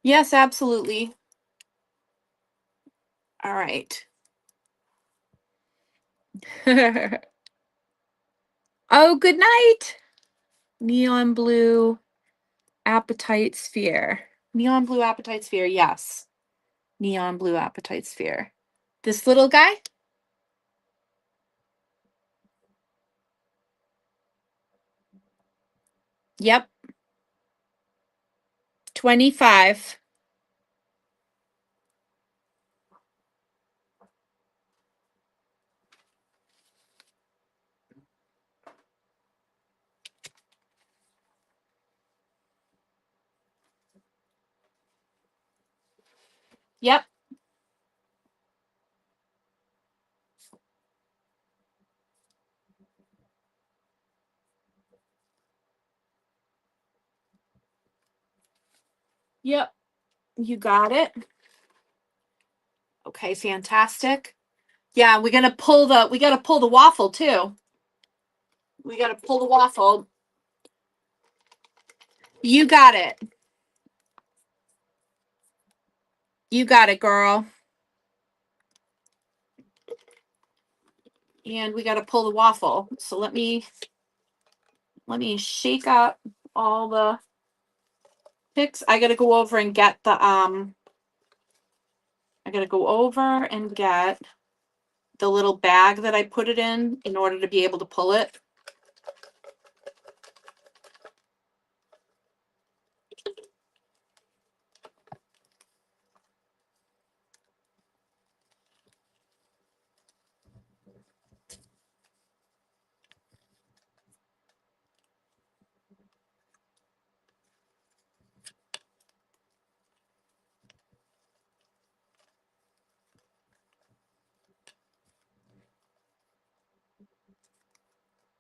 Yes, absolutely. All right. Oh, good night. Neon blue appetite sphere. Neon blue appetite sphere, yes. Neon blue appetite sphere. This little guy? Yep. 25. Yep. Yep. You got it. Okay, fantastic. Yeah, we gotta pull the waffle too. We gotta pull the waffle. You got it. You got it, girl. And we gotta pull the waffle. So let me shake up all the picks. I gotta go over and get the I gotta go over and get the little bag that I put it in order to be able to pull it.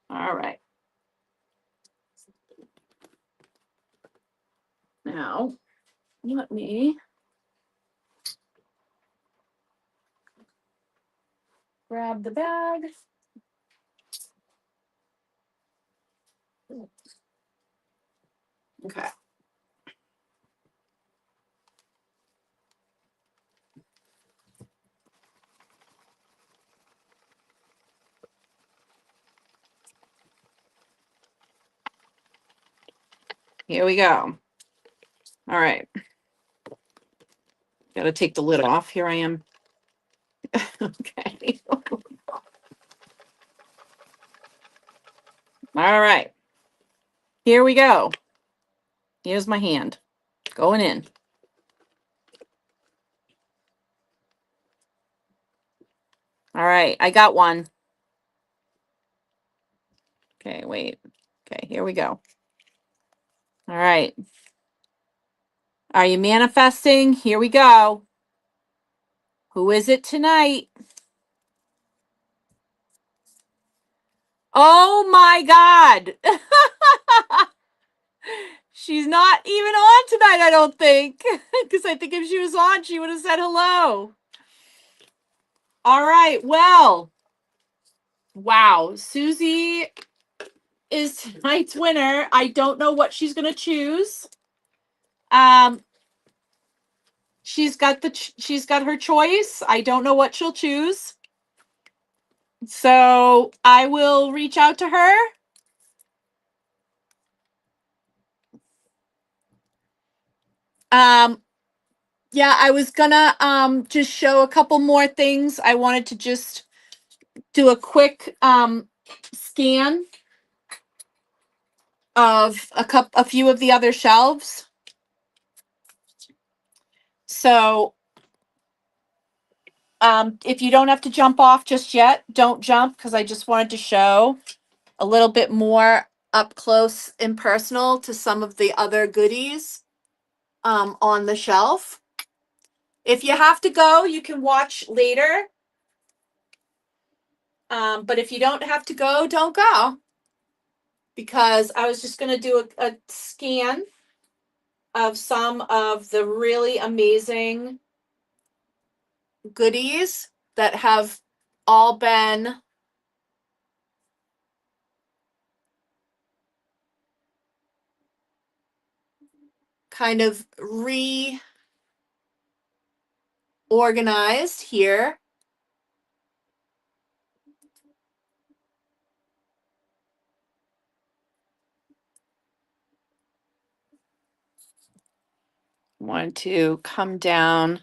All right. Now, let me grab the bag. Okay. Here we go. All right. Got to take the lid off. Here I am. Okay. All right. Here we go. Here's my hand going in. All right. I got one. Okay. Wait. Okay. Here we go. All right. Are you manifesting? Here we go. Who is it tonight? Oh my God. She's not even on tonight, I don't think. Because I think if she was on, she would have said hello. All right. Well, wow. Susie is tonight's winner. I don't know what she's going to choose. She's got her choice. I don't know what she'll choose. So I will reach out to her. Yeah, I was gonna just show a couple more things. I wanted to just do a quick scan of a few of the other shelves. So if you don't have to jump off just yet, don't jump, because I just wanted to show a little bit more up close and personal to some of the other goodies on the shelf. If you have to go, you can watch later. But if you don't have to go, don't go. Because I was just going to do a scan of some of the really amazing goodies that have all been kind of reorganized here. Want to come down,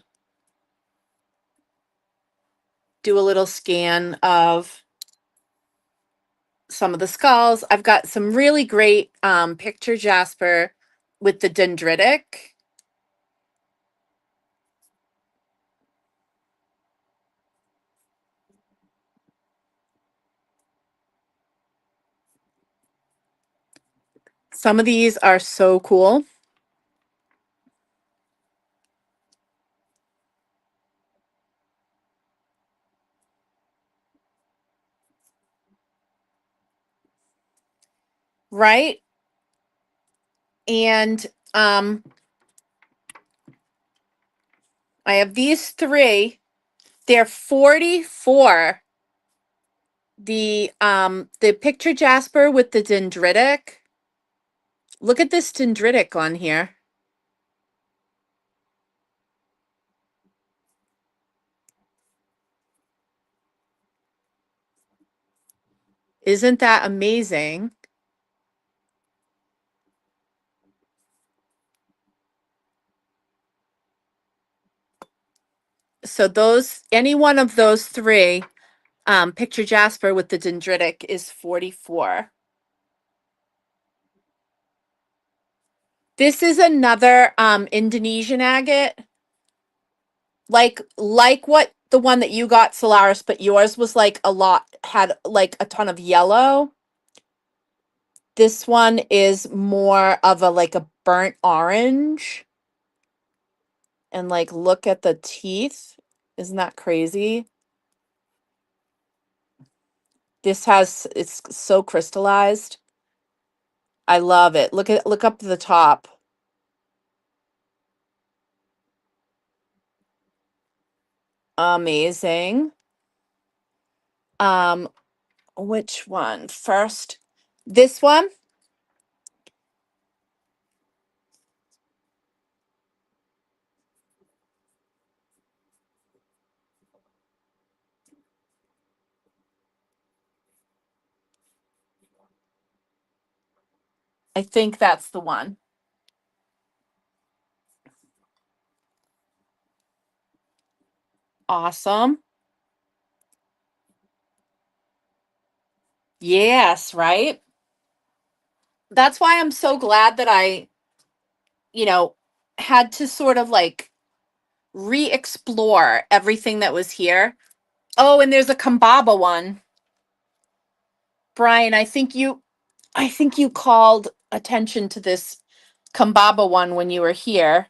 do a little scan of some of the skulls. I've got some really great picture jasper with the dendritic. Some of these are so cool. Right? And I have these three. They're 44. The picture jasper with the dendritic. Look at this dendritic on here. Isn't that amazing? So any one of those three, picture jasper with the dendritic is 44. This is another Indonesian agate. Like what the one that you got, Solaris, but yours was like had like a ton of yellow. This one is more of like a burnt orange. And like, look at the teeth. Isn't that crazy? It's so crystallized. I love it. Look up to the top. Amazing. Um, which one first? This one? I think that's the one. Awesome. Yes, right? That's why I'm so glad that I, you know, had to sort of like re-explore everything that was here. Oh, and there's a Kambaba one. Brian, I think you called attention to this Kambaba one when you were here.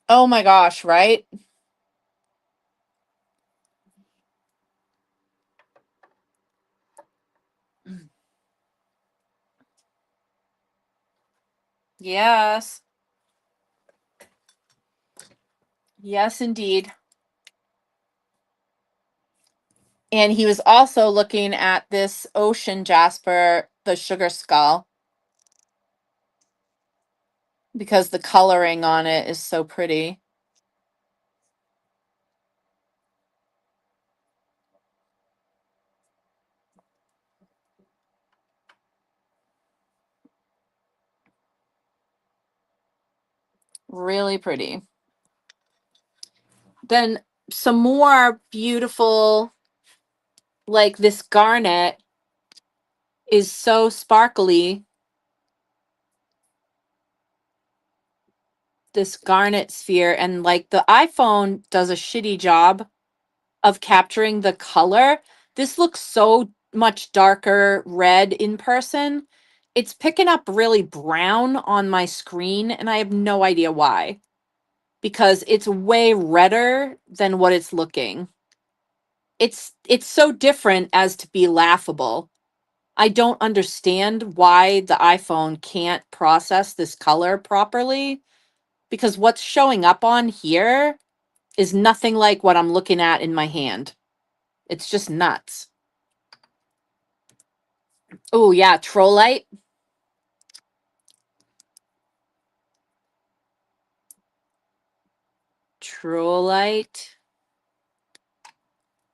Oh my gosh, right? Yes. Yes, indeed. And he was also looking at this ocean jasper, the sugar skull, because the coloring on it is so pretty. Really pretty. Then some more beautiful, like this garnet is so sparkly. This garnet sphere, and like the iPhone does a shitty job of capturing the color. This looks so much darker red in person. It's picking up really brown on my screen, and I have no idea why. Because it's way redder than what it's looking. It's so different as to be laughable. I don't understand why the iPhone can't process this color properly, because what's showing up on here is nothing like what I'm looking at in my hand. It's just nuts. Oh yeah, Trollite. Trollite.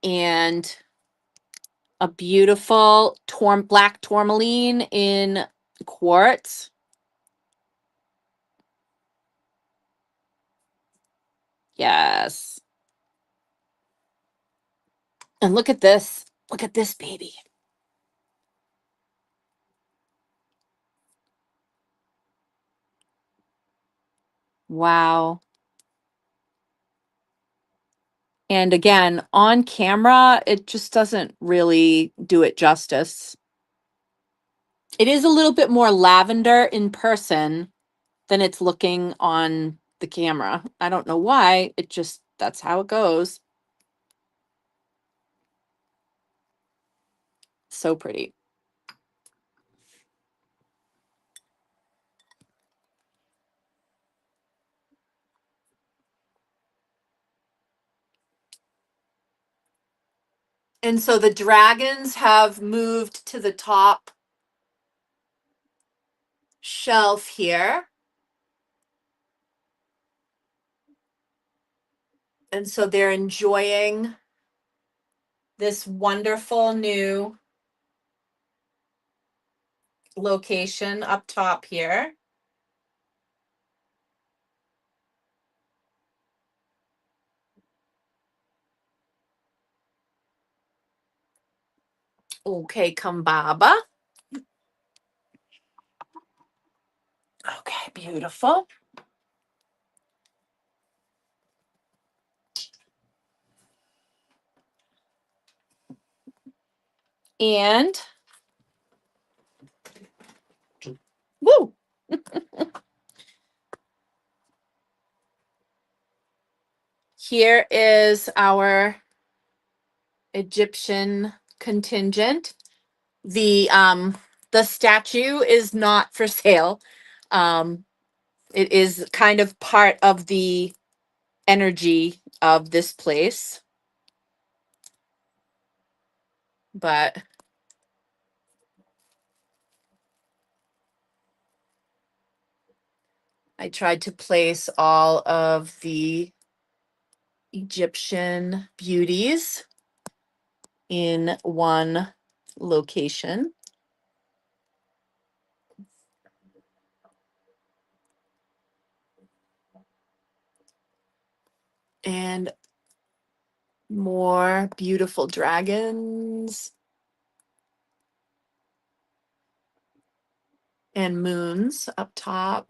And a beautiful black tourmaline in quartz. Yes. And look at this. Look at this baby. Wow. And again, on camera, it just doesn't really do it justice. It is a little bit more lavender in person than it's looking on the camera. I don't know why. It just, that's how it goes. So pretty. And so the dragons have moved to the top shelf here. And so they're enjoying this wonderful new location up top here. Okay, Kambaba. Okay, beautiful. And woo, Here is our Egyptian contingent. The statue is not for sale. Um, it is kind of part of the energy of this place. But I tried to place all of the Egyptian beauties in one location. And more beautiful dragons and moons up top.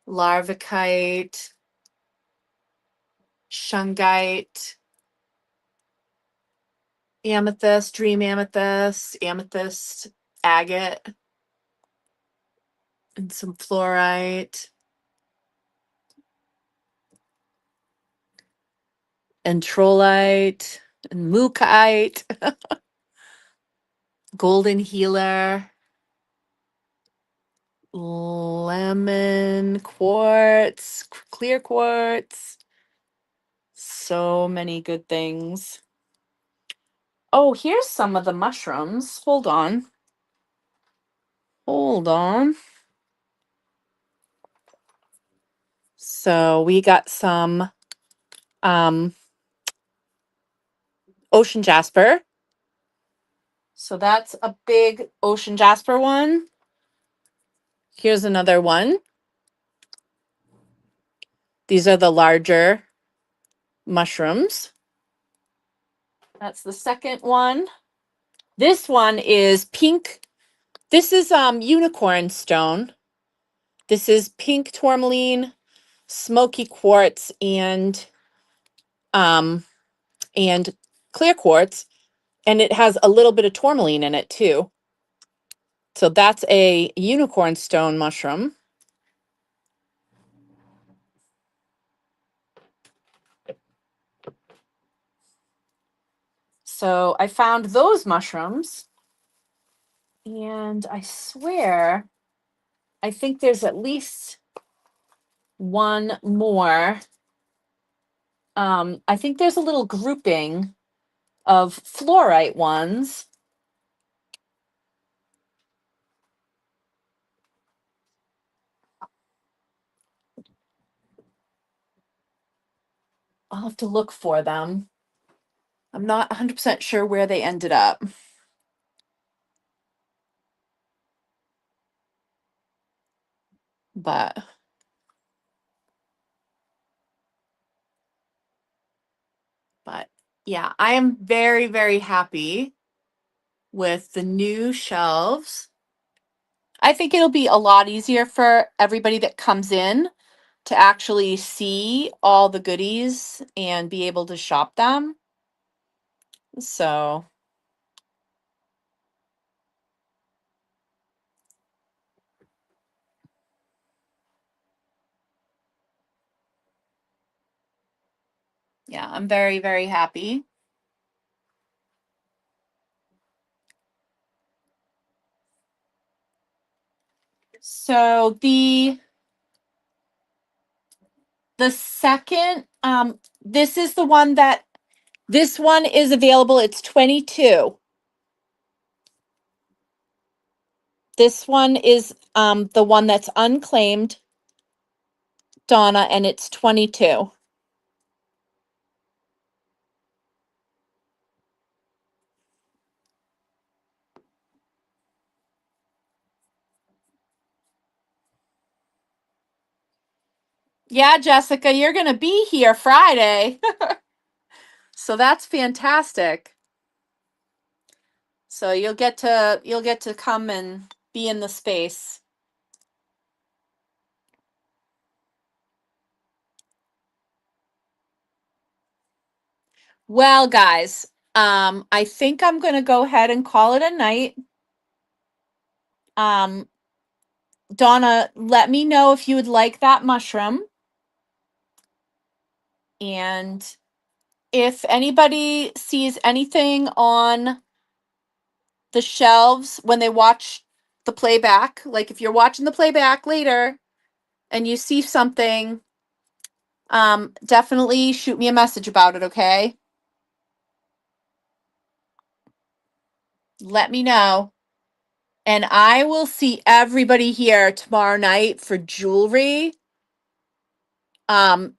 Larvikite, shungite, amethyst, dream amethyst, amethyst agate, and some fluorite, and trollite, and mookite, golden healer, lemon quartz, clear quartz. So many good things. Oh, here's some of the mushrooms. Hold on. Hold on. So we got some ocean jasper. So that's a big ocean jasper one. Here's another one. These are the larger mushrooms. That's the second one. This one is pink. This is unicorn stone. This is pink tourmaline, smoky quartz, and clear quartz, and it has a little bit of tourmaline in it too. So that's a unicorn stone mushroom. So I found those mushrooms, and I swear, I think there's at least one more. I think there's a little grouping of fluorite ones. I'll have to look for them. I'm not 100% sure where they ended up. But yeah, I am very, very happy with the new shelves. I think it'll be a lot easier for everybody that comes in to actually see all the goodies and be able to shop them. So yeah, I'm very, very happy. So the second, this is the one that, this one is available. It's 22. This one is the one that's unclaimed, Donna, and it's 22. Yeah, Jessica, you're going to be here Friday. So that's fantastic. So you'll get to come and be in the space. Well, guys, I think I'm going to go ahead and call it a night. Donna, let me know if you would like that mushroom. And if anybody sees anything on the shelves when they watch the playback, like if you're watching the playback later and you see something, definitely shoot me a message about it, okay? Let me know. And I will see everybody here tomorrow night for jewelry. Um,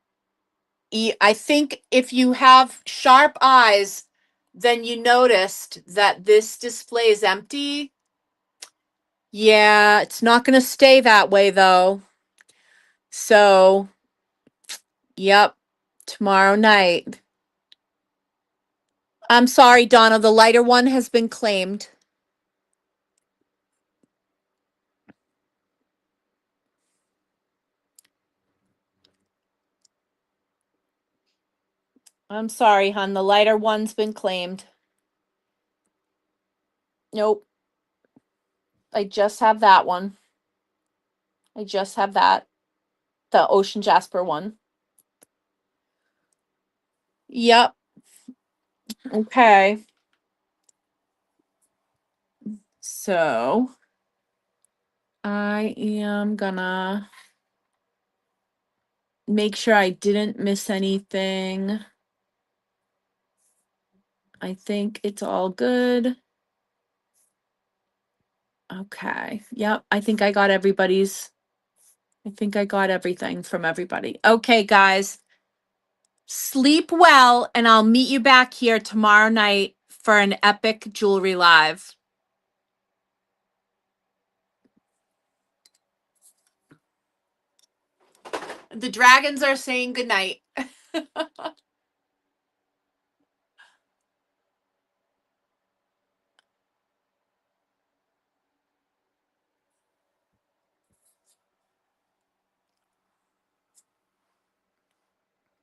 I think if you have sharp eyes, then you noticed that this display is empty. Yeah, it's not going to stay that way though. So, yep, tomorrow night. I'm sorry, Donna, the lighter one has been claimed. I'm sorry, hon, the lighter one's been claimed. Nope, I just have that one. I just have that, the Ocean Jasper one. Yep. Okay. So I am gonna make sure I didn't miss anything. I think it's all good. Okay. Yep. I think I got everything from everybody. Okay, guys. Sleep well, and I'll meet you back here tomorrow night for an epic jewelry live. The dragons are saying goodnight.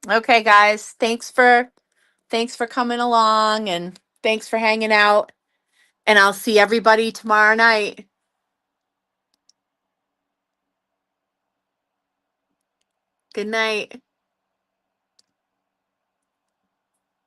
Okay, guys. Thanks for coming along, and thanks for hanging out. And I'll see everybody tomorrow night. Good night.